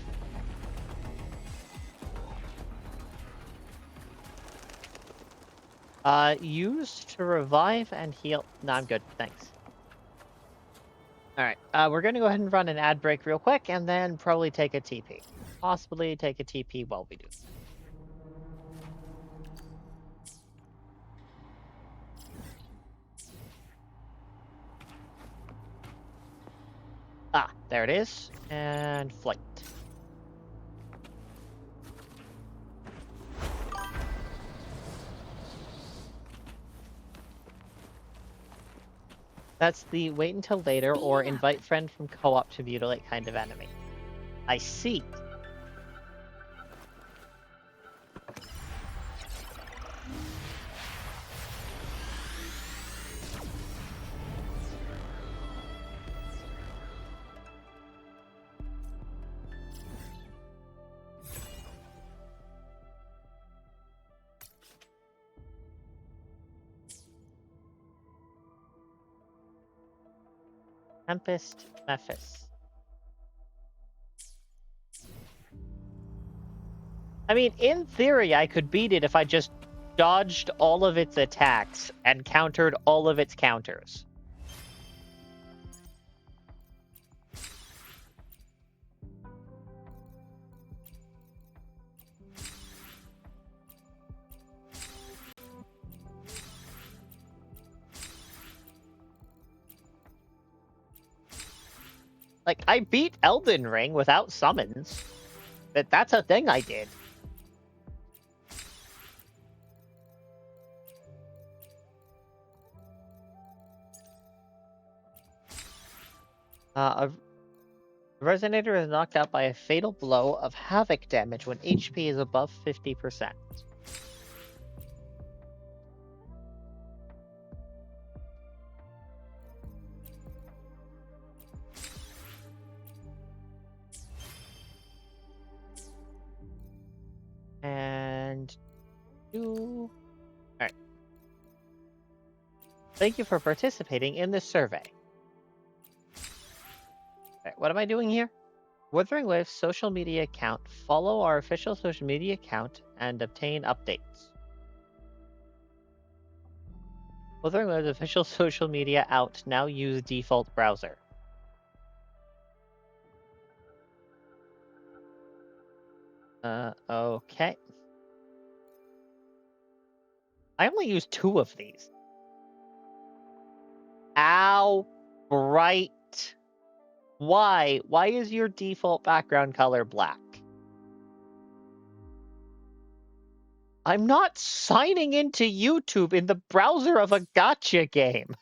Use to revive and heal. No, I'm good. Thanks. Alright, we're gonna go ahead and run an ad break real quick and then probably take a TP. Possibly take a TP while we do. Ah, there it is. And flight. That's the wait until later or invite friend from co-op to mutilate kind of enemy. I see. Tempest Mephis. I mean, in theory, I could beat it if I just dodged all of its attacks and countered all of its counters. Like, I beat Elden Ring without summons. That's a thing I did. A resonator is knocked out by a fatal blow of havoc damage when HP is above 50%. And all right. Thank you for participating in this survey. Right, what am I doing here? Wuthering Wave's social media account. Follow our official social media account and obtain updates. Wuthering Wave's official social media out. Now use default browser. Okay. I only used 2 of these. Ow, bright. Why? Why is your default background color black? I'm not signing into YouTube in the browser of a gacha game.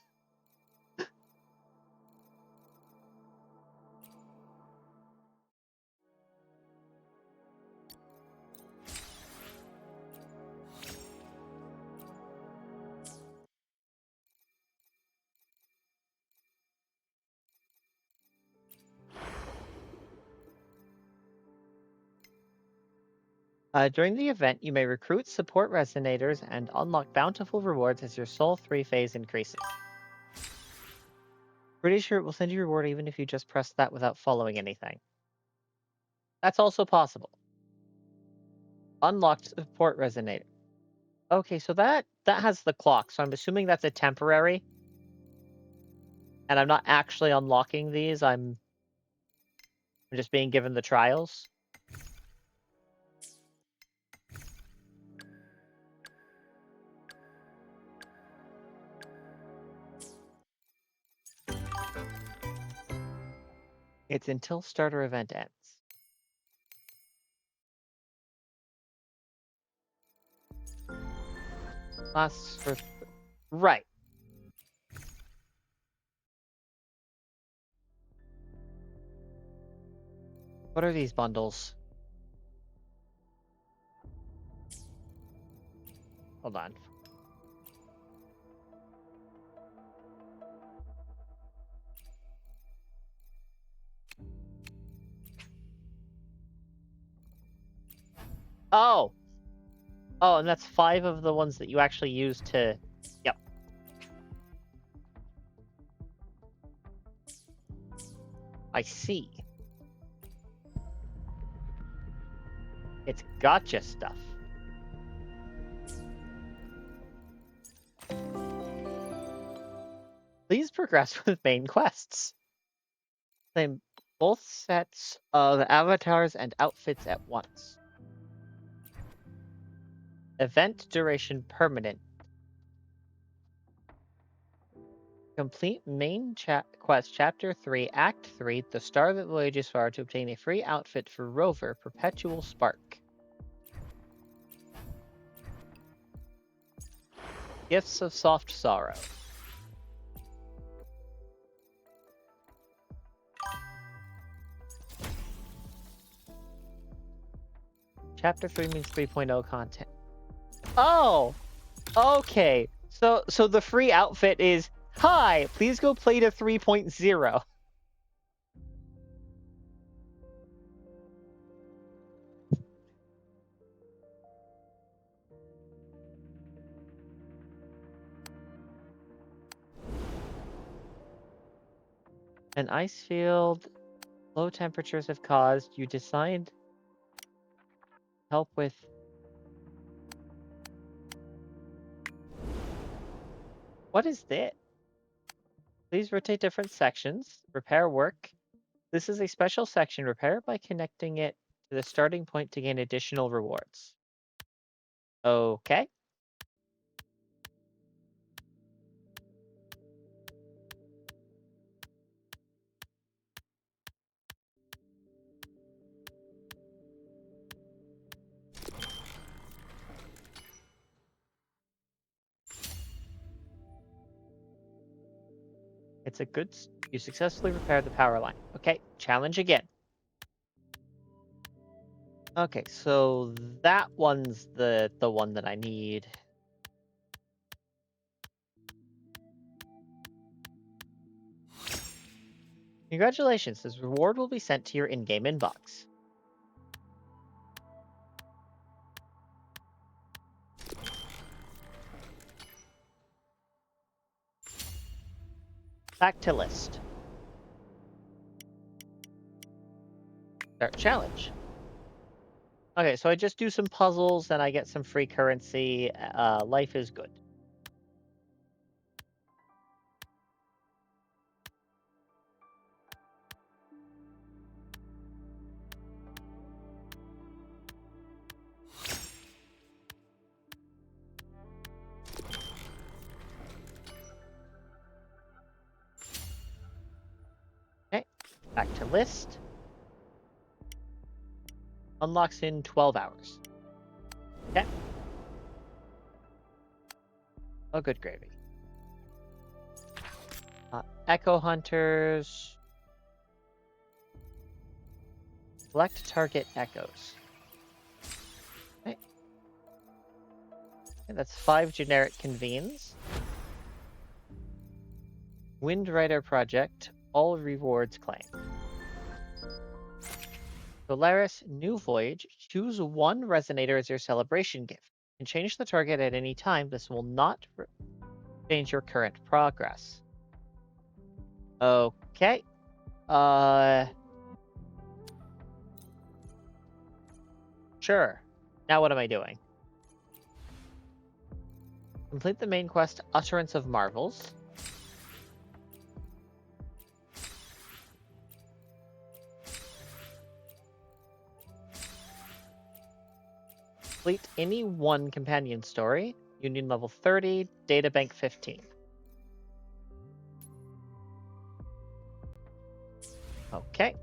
During the event, you may recruit support resonators and unlock bountiful rewards as your Soul 3 phase increases. Pretty sure it will send you a reward even if you just press that without following anything. That's also possible. Unlocked support resonator. Okay, so that has the clock, so I'm assuming that's a temporary. And I'm not actually unlocking these, I'm just being given the trials. It's until starter event ends. Lasts for... Right. What are these bundles? Hold on. Oh! Oh, and that's 5 of the ones that you actually use to... Yep. I see. It's gotcha stuff. Please progress with main quests. Claim both sets of avatars and outfits at once. Event duration permanent. Complete main quest chapter 3 act 3 the star that voyages far to obtain a free outfit for rover perpetual spark. Gifts of soft sorrow. Chapter 3 means 3.0 content. Oh! Okay. So the free outfit is, hi, please go play to 3.0. An ice field, low temperatures have caused you decide help with... What is this? Please rotate different sections. Repair work. This is a special section. Repair it by connecting it to the starting point to gain additional rewards. Okay. It's a good... You successfully repaired the power line. Okay, challenge again. Okay, so that one's the one that I need. Congratulations, this reward will be sent to your in-game inbox. Back to list. Start challenge. Okay, so I just do some puzzles and I get some free currency. Life is good. Back to list. Unlocks in 12 hours. Okay. Oh, good gravy. Echo Hunters. Select target echoes. Okay. Okay, that's 5 generic convenes. Wind Rider Project. All rewards claimed. Solaris New Voyage. Choose one resonator as your celebration gift. And change the target at any time. This will not change your current progress. Okay. Sure. Now what am I doing? Complete the main quest, Utterance of Marvels. Complete any one companion story. Union level 30, databank 15. Okay.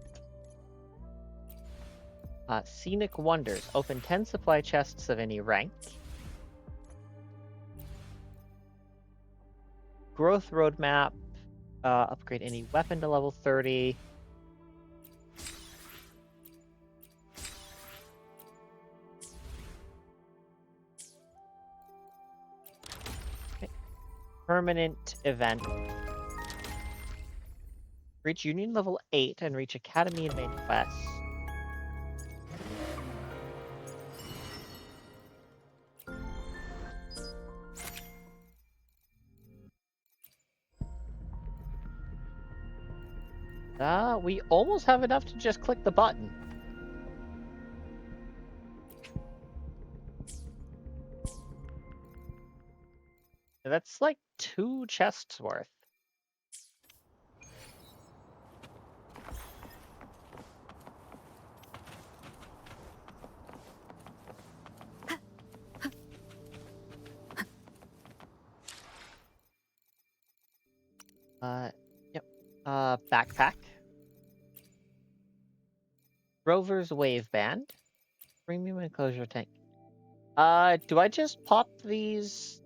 Scenic Wonders. Open 10 supply chests of any rank. Growth Roadmap. Upgrade any weapon to level 30. Okay. Permanent event. Reach Union level 8 and reach Academy and main quest. We almost have enough to just click the button. That's like 2 chests worth. Yep. Backpack. Rover's Wave Band. Premium enclosure tank. Do I just pop these?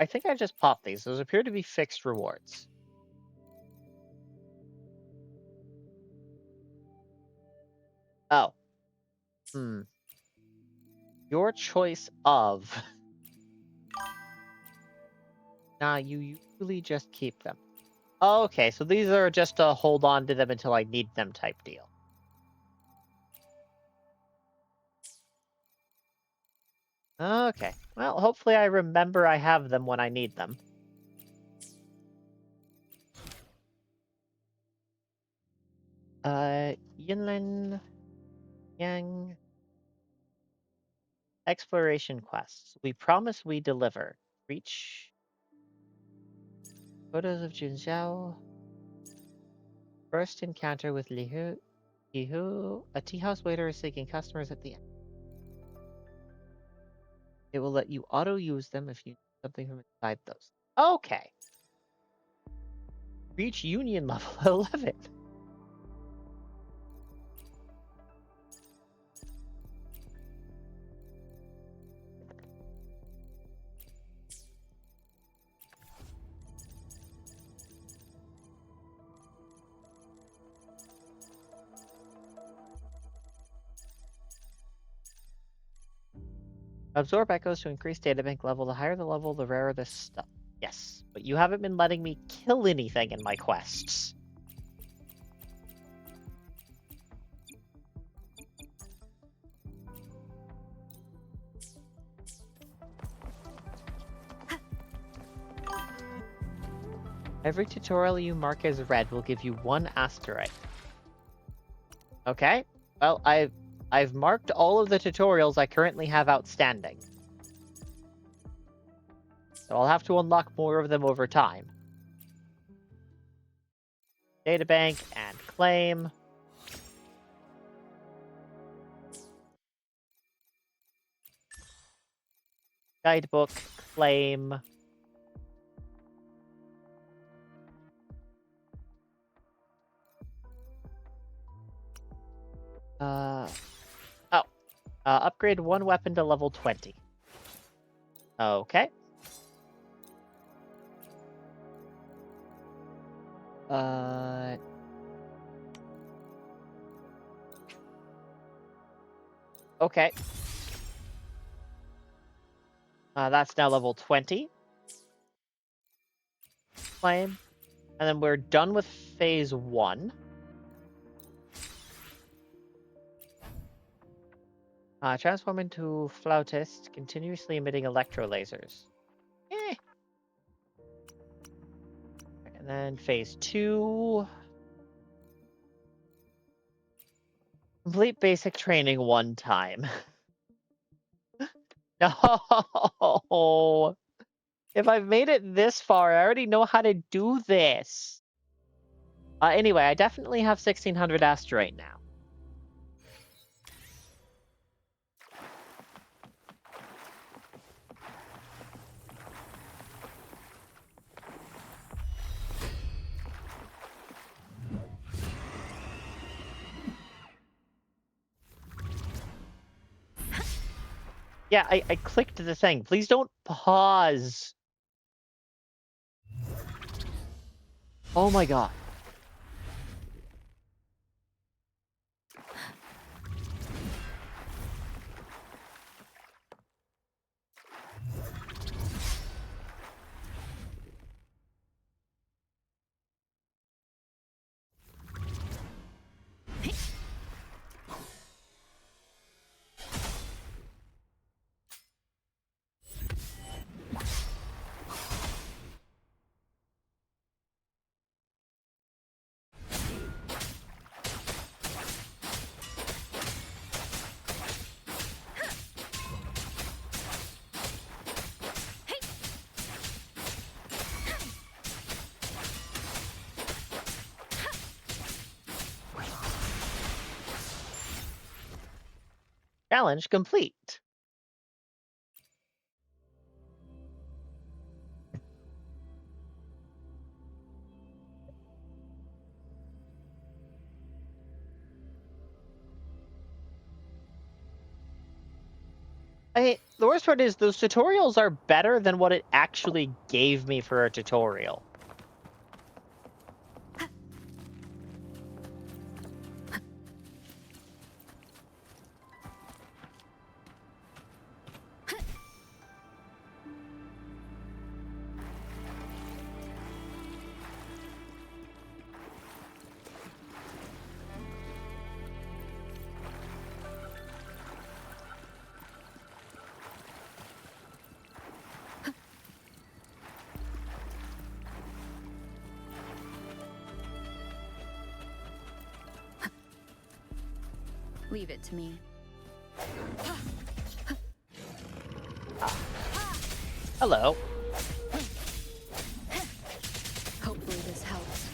I think I just popped these. Those appear to be fixed rewards. Oh. Your choice of. Nah, you usually just keep them. Oh, okay, so these are just a hold on to them until I need them type deal. Okay. Well, hopefully I remember I have them when I need them. Yinlin Yang. Exploration quests. We promise we deliver. Reach. Photos of Junxiao. First encounter with Lihu. A tea house waiter is seeking customers at the end. It will let you auto-use them if you need something from inside those. Okay. Reach Union level 11. Absorb echoes to increase databank level. The higher the level, the rarer the stuff. Yes, but you haven't been letting me kill anything in my quests. Every tutorial you mark as red will give you 1 asteroid. Okay. Well, I've marked all of the tutorials I currently have outstanding. So I'll have to unlock more of them over time. Databank and claim. Guidebook, claim. Oh. Upgrade one weapon to level 20. Okay. Okay. That's now level 20. Flame. And then we're done with phase 1. Transform into flautist, continuously emitting electro lasers. Eh. And then phase 2. Complete basic training one time. No! If I've made it this far, I already know how to do this. Anyway, I definitely have 1600 asteroid now. Yeah, I clicked the thing. Please don't pause. Oh my god. Challenge complete. The worst part is those tutorials are better than what it actually gave me for a tutorial. Leave it to me. Hello. Hopefully this helps.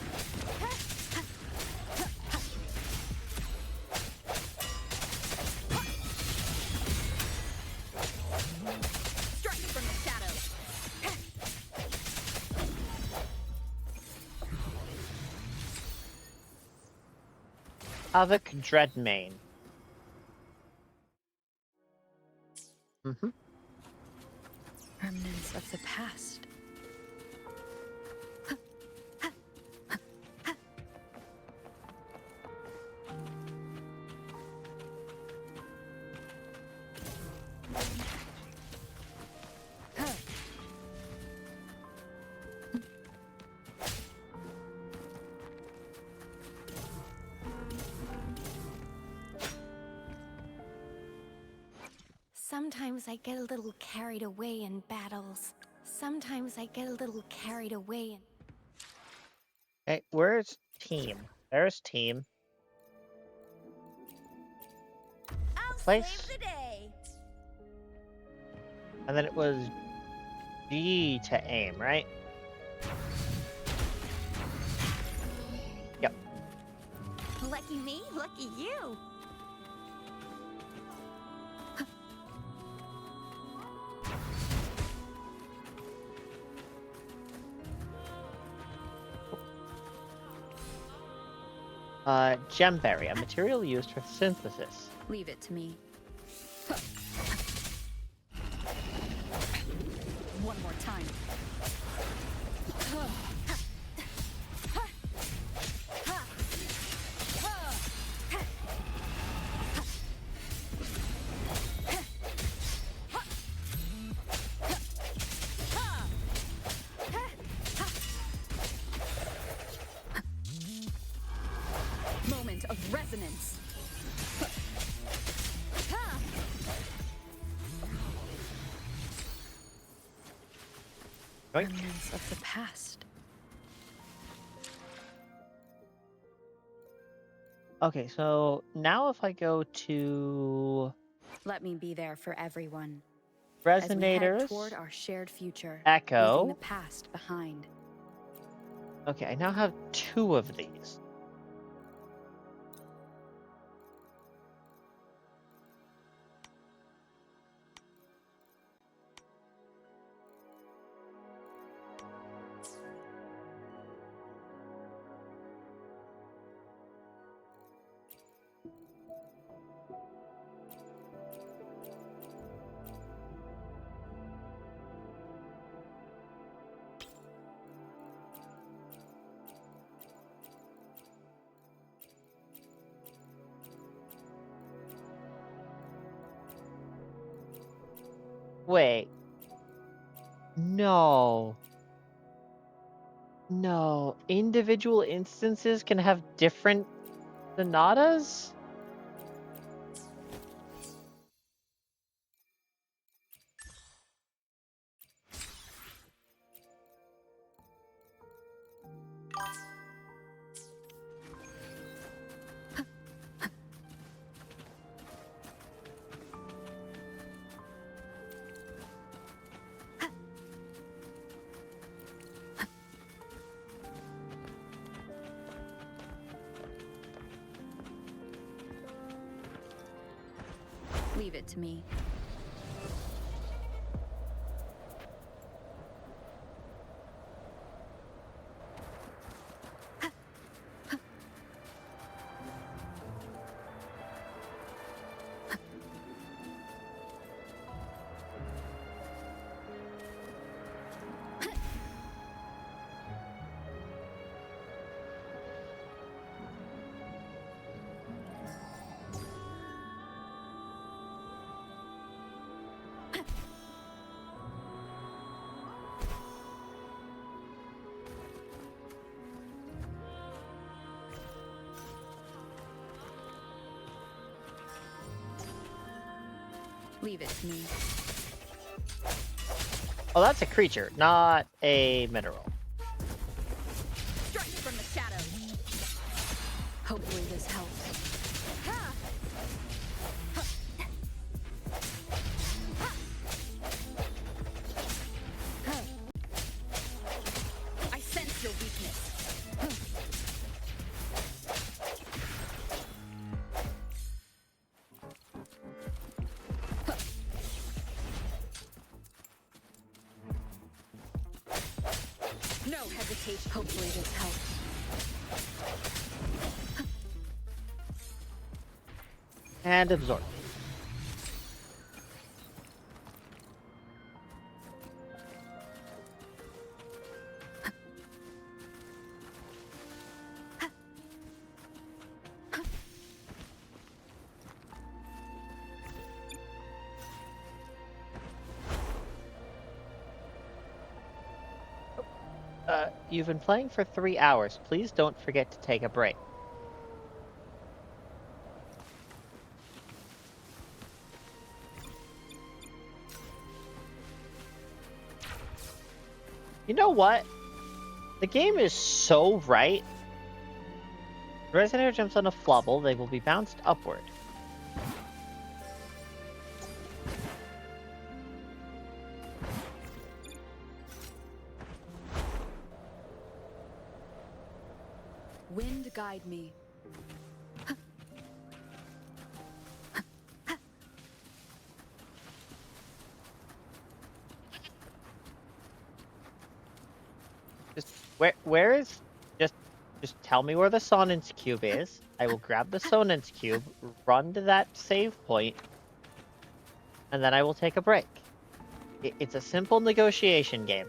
Strike from the shadows. Havoc Dreadmane. Remnants of the past. Sometimes I get a little carried away in battles. Sometimes I get a little carried away in... Hey, where's team? There's team. I'll Place. save the day. And then it was G to aim, right? Yep. Lucky me, lucky you. Gemberry, a material used for synthesis. Leave it to me. One more time. Moment of resonance. Right. Remnants of the past. Okay, so now if I go to Let me be there for everyone as we head resonators, toward our shared future, leaving the echo. past behind. Okay, I now have 2 of these. Wait. No. No. Individual instances can have different sonatas? Leave it to me. Leave it to me. Oh, that's a creature, not a mineral. Strike from the shadows. Hopefully this helps. I sense your weakness. No hesitation. Hopefully this helps. And absorb. You've been playing for 3 hours. Please don't forget to take a break. You know what? The game is so right. The resonator jumps on a flubble, they will be bounced upward. Wind guide me. Just where is just Just tell me where the Sonance cube is. I will grab the Sonance cube, run to that save point, and then I will take a break. It's a simple negotiation game.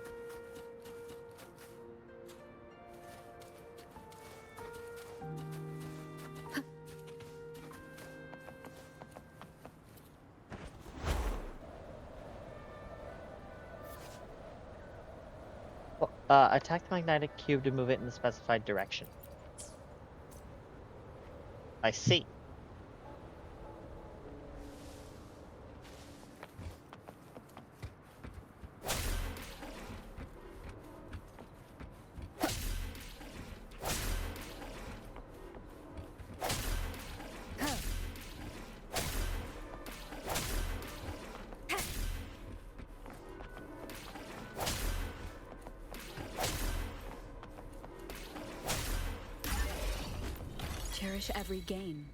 Attack the magnetic cube to move it in the specified direction. I see. Cherish every gain.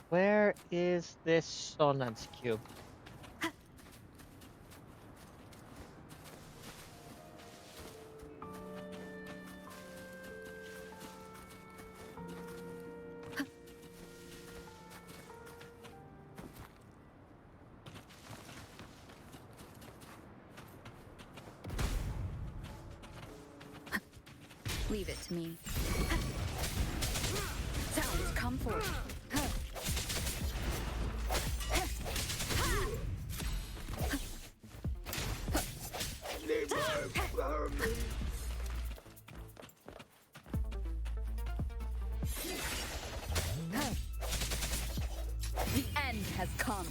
Where is this Sonance cube? Leave it to me. Sounds come forth. The end has come.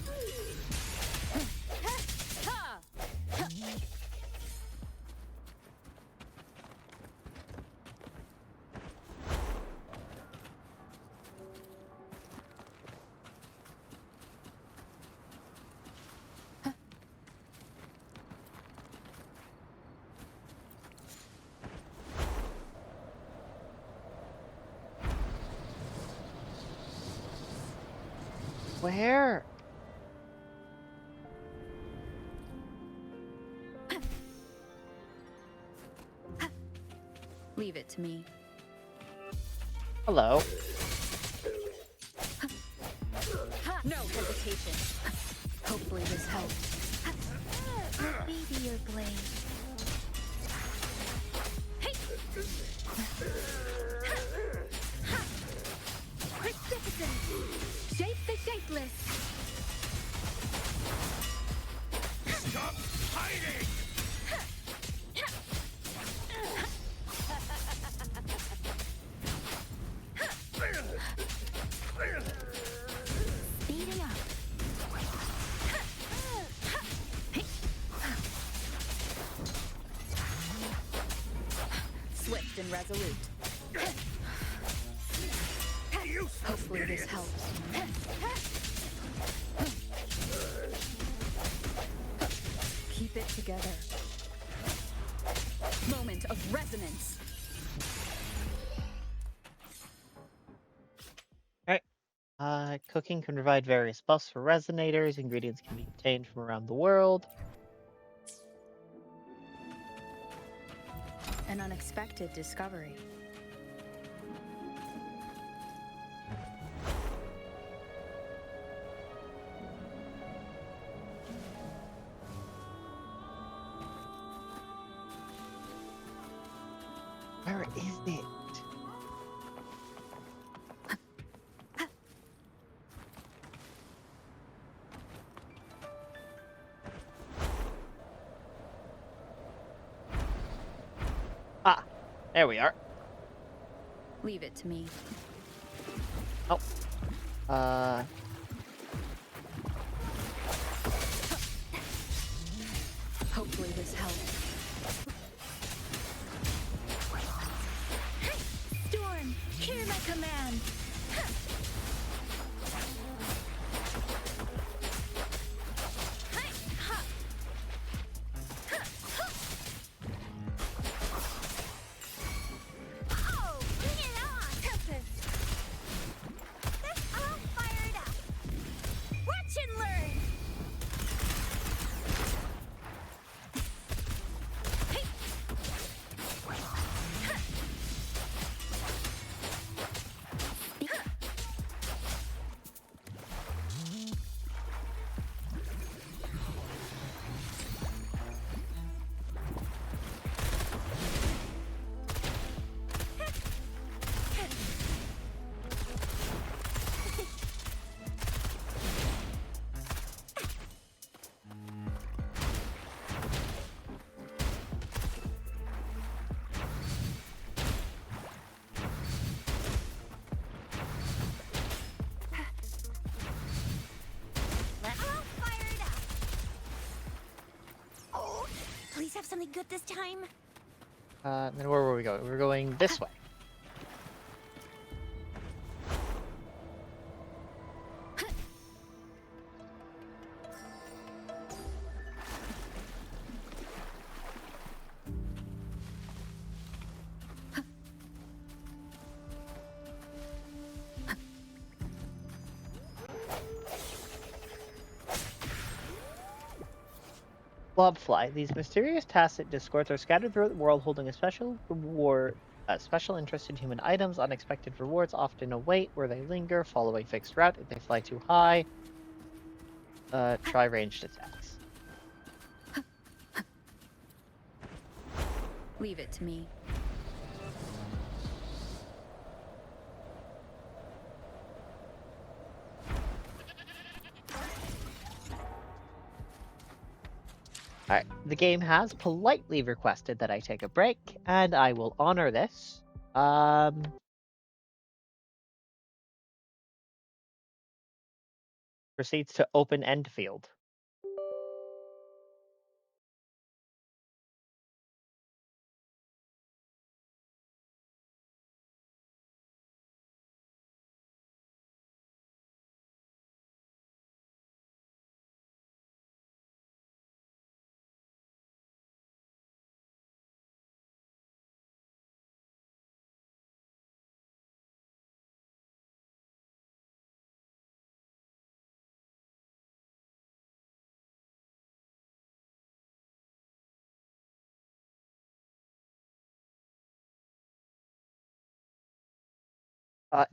Where? Leave it to me. Hello. No hesitation. Hopefully this helps. Baby your blade. Magnificent! Shape the shapeless! Stop hiding! Speeding up. Swift and resolute. Hopefully this helps. Keep it together. Moment of resonance. Cooking can provide various buffs for resonators. Ingredients can be obtained from around the world. An unexpected discovery. Where is it? Ah, there we are. Leave it to me. Oh. Hopefully this helps. Storm, hear my command! Oh, bring it on! Tempest! That's all fired up! Watch and learn! definitely good this time. Then where were we going? We were going this way. Blobfly. These mysterious tacit discords are scattered throughout the world, holding a special interest in human items. Unexpected rewards often await where they linger. Follow a fixed route. If they fly too high, try ranged attacks. Leave it to me. Alright, the game has politely requested that I take a break, and I will honor this. Proceeds to open end field.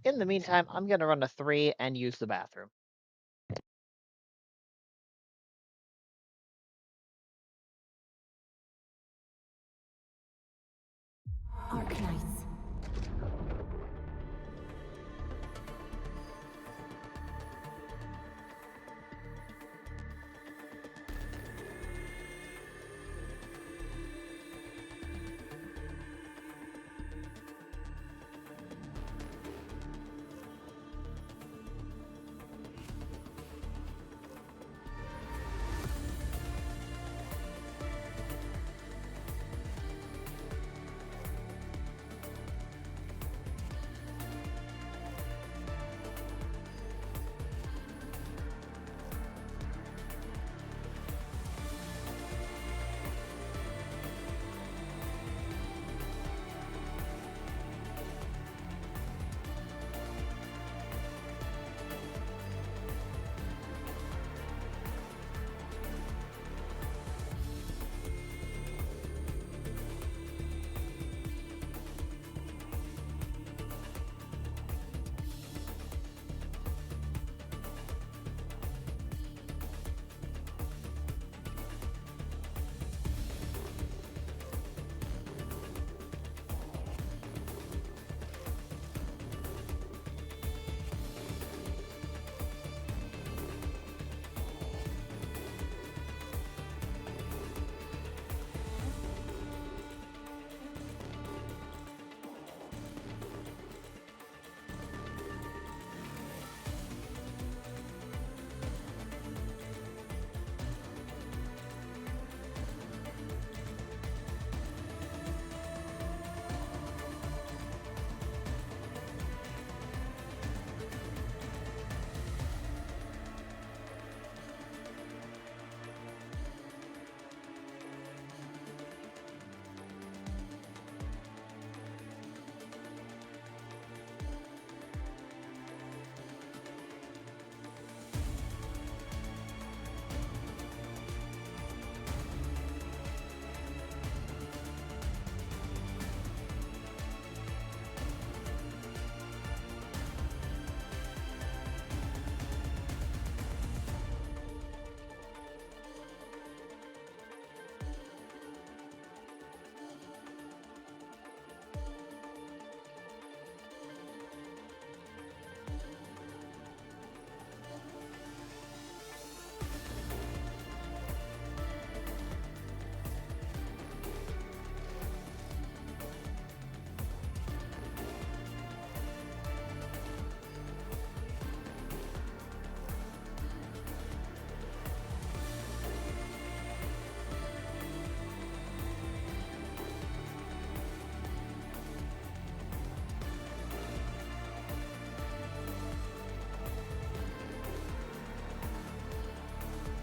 In the meantime, I'm going to run a 3 and use the bathroom. Arknights.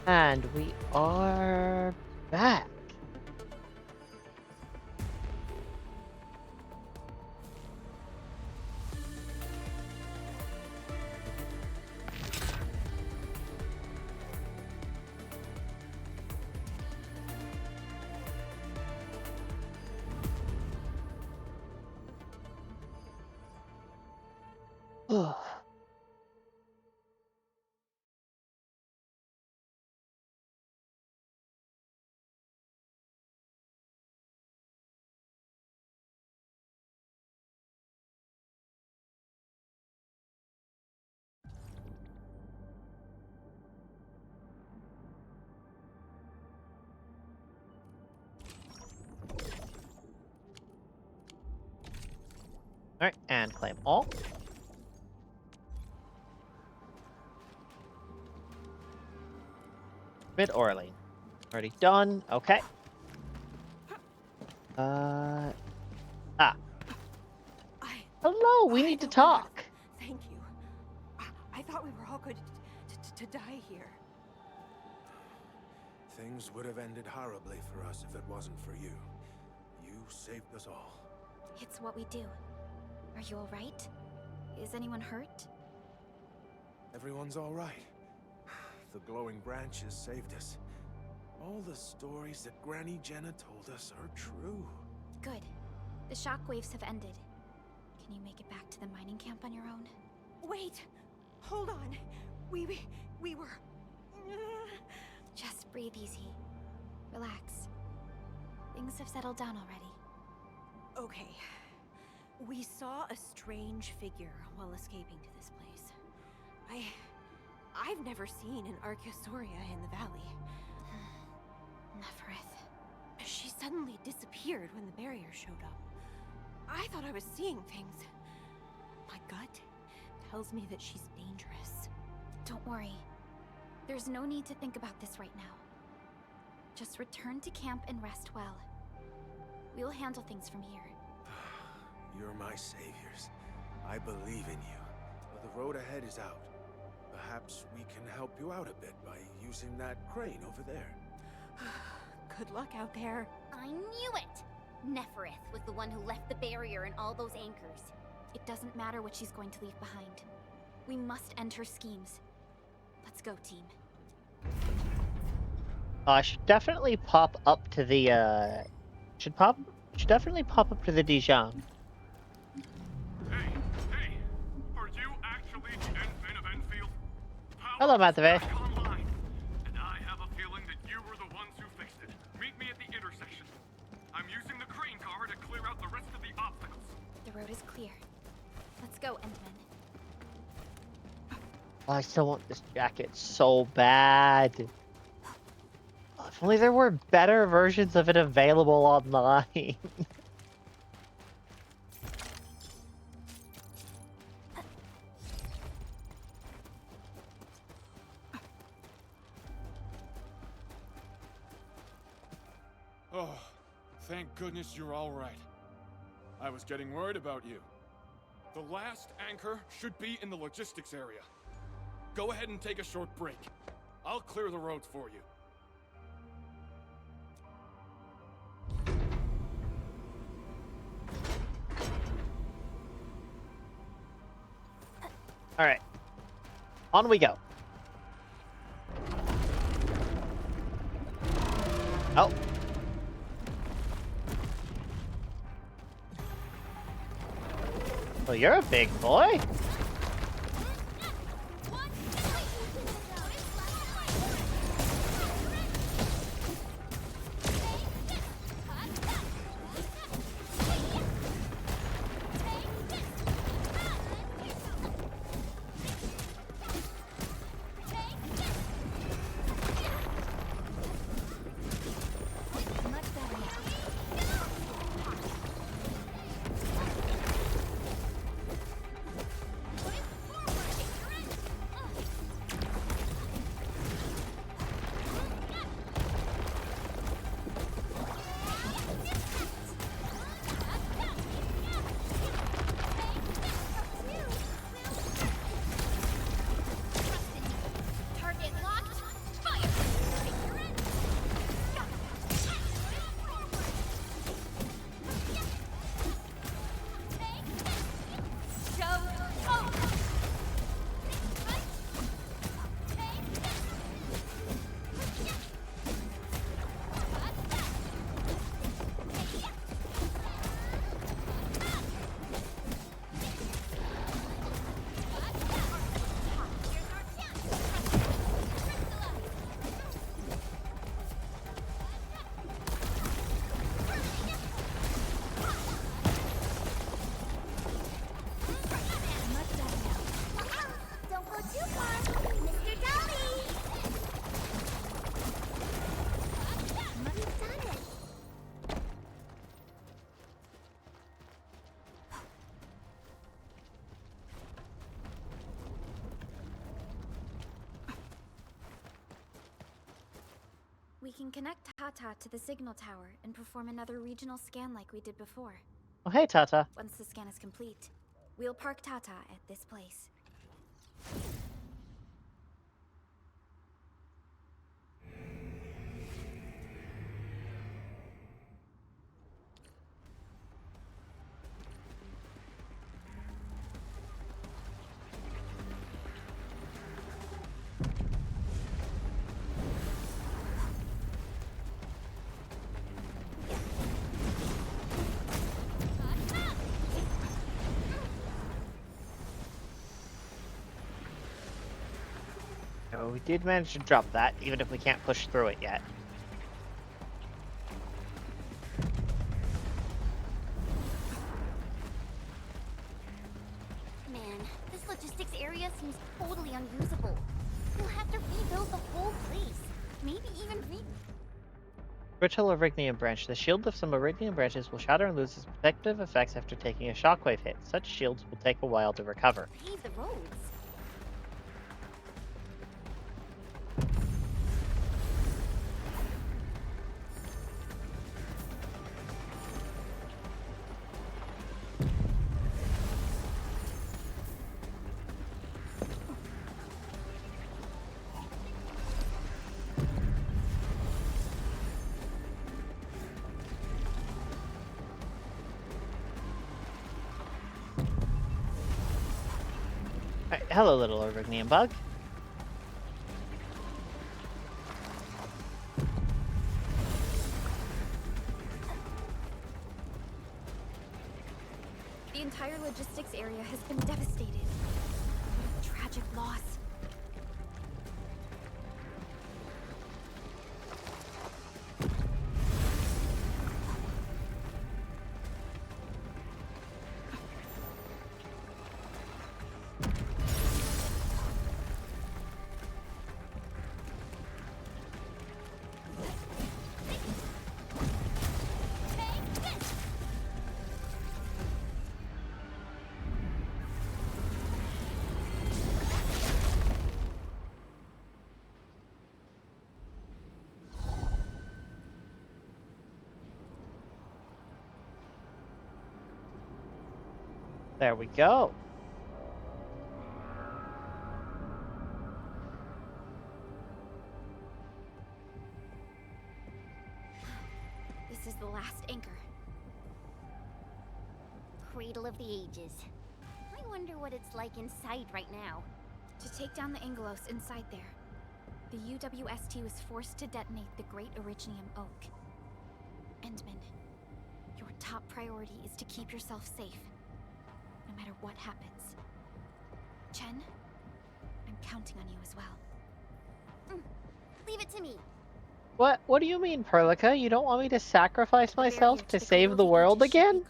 And we are back. Alright, and claim all. Mid Orlean. Already done. Okay. Ah. Hello, we need to talk. Thank you. I thought we were all going to die here. Things would have ended horribly for us if it wasn't for you. You saved us all. It's what we do. Are you all right? Is anyone hurt? Everyone's all right. The glowing branches saved us. All the stories that Granny Jenna told us are true. Good. The shockwaves have ended. Can you make it back to the mining camp on your own? Wait! Hold on. We were... Just breathe easy. Relax. Things have settled down already. Okay. We saw a strange figure while escaping to this place. I've never seen an Archosauria in the valley. Nefereth. She suddenly disappeared when the barrier showed up. I thought I was seeing things. My gut tells me that she's dangerous. Don't worry. There's no need to think about this right now. Just return to camp and rest well. We'll handle things from here. You're my saviors. I believe in you. But the road ahead is out. Perhaps we can help you out a bit by using that crane over there. Good luck out there. I knew it! Nefereth was the one who left the barrier and all those anchors. It doesn't matter what she's going to leave behind. We must end her schemes. Let's go, team. I should definitely pop up to the should definitely pop up to the Dijon. Hey, are you actually the Ensign of Enfield? Hello, Matheve. Online, and I have a feeling that you were the ones who fixed it. Meet me at the intersection. I'm using the crane car to clear out the rest of the obstacles. The road is clear. Let's go, Endman. Oh, I still want this jacket so bad. If only there were better versions of it available online. Oh, thank goodness you're all right. I was getting worried about you. The last anchor should be in the logistics area. Go ahead and take a short break. I'll clear the roads for you. All right, on we go. Oh. Well, you're a big boy. We can connect Tata to the signal tower and perform another regional scan like we did before. Oh, hey, Tata. Once the scan is complete, we'll park Tata at this place. Oh, we did manage to drop that, even if we can't push through it yet. Man, this logistics area seems totally unusable. We'll have to rebuild the whole place. Maybe even Brittle Orignium Branch. The shield of some Orignium branches will shatter and lose its protective effects after taking a shockwave hit. Such shields will take a while to recover. pave the roads. Alright, hello, little Orignium bug. The entire logistics area has been devastated. What a tragic loss. There we go. This is the last anchor. Cradle of the Ages. I wonder what it's like inside right now. To take down the Angelos inside there, the UWST was forced to detonate the Great Orignium Oak. Endman, your top priority is to keep yourself safe, no matter what happens. Chen, I'm counting on you as well. Leave it to me. What do you mean, Perlica? You don't want me to sacrifice myself to save the world again?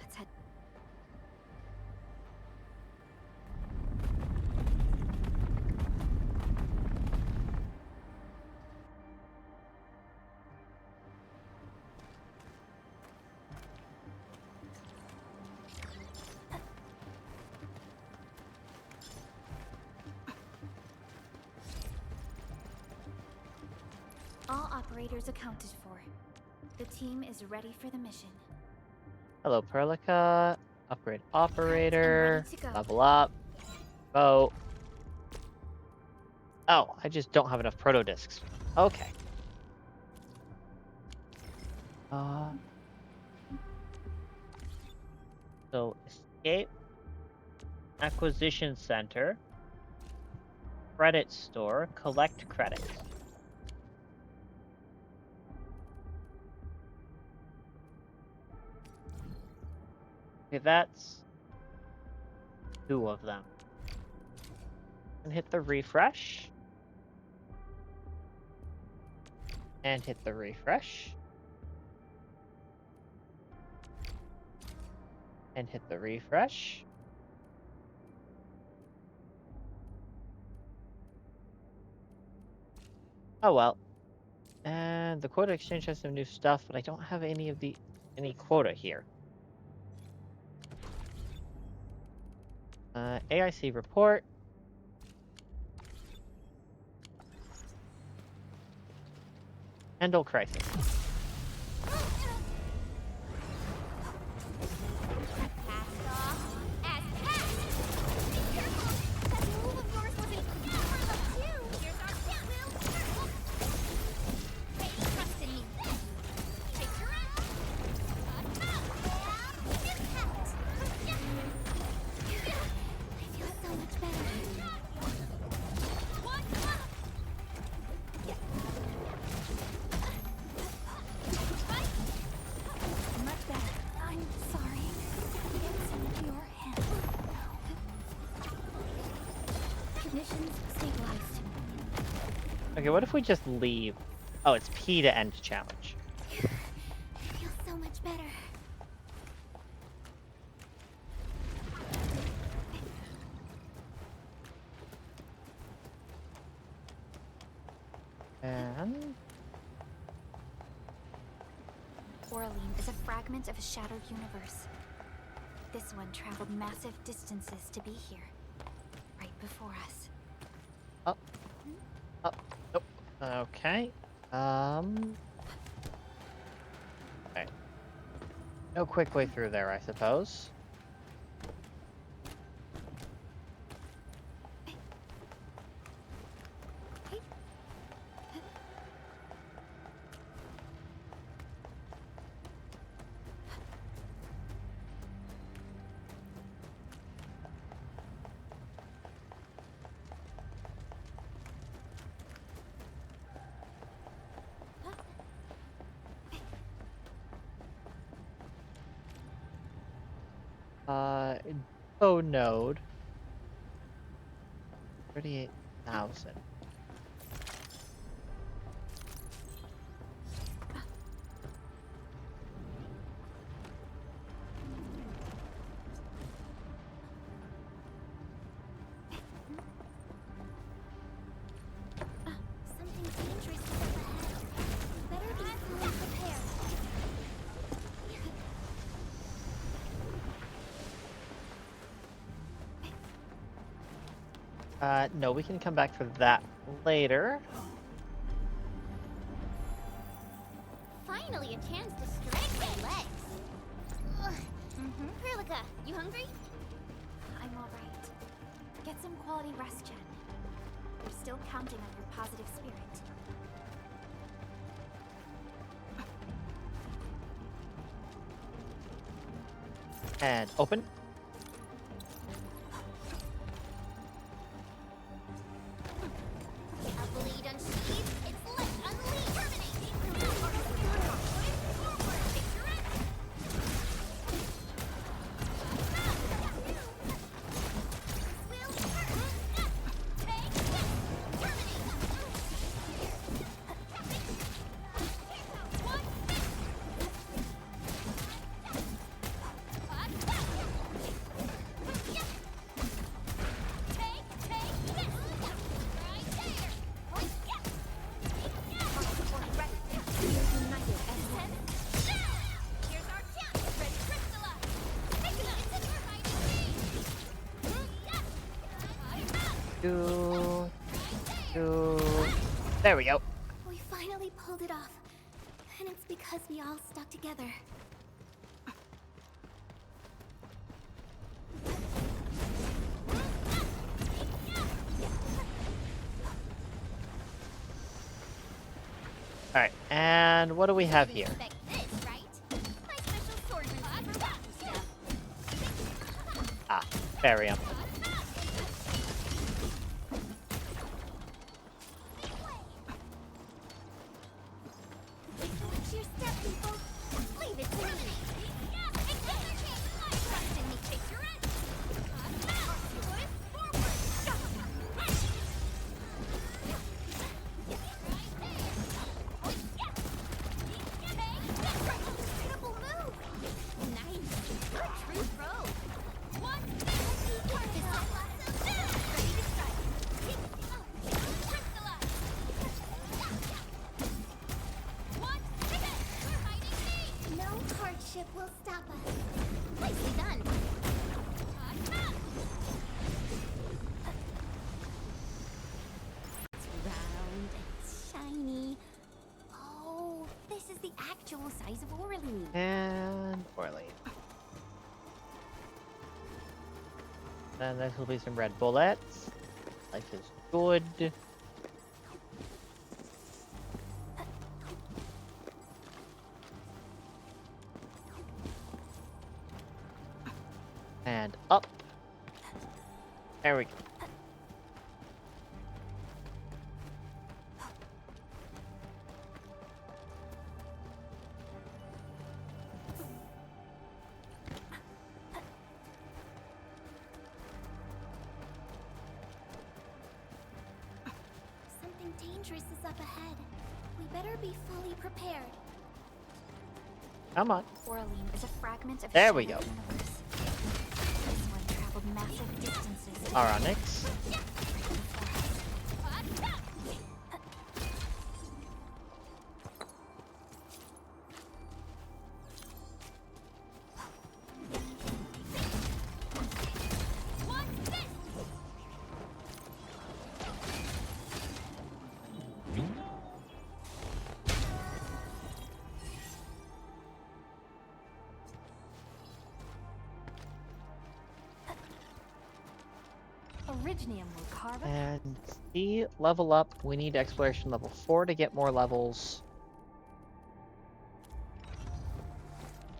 Let's head. All operators accounted for. The team is ready for the mission. Hello, Perlica. Upgrade operator. ready to go. Level up. Vote. Oh, I just don't have enough proto discs. Okay. So escape. Acquisition center. Credit store. Collect credits. Okay, that's 2 of them. And hit the refresh. And hit the refresh. And hit the refresh. Oh well. And the quota exchange has some new stuff, but I don't have any quota here. AIC report. Handle crisis. Okay, what if we just leave? Oh, it's P to end challenge. Feels so much better. And Orlean is a fragment of a shattered universe. This one traveled massive distances to be here, right before us. up, up, nope. Okay. Okay. No quick way through there, I suppose. Info node. 38,000. Something dangerous is up ahead. Better be fully prepared. No, we can come back for that later. Finally, a chance to stretch my legs. Perlica, you hungry? I'm alright. Get some quality rest, Jen. We're still counting on your positive spirit. And open. A blade unsheathed, its light unleashed. Terminate! There we go. We finally pulled it off. And it's because we all stuck together. All right, and what do we have here? Expect this, right? My special swordsmanship for rocky stuff. Ah, barium. Watch your step, people. Leave it to me. Trust in me, Picturette. Incredible move. Nice. You're a true pro. What? Ready to strike. Crystallize. What? We're hiding me. No hardship will stop us. Nicely done. It's round and shiny. Oh, normal size of Orlean. And Orly. Then this will be some red bullets. Life is good. And up. There we go. Something dangerous is up ahead. We better be fully prepared. Come on. Orlean is a fragment of There we shattered go. universe. This one traveled massive distances. Onyx. Originium will carve a And C, level up. We need exploration level 4 to get more levels.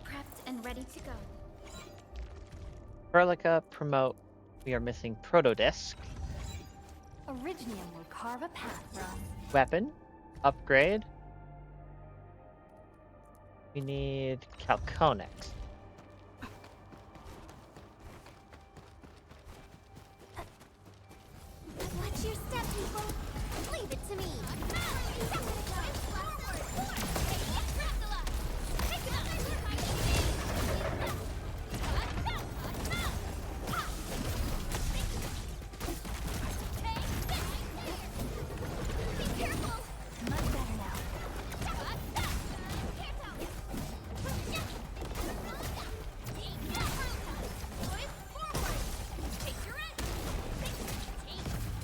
prepped and ready to go. Perlica, promote. We are missing Protodisc. Originium will carve a path from. Weapon, upgrade. We need Calconix. Watch your step, people. Leave it to me. Be careful. Much better now.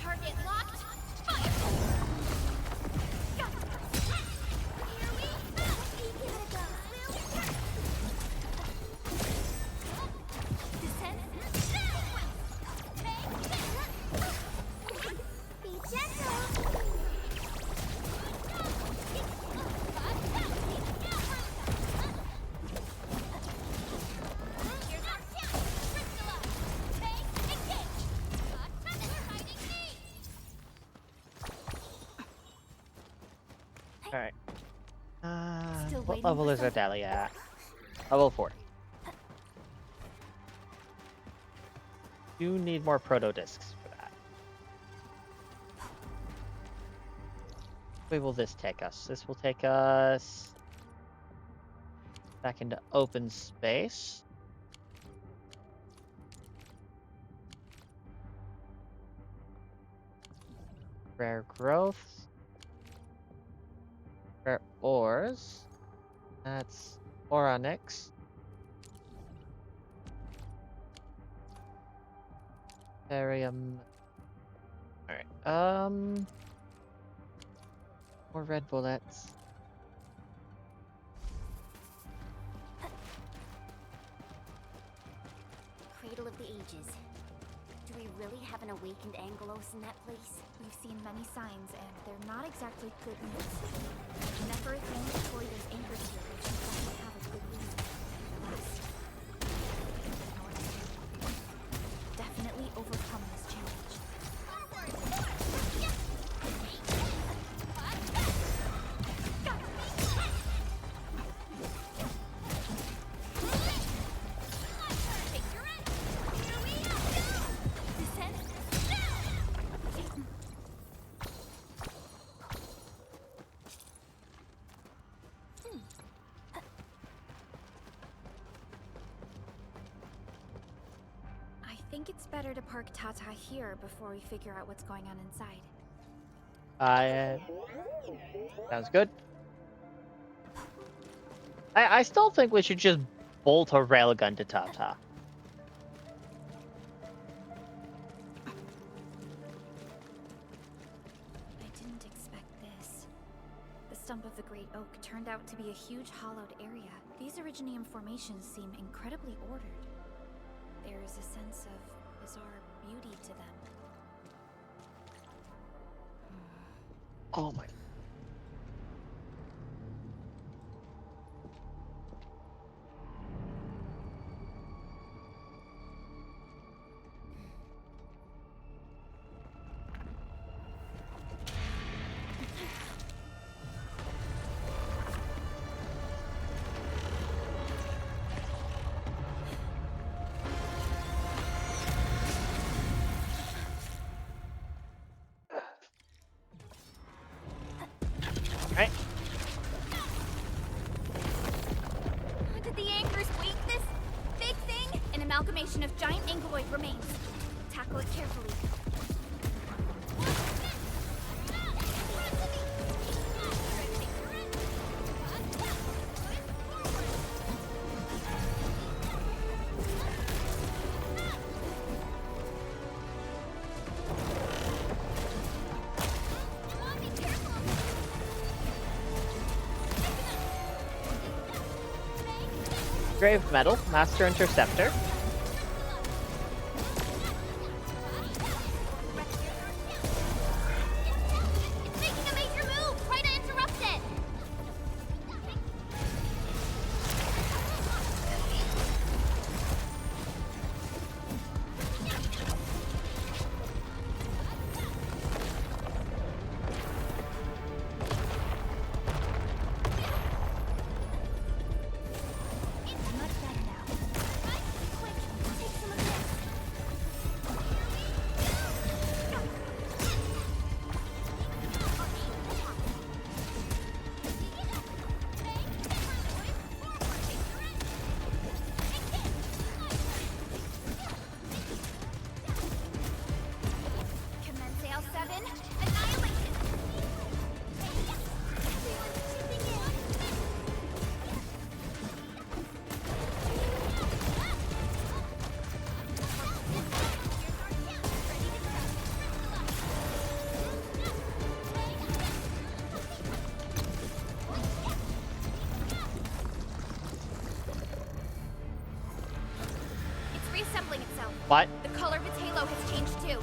Target locked. Fire. Here we go. Give it a go. Descend. Be gentle. Alright. Still What waiting level for is our Dahlia at? Level 4. You need more Protodiscs for that. Where will this take us? This will take us back into open space. Rare growth. Rare ores. That's Onyx. Barium. Alright, more red bullets. Cradle of the Ages. Do we really have an awakened Angelos in that place? We've seen many signs, and they're not exactly good news. Never again destroyers anchored here, but she doesn't have a good reason. Last. Definitely overcome this challenge. I think it's better to park Tata here before we figure out what's going on inside. Sounds good. I still think we should just bolt a railgun to Tata. I didn't expect this. The stump of the Great Oak turned out to be a huge hollowed area. These Originium formations seem incredibly ordered. There is a sense of bizarre beauty to them. Oh my. Right. Did the anchors wake this big thing? An amalgamation of giant ankyloid remains. Tackle it carefully. Grave metal, Master Interceptor. It's making a major move! Try to interrupt it! What? The color of its halo has changed too.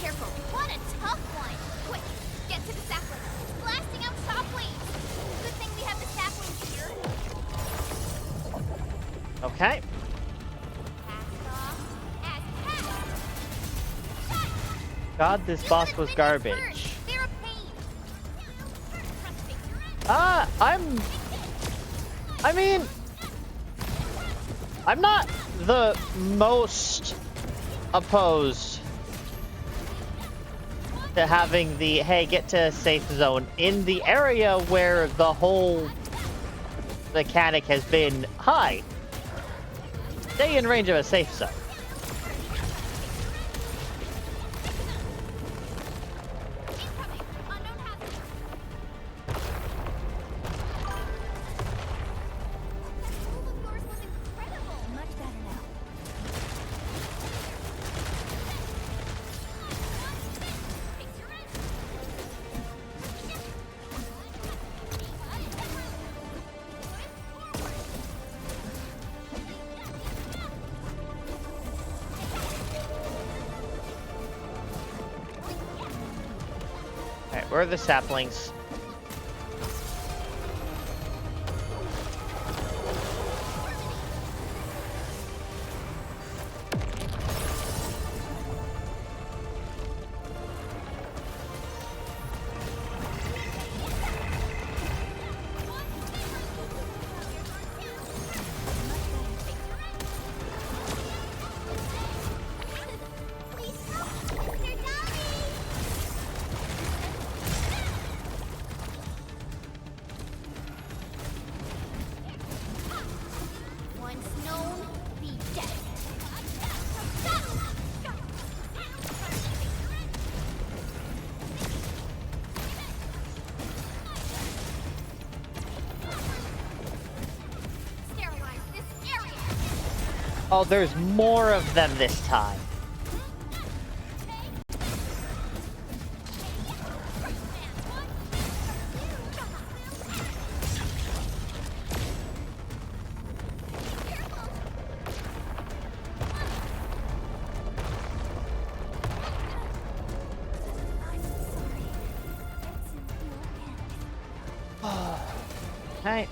Careful. What a tough one! Quick, get to the sapling. It's blasting out shockwaves. Good thing we have the saplings here. Okay. God, this boss was garbage. I mean, I'm not the most opposed to having the, hey, get to a safe zone in the area where the whole mechanic has been, hi, stay in range of a safe zone. Where are the saplings? Oh, there's more of them this time. Hey.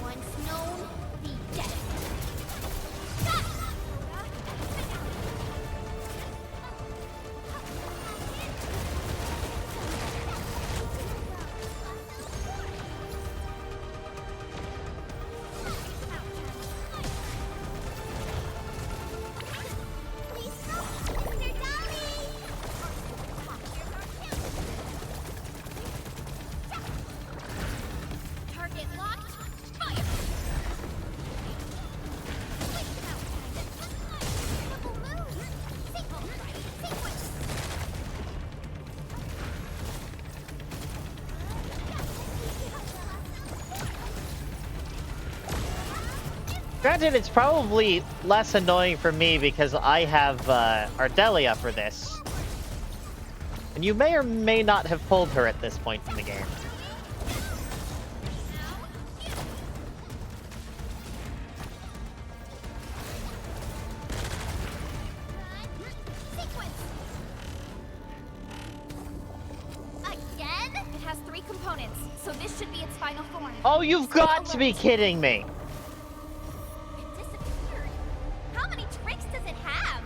Once known, be dead. Target locked. Fire! Double move! Sequence! Granted, it's probably less annoying for me because I have Ardelia for this. And you may or may not have pulled her at this point in the game. Again? It has 3 components, so this should be its final form. Oh, you've got to be kidding me! It disappeared. How many tricks does it have?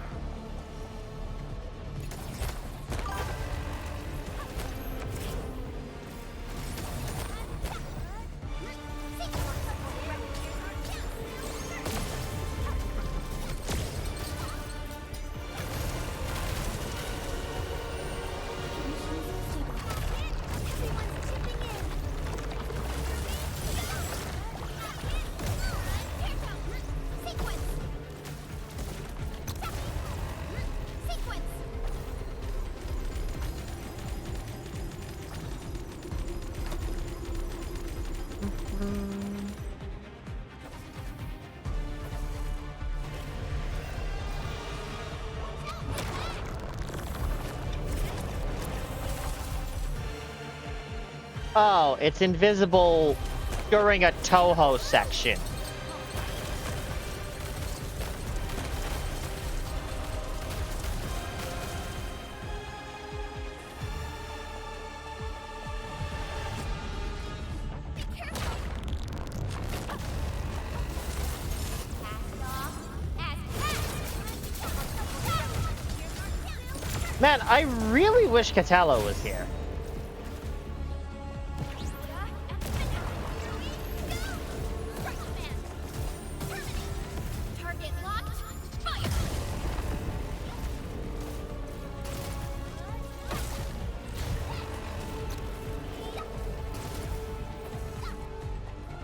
Oh, it's invisible during a Toho section. Man, I really wish Catallo was here. Target locked. Fire!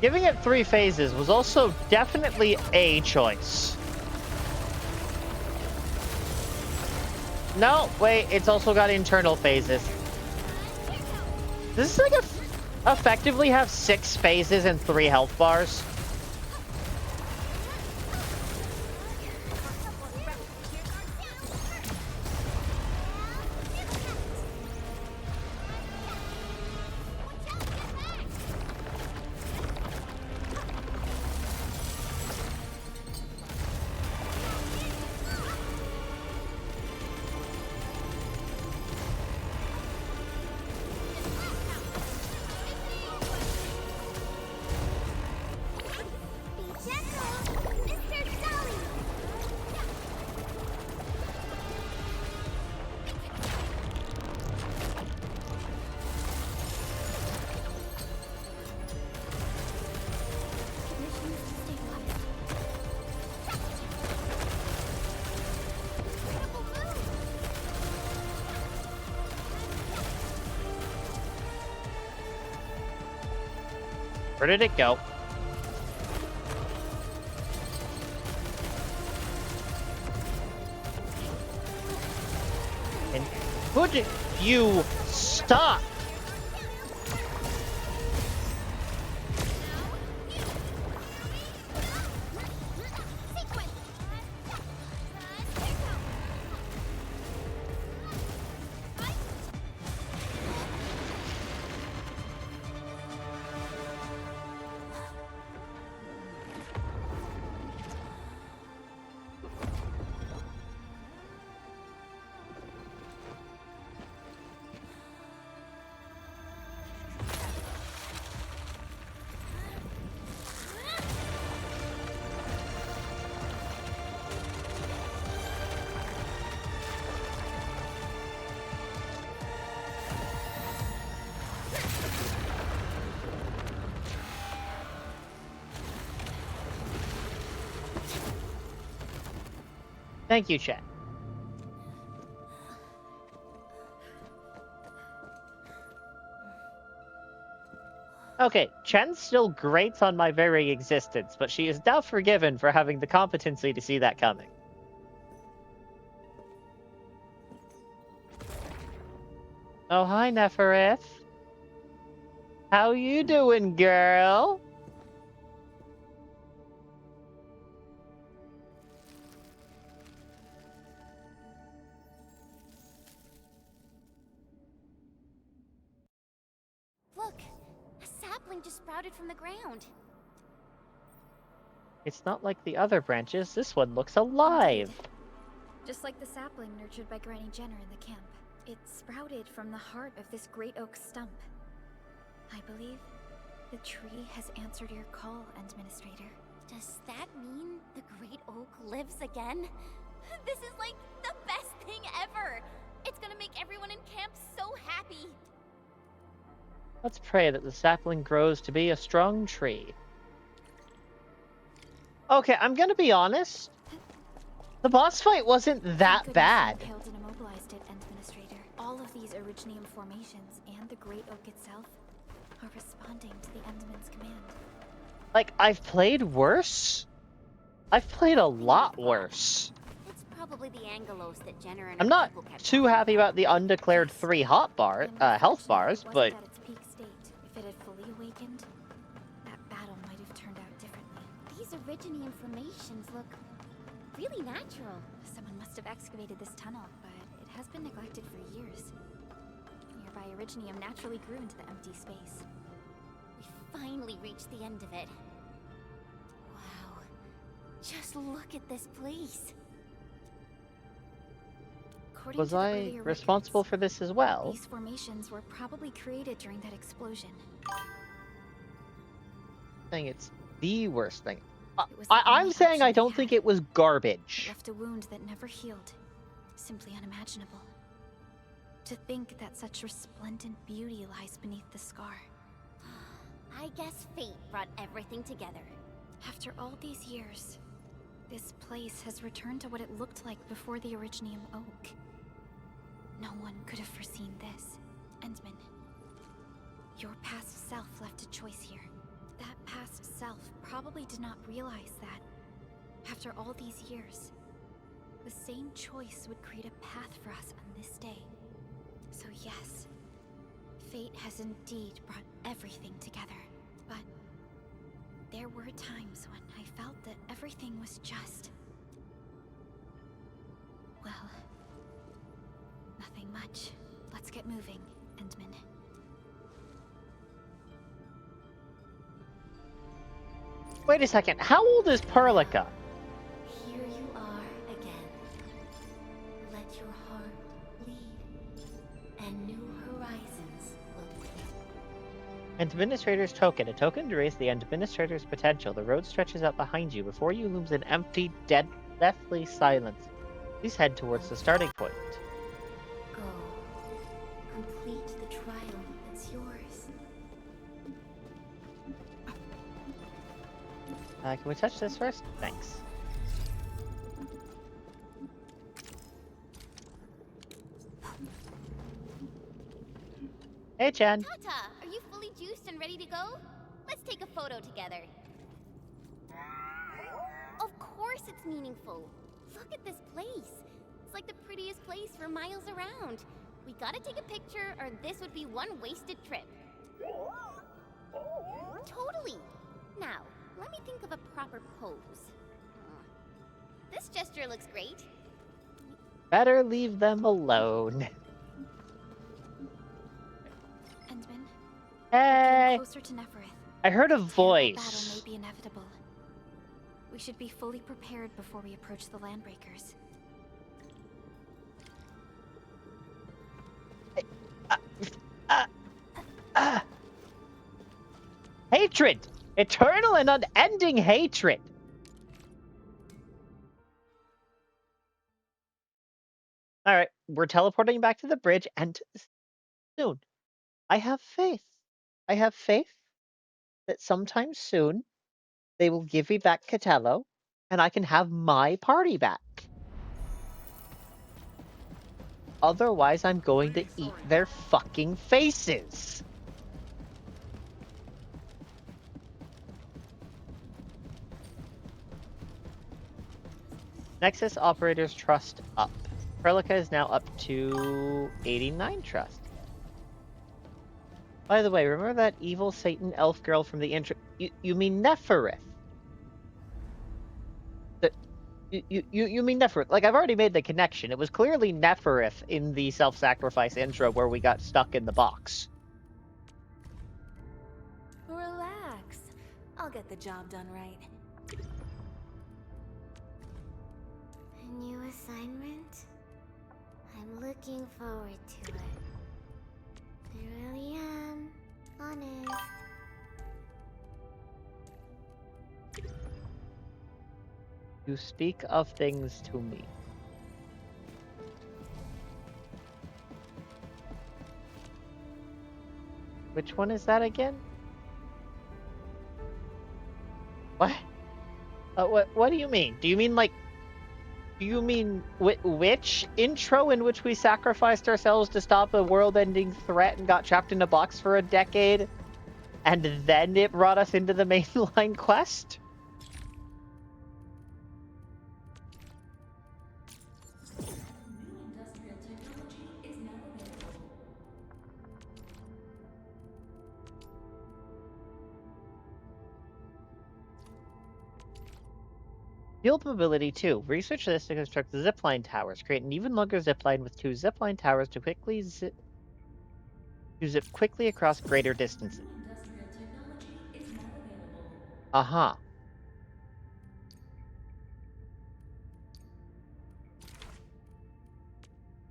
Giving it 3 phases was also definitely a choice. No, wait, it's also got internal phases. Does this like effectively have 6 phases and 3 health bars? Where did it go? Would you stop? Thank you, chat. Okay, Chen still grates on my very existence, but she is now forgiven for having the competency to see that coming. Oh, hi, Nefereth. How you doing, girl? Look, a sapling just sprouted from the ground. It's not like the other branches. This one looks alive. Indeed. Just like the sapling nurtured by Granny Jenner in the camp. It sprouted from the heart of this great oak stump. I believe the tree has answered your call, Administrator. Does that mean the great oak lives again? This is like the best thing ever! It's gonna make everyone in camp so happy! Let's pray that the sapling grows to be a strong tree. Okay, I'm gonna be honest. The boss fight wasn't that bad. Impaled and immobilized it, Administrator. All of these originium formations and the great oak itself are responding to the Enderman's command. Like, I've played worse? I've played a lot worse. It's probably the Angelos that Jenner and I'm her not people kept too happy about the undeclared 3 health bars, It but wasn't at its peak state. If it had fully awakened, that battle might have turned out differently. These originium formations look really natural. Someone must have excavated this tunnel, but it has been neglected for years. Nearby originium naturally grew into the empty space. We finally reached the end of it. Wow. Just look at this place. According was to the I earlier responsible for this as well? These formations were probably created during that explosion. Saying it's the worst thing. It was the I'm only saying I option don't we think had. it was garbage. It left a wound that never healed. Simply unimaginable. To think that such resplendent beauty lies beneath the scar. I guess fate brought everything together. After all these years, this place has returned to what it looked like before the Originium Oak. No one could have foreseen this. Endman, your past self left a choice here. That past self probably did not realize that, after all these years, the same choice would create a path for us on this day. So yes, fate has indeed brought everything together. But there were times when I felt that everything was just... well, nothing much. Let's get moving, Endman. Wait a second, how old is Perlica? Here you are again. Let your heart lead, and new horizons will begin. Administrator's Token. A token to raise the Administrator's potential. The road stretches out behind you. Before you looms an empty, deathly silence. Please head towards the starting point. Go. Complete the trial that's yours. Can we touch this first? Thanks. Hey, Chen. Tata, are you fully juiced and ready to go? Let's take a photo together. Of course it's meaningful. Look at this place. It's like the prettiest place for miles around. We gotta take a picture, or this would be one wasted trip. Totally! Now, let me think of a proper pose. This gesture looks great. Better leave them alone. Endman, Hey! closer to Neferith. I heard a Battle may voice. be inevitable. We should be fully prepared before we approach the Landbreakers. Hatred! Eternal and unending hatred! Alright, we're teleporting back to the bridge, and soon. I have faith. I have faith that sometime soon they will give me back Catello, and I can have my party back. Otherwise, I'm going to eat their fucking faces. Nexus operators trust up. Perlica is now up to 89 trust. By the way, remember that evil Satan elf girl from the intro? You mean Neferith? You mean Neferith? Like, I've already made the connection. It was clearly Neferith in the self-sacrifice intro where we got stuck in the box. Relax. I'll get the job done right. A new assignment? I'm looking forward to it. I really am. Honest. You speak of things to me. Which one is that again? What? What do you mean? Do you mean like? Do you mean which intro in which we sacrificed ourselves to stop a world-ending threat and got trapped in a box for a decade, and then it brought us into the mainline quest? Field mobility 2. Research this to construct zipline towers. Create an even longer zipline with 2 zipline towers to quickly zip quickly across greater distances. Uh-huh.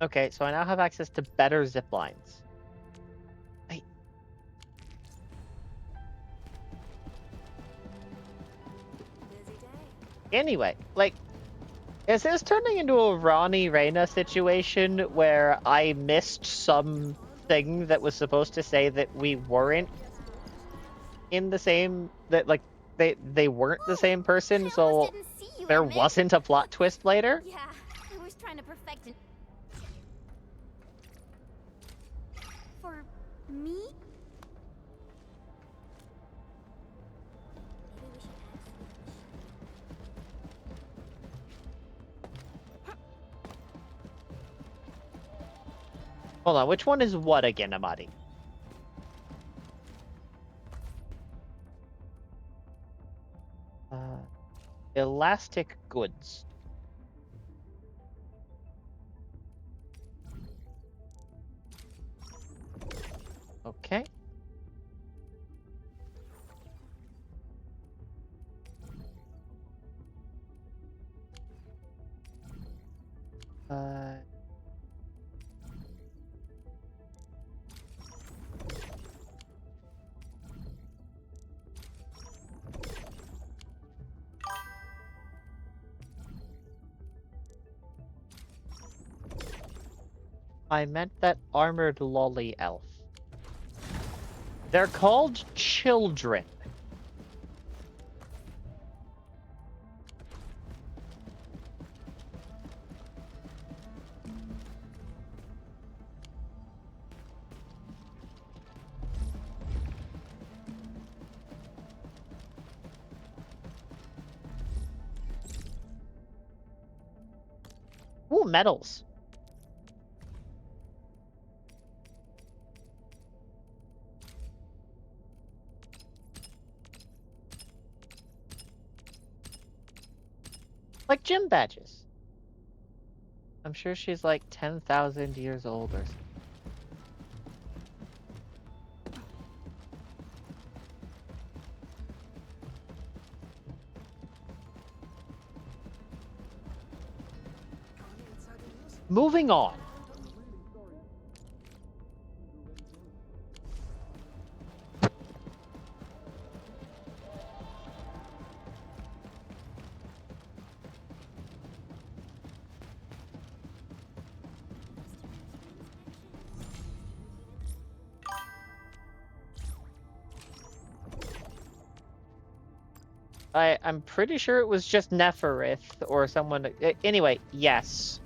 Okay, so I now have access to better ziplines. Anyway, like, is this turning into a Ronnie Reyna situation where I missed some thing that was supposed to say that we weren't in the same, that like they weren't the same person, so there wasn't a plot twist later? Yeah, I was trying to perfect an... For me? Hold on, which one is what again, Amadi? Elastic goods. Okay. I meant that armored lolly elf. They're called children. Ooh, medals. Like gym badges. I'm sure she's like 10,000 years old or something. Moving on. I'm pretty sure it was just Neferith or someone. Anyway, yes.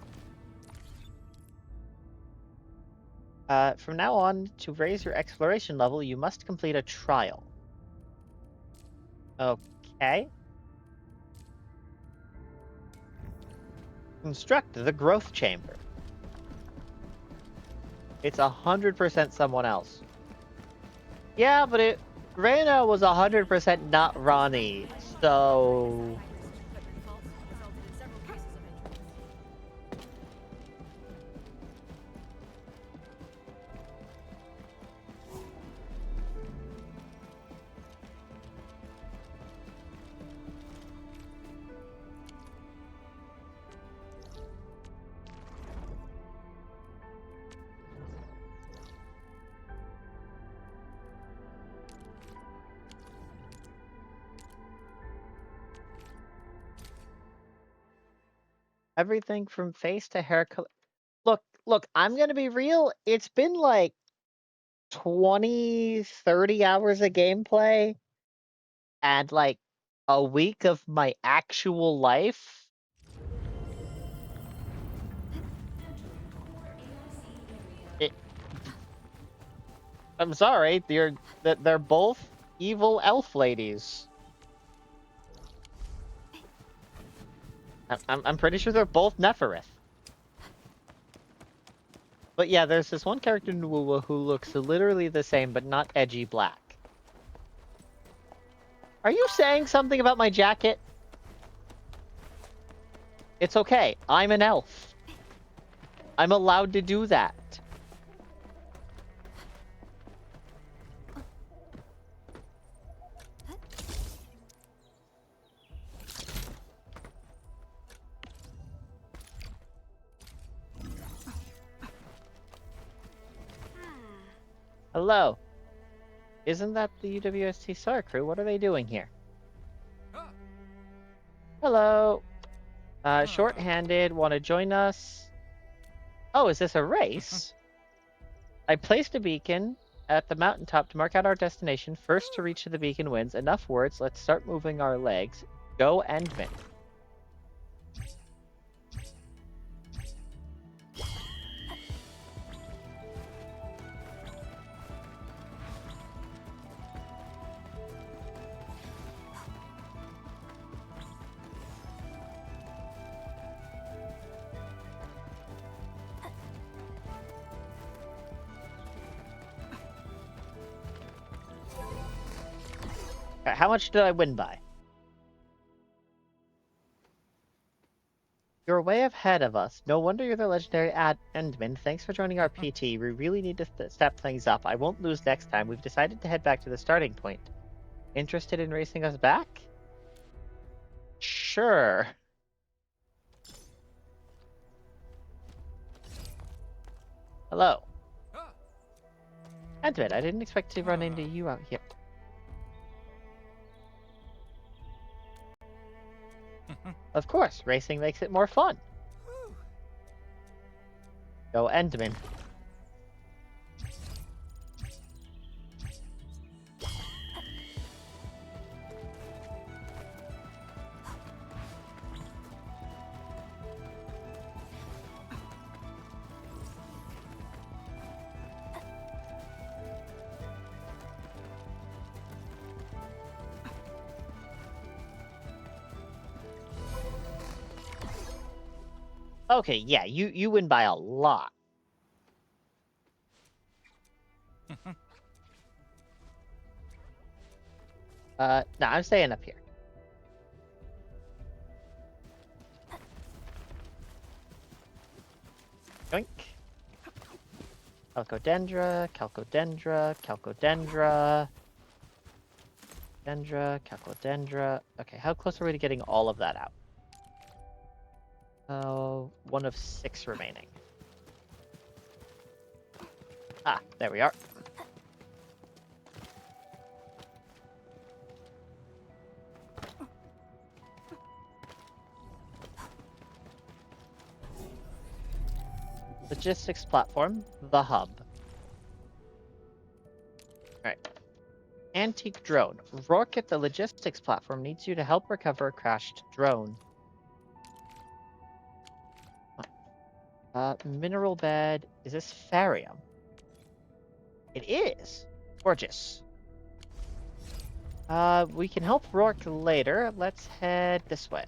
From now on, to raise your exploration level, you must complete a trial. Okay. Construct the growth chamber. It's 100% someone else. Yeah, but Reyna was 100% not Ronnie, so... Everything from face to hair color. Look, I'm gonna be real. It's been like 20, 30 hours of gameplay and like a week of my actual life. It, I'm sorry, they're both evil elf ladies. I'm pretty sure they're both Neferith. But yeah, there's this one character in Wuwa who looks literally the same, but not edgy black. Are you saying something about my jacket? It's okay. I'm an elf. I'm allowed to do that. Hello. Isn't that the UWST SAR crew? What are they doing here? Hello. Short-handed, want to join us? Oh, is this a race? I placed a beacon at the mountaintop to mark out our destination. First to reach the beacon wins. Enough words. Let's start moving our legs. Go Endman. How much did I win by? You're way ahead of us. No wonder you're the legendary Endman. Thanks for joining our PT. We really need to step things up. I won't lose next time. We've decided to head back to the starting point. Interested in racing us back? Sure. Hello. Endman, I didn't expect to run into you out here. Of course, racing makes it more fun. Go Endman. Okay, yeah, you win by a lot. No, I'm staying up here. Yoink. Calcodendra, Calcodendra, Calcodendra. Calcodendra. Okay, how close are we to getting all of that out? One of 6 remaining. Ah, there we are. Logistics platform, the hub. Alright. Antique drone. Rourke at the logistics platform needs you to help recover a crashed drone. Mineral bed. Is this Farium? It is. Gorgeous. We can help Rourke later. Let's head this way.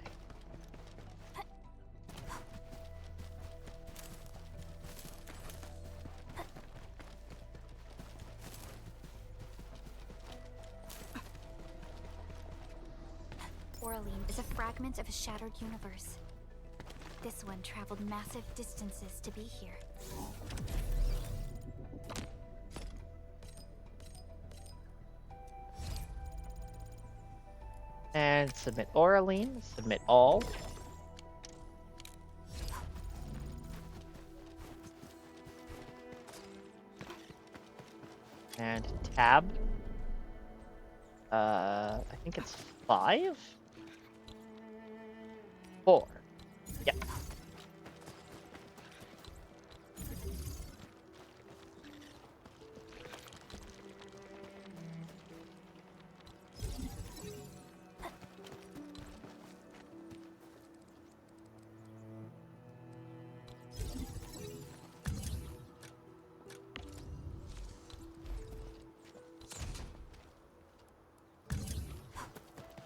Oraline is a fragment of a shattered universe. This one traveled massive distances to be here. And submit Oraline. Submit all. And tab. I think it's 5? 4. Yeah.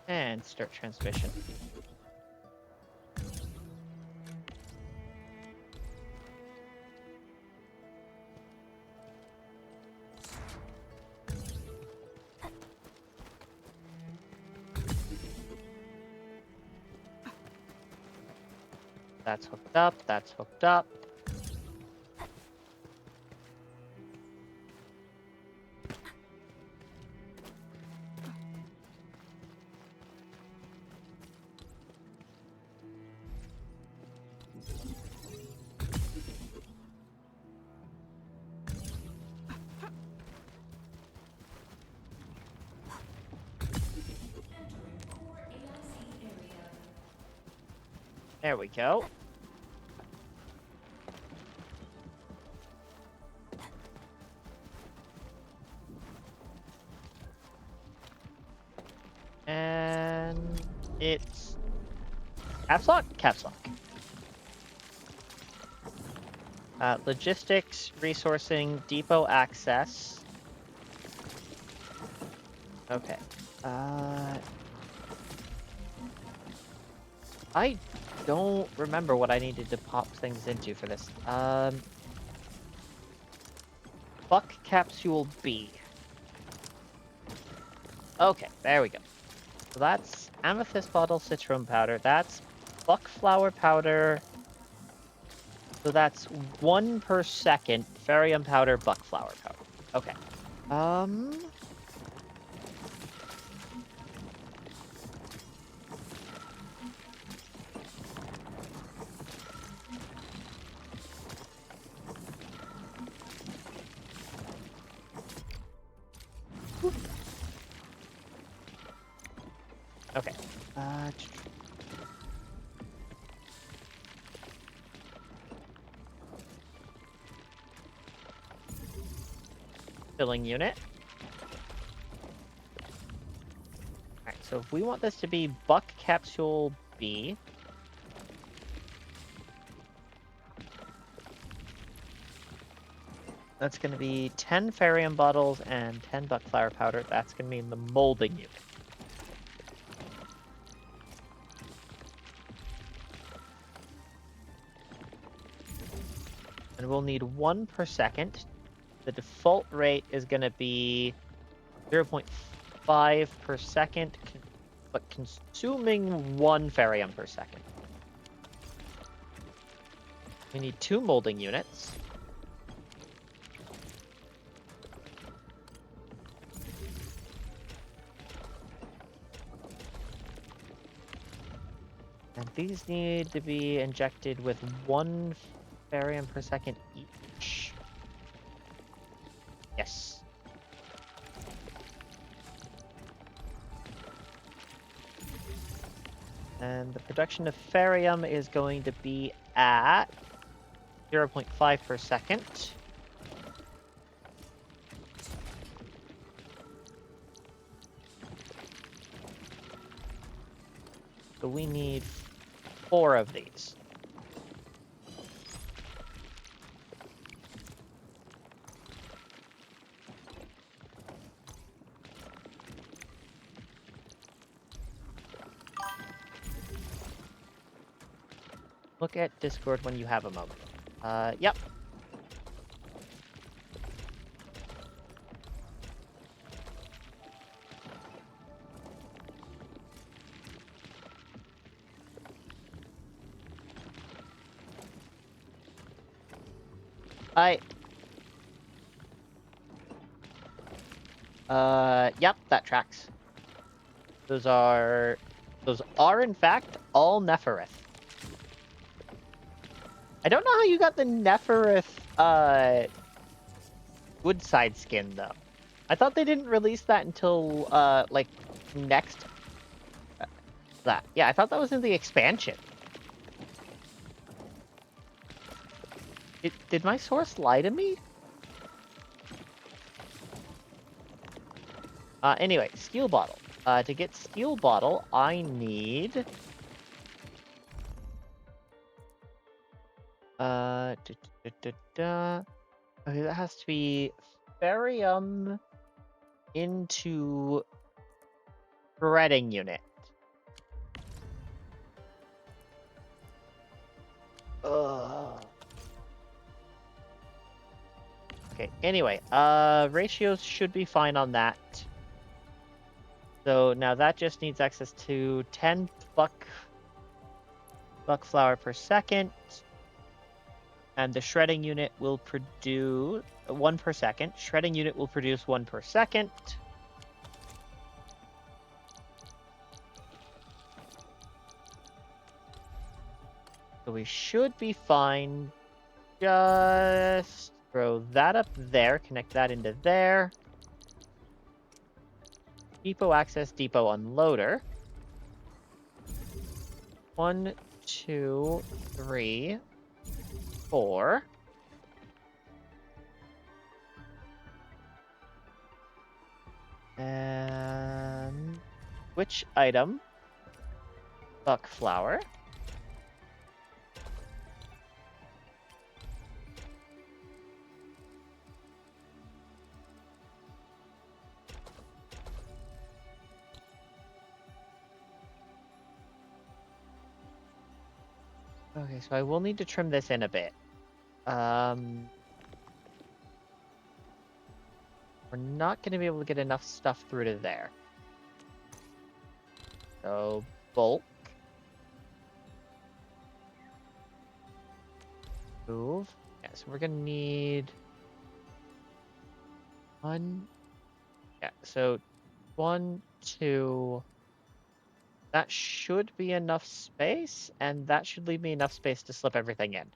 And start transmission. That's hooked up, that's hooked up. There we go. And it's caps lock? Caps lock. Logistics, resourcing, depot access. Okay. I don't remember what I needed to pop things into for this. Buck capsule B. Okay, there we go. So that's amethyst bottle citron powder. That's buck flower powder. So that's 1 per second. Ferium powder, buck flower powder. Okay. Okay. Filling unit. Alright, so if we want this to be buck capsule B, that's going to be 10 ferium bottles and 10 buck flower powder. That's going to mean the molding unit. And we'll need 1 per second. The default rate is going to be 0.5 per second, but consuming 1 ferium per second. We need 2 molding units. And these need to be injected with 1 barium per second each. Yes. And the production of ferium is going to be at 0.5 per second. So we need 4 of these. Look at Discord when you have a moment. Yep. Yep, that tracks. Those are in fact all Neferith. I don't know how you got the Neferith, Woodside skin, though. I thought they didn't release that until, like, next... that. Yeah, I thought that was in the expansion. Did my source lie to me? Anyway, steel bottle. To get steel bottle, I need... Okay, that has to be barium into threading unit. Ugh. Okay, anyway, ratios should be fine on that. So now that just needs access to 10 buck flour per second. And the shredding unit will produce 1 per second. Shredding unit will produce 1 per second. So we should be fine. Just throw that up there, connect that into there. Depot access, depot unloader. 1, 2, 3, 4. And which item? Buck flour. Okay, so I will need to trim this in a bit. We're not going to be able to get enough stuff through to there. So, bulk. Move. Yeah, so we're going to need... 1... Yeah, so 1, 2... That should be enough space, and that should leave me enough space to slip everything in.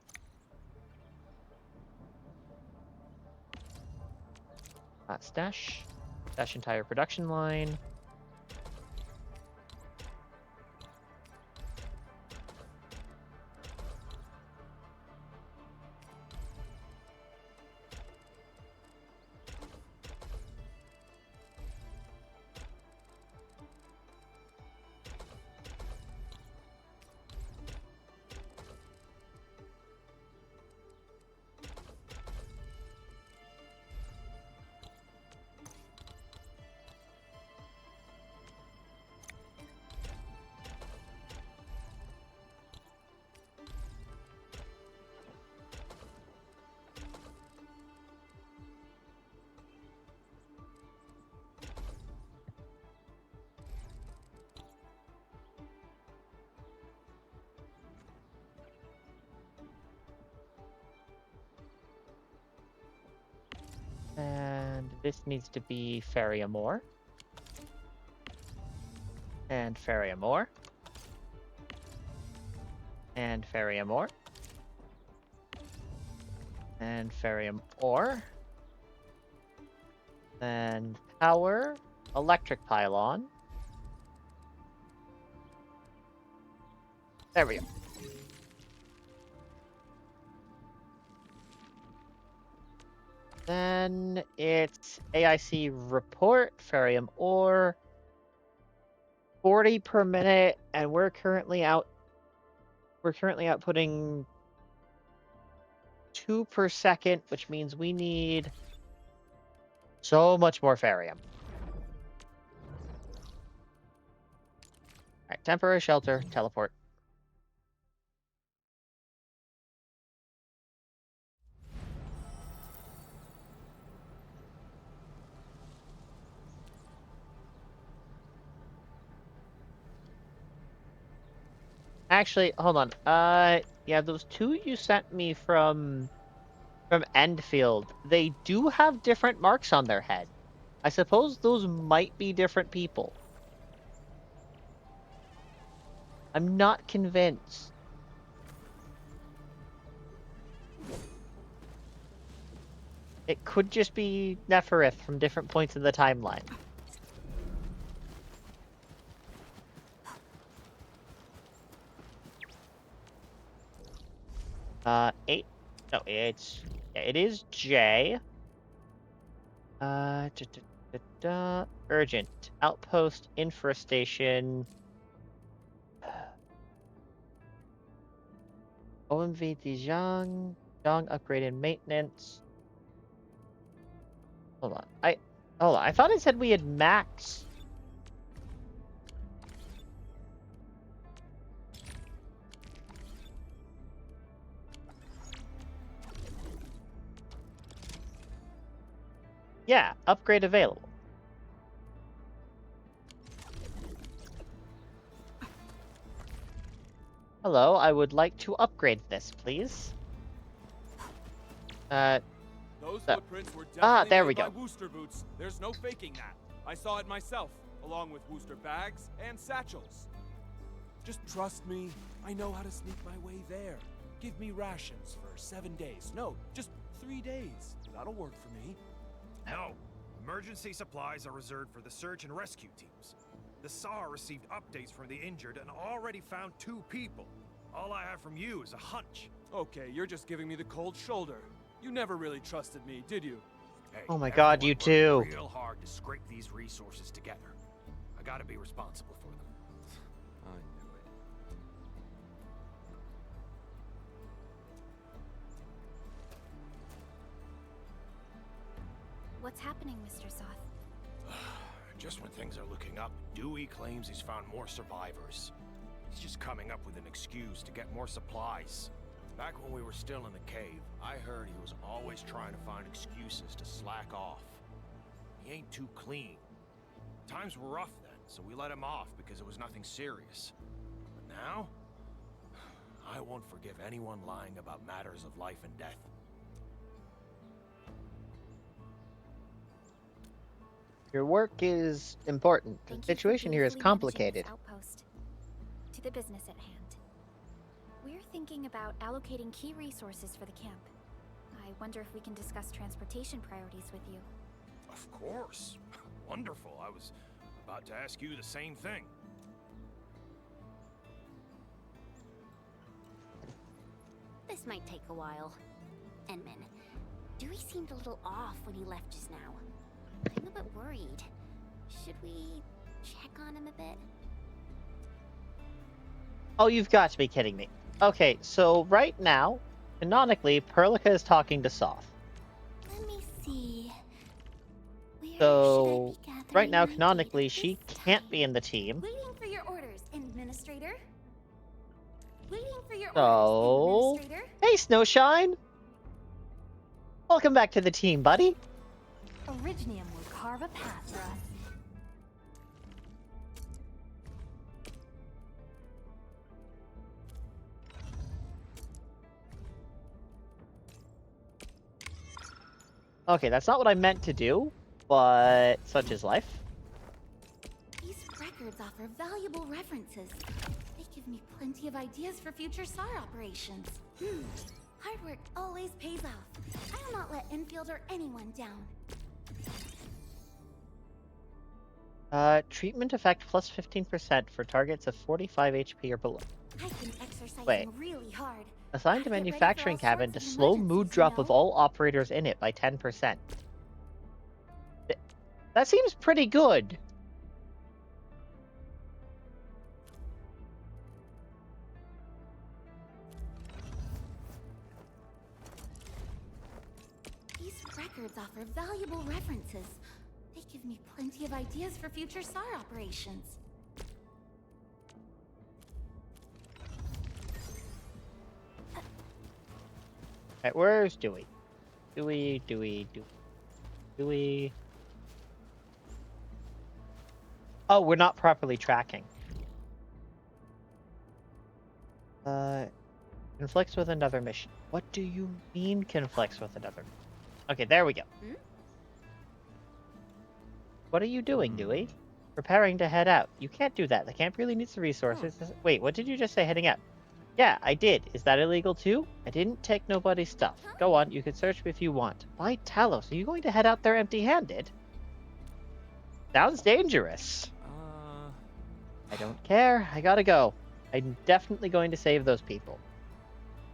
Stash. Stash entire production line. This needs to be Ferriamore. And Ferriamore. And Ferriamore. And Ferriamore. And power. Electric pylon. There we go. Then it's AIC report, Ferrium ore, 40 per minute, and we're currently outputting 2 per second, which means we need so much more Ferrium. Alright, temporary shelter, teleport. Actually, hold on. Yeah, those 2 you sent me from Endfield, they do have different marks on their head. I suppose those might be different people. I'm not convinced. It could just be Neferith from different points of the timeline. Eight. No, it is J. Urgent. Outpost, infrastation. OMV Dijon. Dong upgrade and maintenance. Hold on. I thought it said we had max. Yeah, upgrade available. Hello, I would like to upgrade this, please. Those footprints were definitely there we made by go. Wooster boots. There's no faking that. I saw it myself, along with Wooster bags and satchels. Just trust me. I know how to sneak my way there. Give me rations for 7 days. No, just 3 days. That'll work for me. No. Emergency supplies are reserved for the search and rescue teams. The SAR received updates from the injured and already found 2 people. All I have from you is a hunch. Okay, you're just giving me the cold shoulder. You never really trusted me, did you? Hey, Oh my god, you too. Real hard to scrape these resources together. I gotta be responsible for them. I knew it. What's happening, Mr. Soth? Just when things are looking up, Dewey claims he's found more survivors. He's just coming up with an excuse to get more supplies. Back when we were still in the cave, I heard he was always trying to find excuses to slack off. He ain't too clean. Times were rough then, so we let him off because it was nothing serious. But now, I won't forgive anyone lying about matters of life and death. Your work is important. The Thank you for situation here is briefly managing complicated. this outpost. To the business at hand. We're thinking about allocating key resources for the camp. I wonder if we can discuss transportation priorities with you. Of course. Wonderful. I was about to ask you the same thing. This might take a while. Enman, Dewey seemed a little off when he left just now. I'm a bit worried. Should we check on him a bit? Oh, you've got to be kidding me. Okay, so right now, canonically, Perlica is talking to Soth. Let me see. So, right now, canonically, she can't be in the team. Waiting for your orders, Administrator. Waiting for your So, orders, Administrator. hey, Snowshine! Welcome back to the team, buddy. Originium will carve a path for us. Okay, that's not what I meant to do. but such is life. These records offer valuable references. They give me plenty of ideas for future SAR operations. Hard work always pays off. I will not let Enfield or anyone down. Treatment effect plus 15% for targets of 45 HP or below. I've been exercising Wait. really hard. Assigned to Gotta get ready for manufacturing all cabin sorts to of slow mood emergencies, drop you of know? all operators in it by 10%. That seems pretty good. These records offer valuable references. They give me plenty of ideas for future SAR operations. Alright, where's Dewey? Dewey. Oh, we're not properly tracking. Conflicts with another mission. What do you mean conflicts with another? Okay, there we go. What are you doing, Dewey? Preparing to head out. You can't do that. The camp really needs the resources. Wait, what did you just say, heading out? Yeah, I did. Is that illegal too? I didn't take nobody's stuff. Go on, you can search me if you want. By Talos, are you going to head out there empty-handed? Sounds dangerous. I don't care. I gotta go. I'm definitely going to save those people.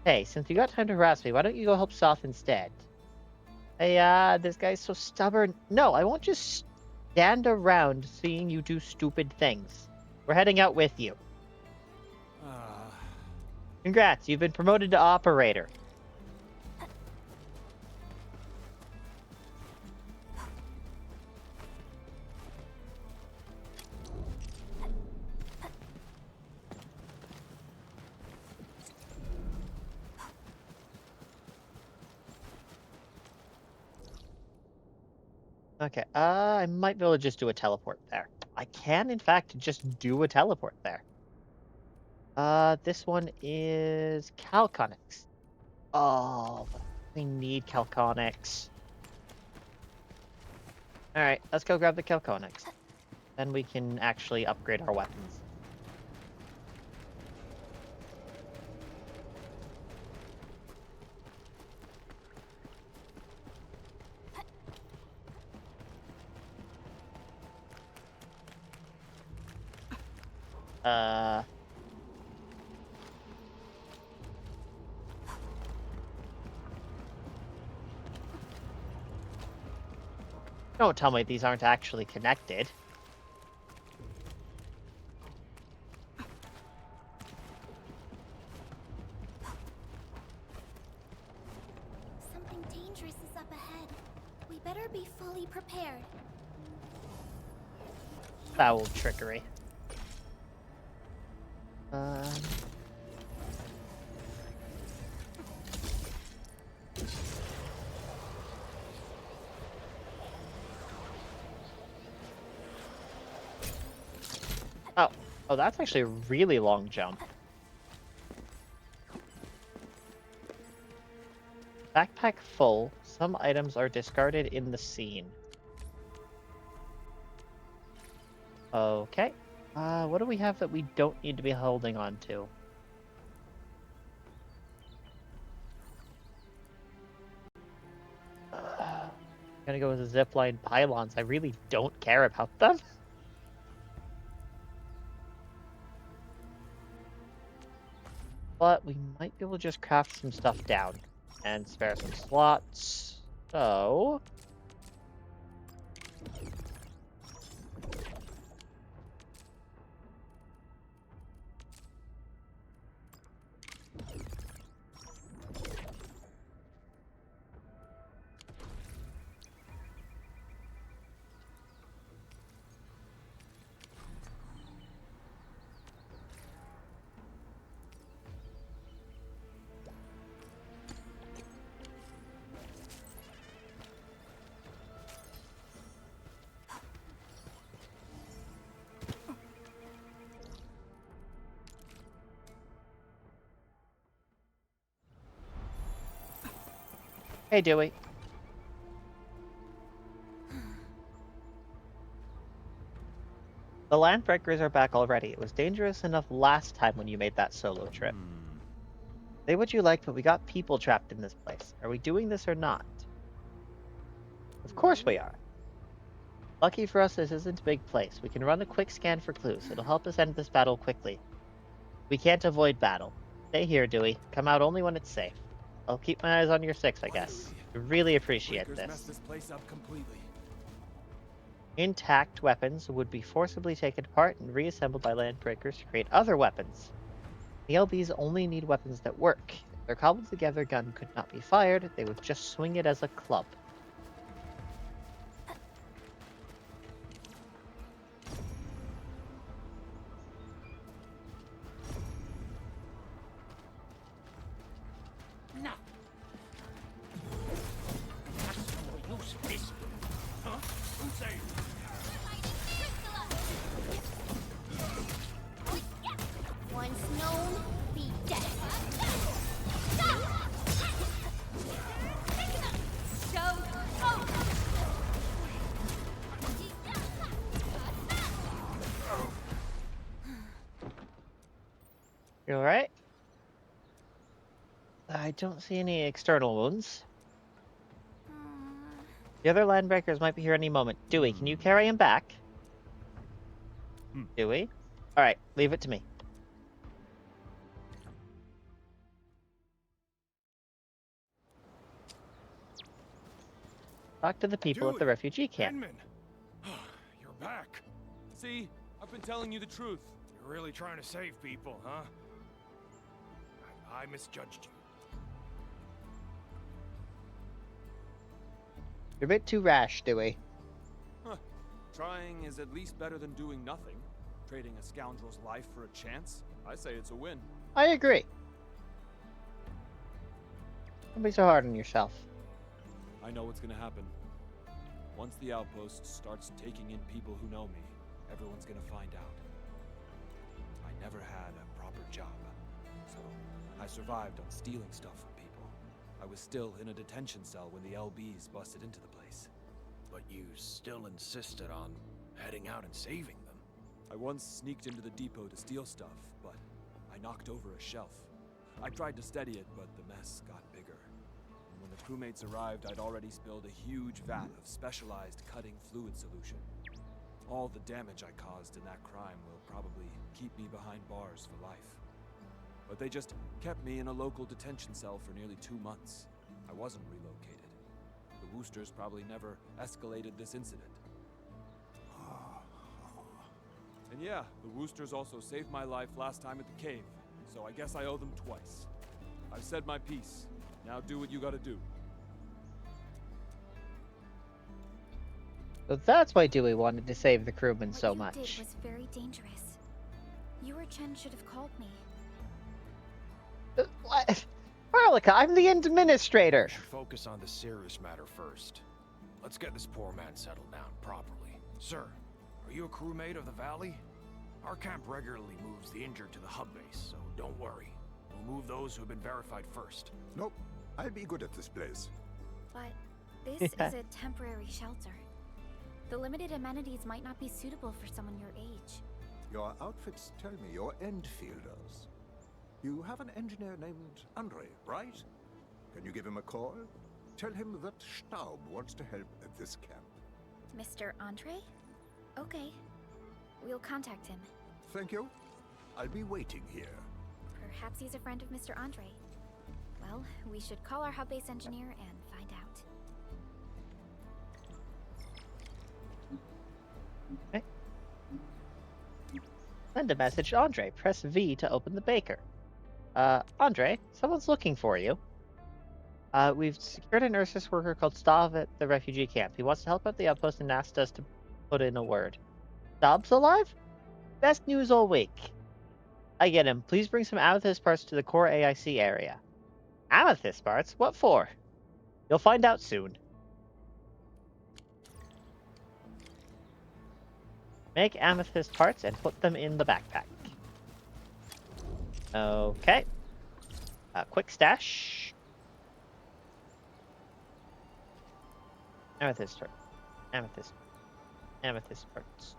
Hey, since you got time to harass me, why don't you go help Soth instead? Hey, this guy's so stubborn. No, I won't just stand around seeing you do stupid things. We're heading out with you. Congrats, you've been promoted to operator. Okay, I might be able to just do a teleport there. I can, in fact, just do a teleport there. This one is Calconix. Oh, we need Calconix. Alright, let's go grab the Calconix. Then we can actually upgrade our weapons. Don't tell me these aren't actually connected. Something dangerous is up ahead. We better be fully prepared. Foul trickery. Oh, that's actually a really long jump. Backpack full. Some items are discarded in the scene. Okay. What do we have that we don't need to be holding on to? Gonna go with the zipline pylons. I really don't care about them. But we might be able to just craft some stuff down and spare some slots. So... Hey, Dewey. The Landbreakers are back already. It was dangerous enough last time when you made that solo trip. Say what you like, but we got people trapped in this place. Are we doing this or not? Of course we are. Lucky for us, this isn't a big place. We can run a quick scan for clues. It'll help us end this battle quickly. We can't avoid battle. Stay here, Dewey. Come out only when it's safe. I'll keep my eyes on your six, I guess. I really appreciate Breakers messed this. this place up completely. Intact weapons would be forcibly taken apart and reassembled by Landbreakers to create other weapons. The LBs only need weapons that work. If their cobbled together gun could not be fired, they would just swing it as a club. No. That's no use of this. Huh? Who's saying? Once known, be dead. You alright? I don't see any external wounds. The other Landbreakers might be here any moment. Dewey, can you carry him back? Dewey? Alright, leave it to me. Talk to the people at the refugee camp. Edmund! You're back. See? I've been telling you the truth. You're really trying to save people, huh? I misjudged you. You're a bit too rash, Dewey. Huh. Trying is at least better than doing nothing. Trading a scoundrel's life for a chance? I say it's a win. I agree. Don't be so hard on yourself. I know what's gonna happen. Once the outpost starts taking in people who know me, everyone's gonna find out. I never had a proper job, so I survived on stealing stuff from people. I was still in a detention cell when the LBs busted into the place. But you still insisted on heading out and saving them. I once sneaked into the depot to steal stuff, but I knocked over a shelf. I tried to steady it, but the mess got bigger. And when the crewmates arrived, I'd already spilled a huge vat of specialized cutting fluid solution. All the damage I caused in that crime will probably keep me behind bars for life. But they just kept me in a local detention cell for nearly 2 months. I wasn't relocated. The Woosters probably never escalated this incident. And yeah, the Woosters also saved my life last time at the cave, so I guess I owe them twice. I've said my piece. Now do what you gotta do. So that's why Dewey wanted to save the crewmen so What you much. did was very dangerous. You or Chen should have called me. What? Marlica, I'm the administrator. Focus on the serious matter first. Let's get this poor man settled down properly. Sir, are you a crewmate of the Valley? Our camp regularly moves the injured to the hub base, so don't worry. We'll move those who have been verified first. Nope. I'll be good at this place. But this is a temporary shelter. The limited amenities might not be suitable for someone your age. Your outfits tell me you're Endfielders. You have an engineer named Andre, right? Can you give him a call? Tell him that Staub wants to help at this camp. Mr. Andre? Okay. We'll contact him. Thank you. I'll be waiting here. Perhaps he's a friend of Mr. Andre. Well, we should call our hub-base engineer and find out. Okay. Send a message to Andre. Press V to open the baker. Andre, someone's looking for you. We've secured an Ursus worker called Stav at the refugee camp. He wants to help out the outpost and asked us to put in a word. Stav's alive? Best news all week. I get him. Please bring some amethyst parts to the core AIC area. Amethyst parts? What for? You'll find out soon. Make amethyst parts and put them in the backpack. Okay. Quick stash. Amethyst parts. Amethyst. Amethyst parts.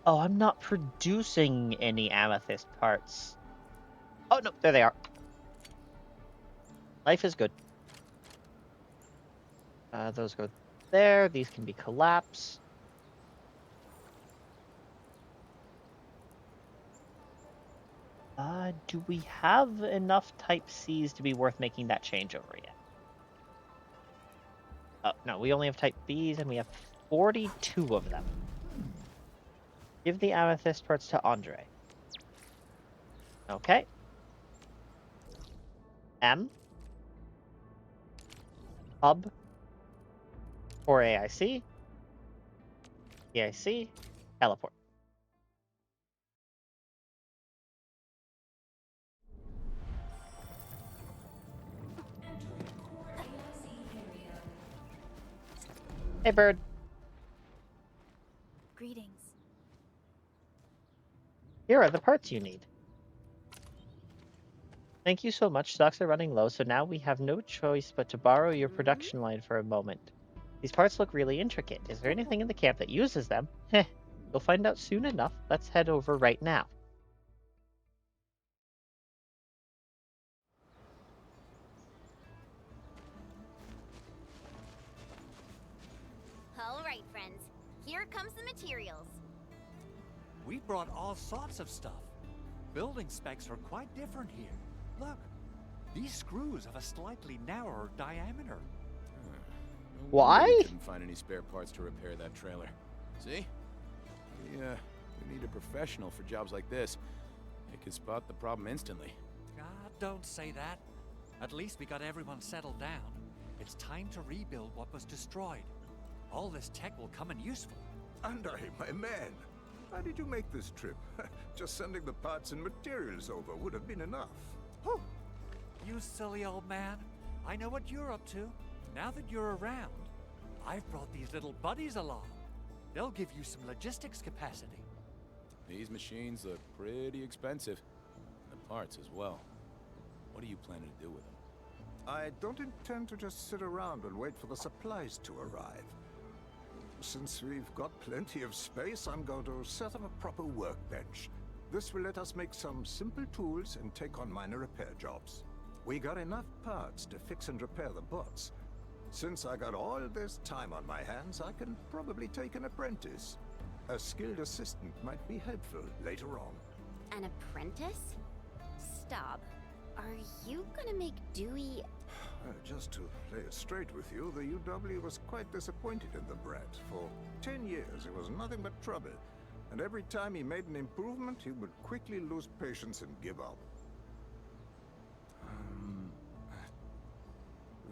Oh, I'm not producing any amethyst parts. Oh, no, there they are. Life is good. Those go there. These can be collapsed. Do we have enough type Cs to be worth making that changeover yet? Oh, no, we only have type Bs and we have 42 of them. Give the amethyst parts to Andre. Okay. M. Hub. For AIC. AIC. Teleport. Hey, bird. Greetings. Here are the parts you need. Thank you so much. Stocks are running low, so now we have no choice but to borrow your production line for a moment. These parts look really intricate. Is there anything in the camp that uses them? Heh. You'll find out soon enough. Let's head over right now. All right, friends. Here comes the materials. We brought all sorts of stuff. Building specs are quite different here. Look, these screws have a slightly narrower diameter. Why? We couldn't find any spare parts to repair that trailer. See? We need a professional for jobs like this. They could spot the problem instantly. God, don't say that. At least we got everyone settled down. It's time to rebuild what was destroyed. All this tech will come in useful. Andre, my man. How did you make this trip? Just sending the parts and materials over would have been enough. Whew. You silly old man. I know what you're up to. Now that you're around, I've brought these little buddies along. They'll give you some logistics capacity. These machines look pretty expensive. The parts as well. What are you planning to do with them? I don't intend to just sit around and wait for the supplies to arrive. Since we've got plenty of space, I'm going to set up a proper workbench. This will let us make some simple tools and take on minor repair jobs. We got enough parts to fix and repair the bots. Since I got all this time on my hands, I can probably take an apprentice. A skilled assistant might be helpful later on. An apprentice? Stop. Are you gonna make Dewey... Just to play it straight with you, the UW was quite disappointed in the brat. For 10 years, it was nothing but trouble. And every time he made an improvement, he would quickly lose patience and give up.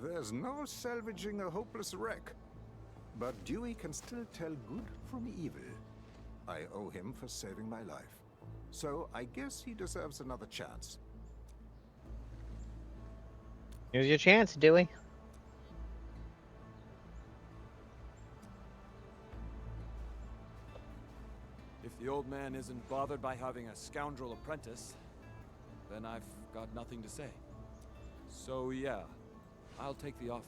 There's no salvaging a hopeless wreck. But Dewey can still tell good from evil. I owe him for saving my life. So I guess he deserves another chance. Here's your chance, Dewey. If the old man isn't bothered by having a scoundrel apprentice, then I've got nothing to say. So yeah, I'll take the offer.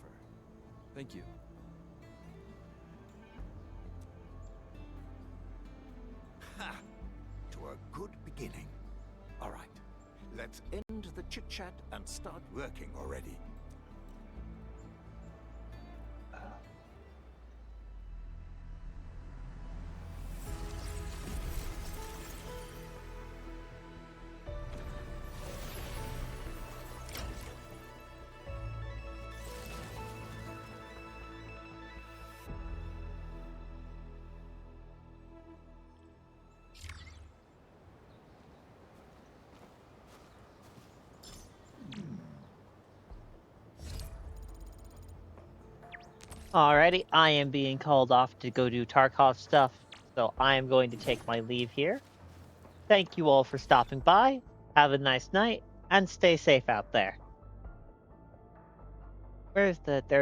Thank you. Ha! To a good beginning. All right, let's end the chit-chat and start working already. Alrighty, I am being called off to go do Tarkov stuff, so I am going to take my leave here. Thank you all for stopping by. Have a nice night, and stay safe out there. Where's the... There's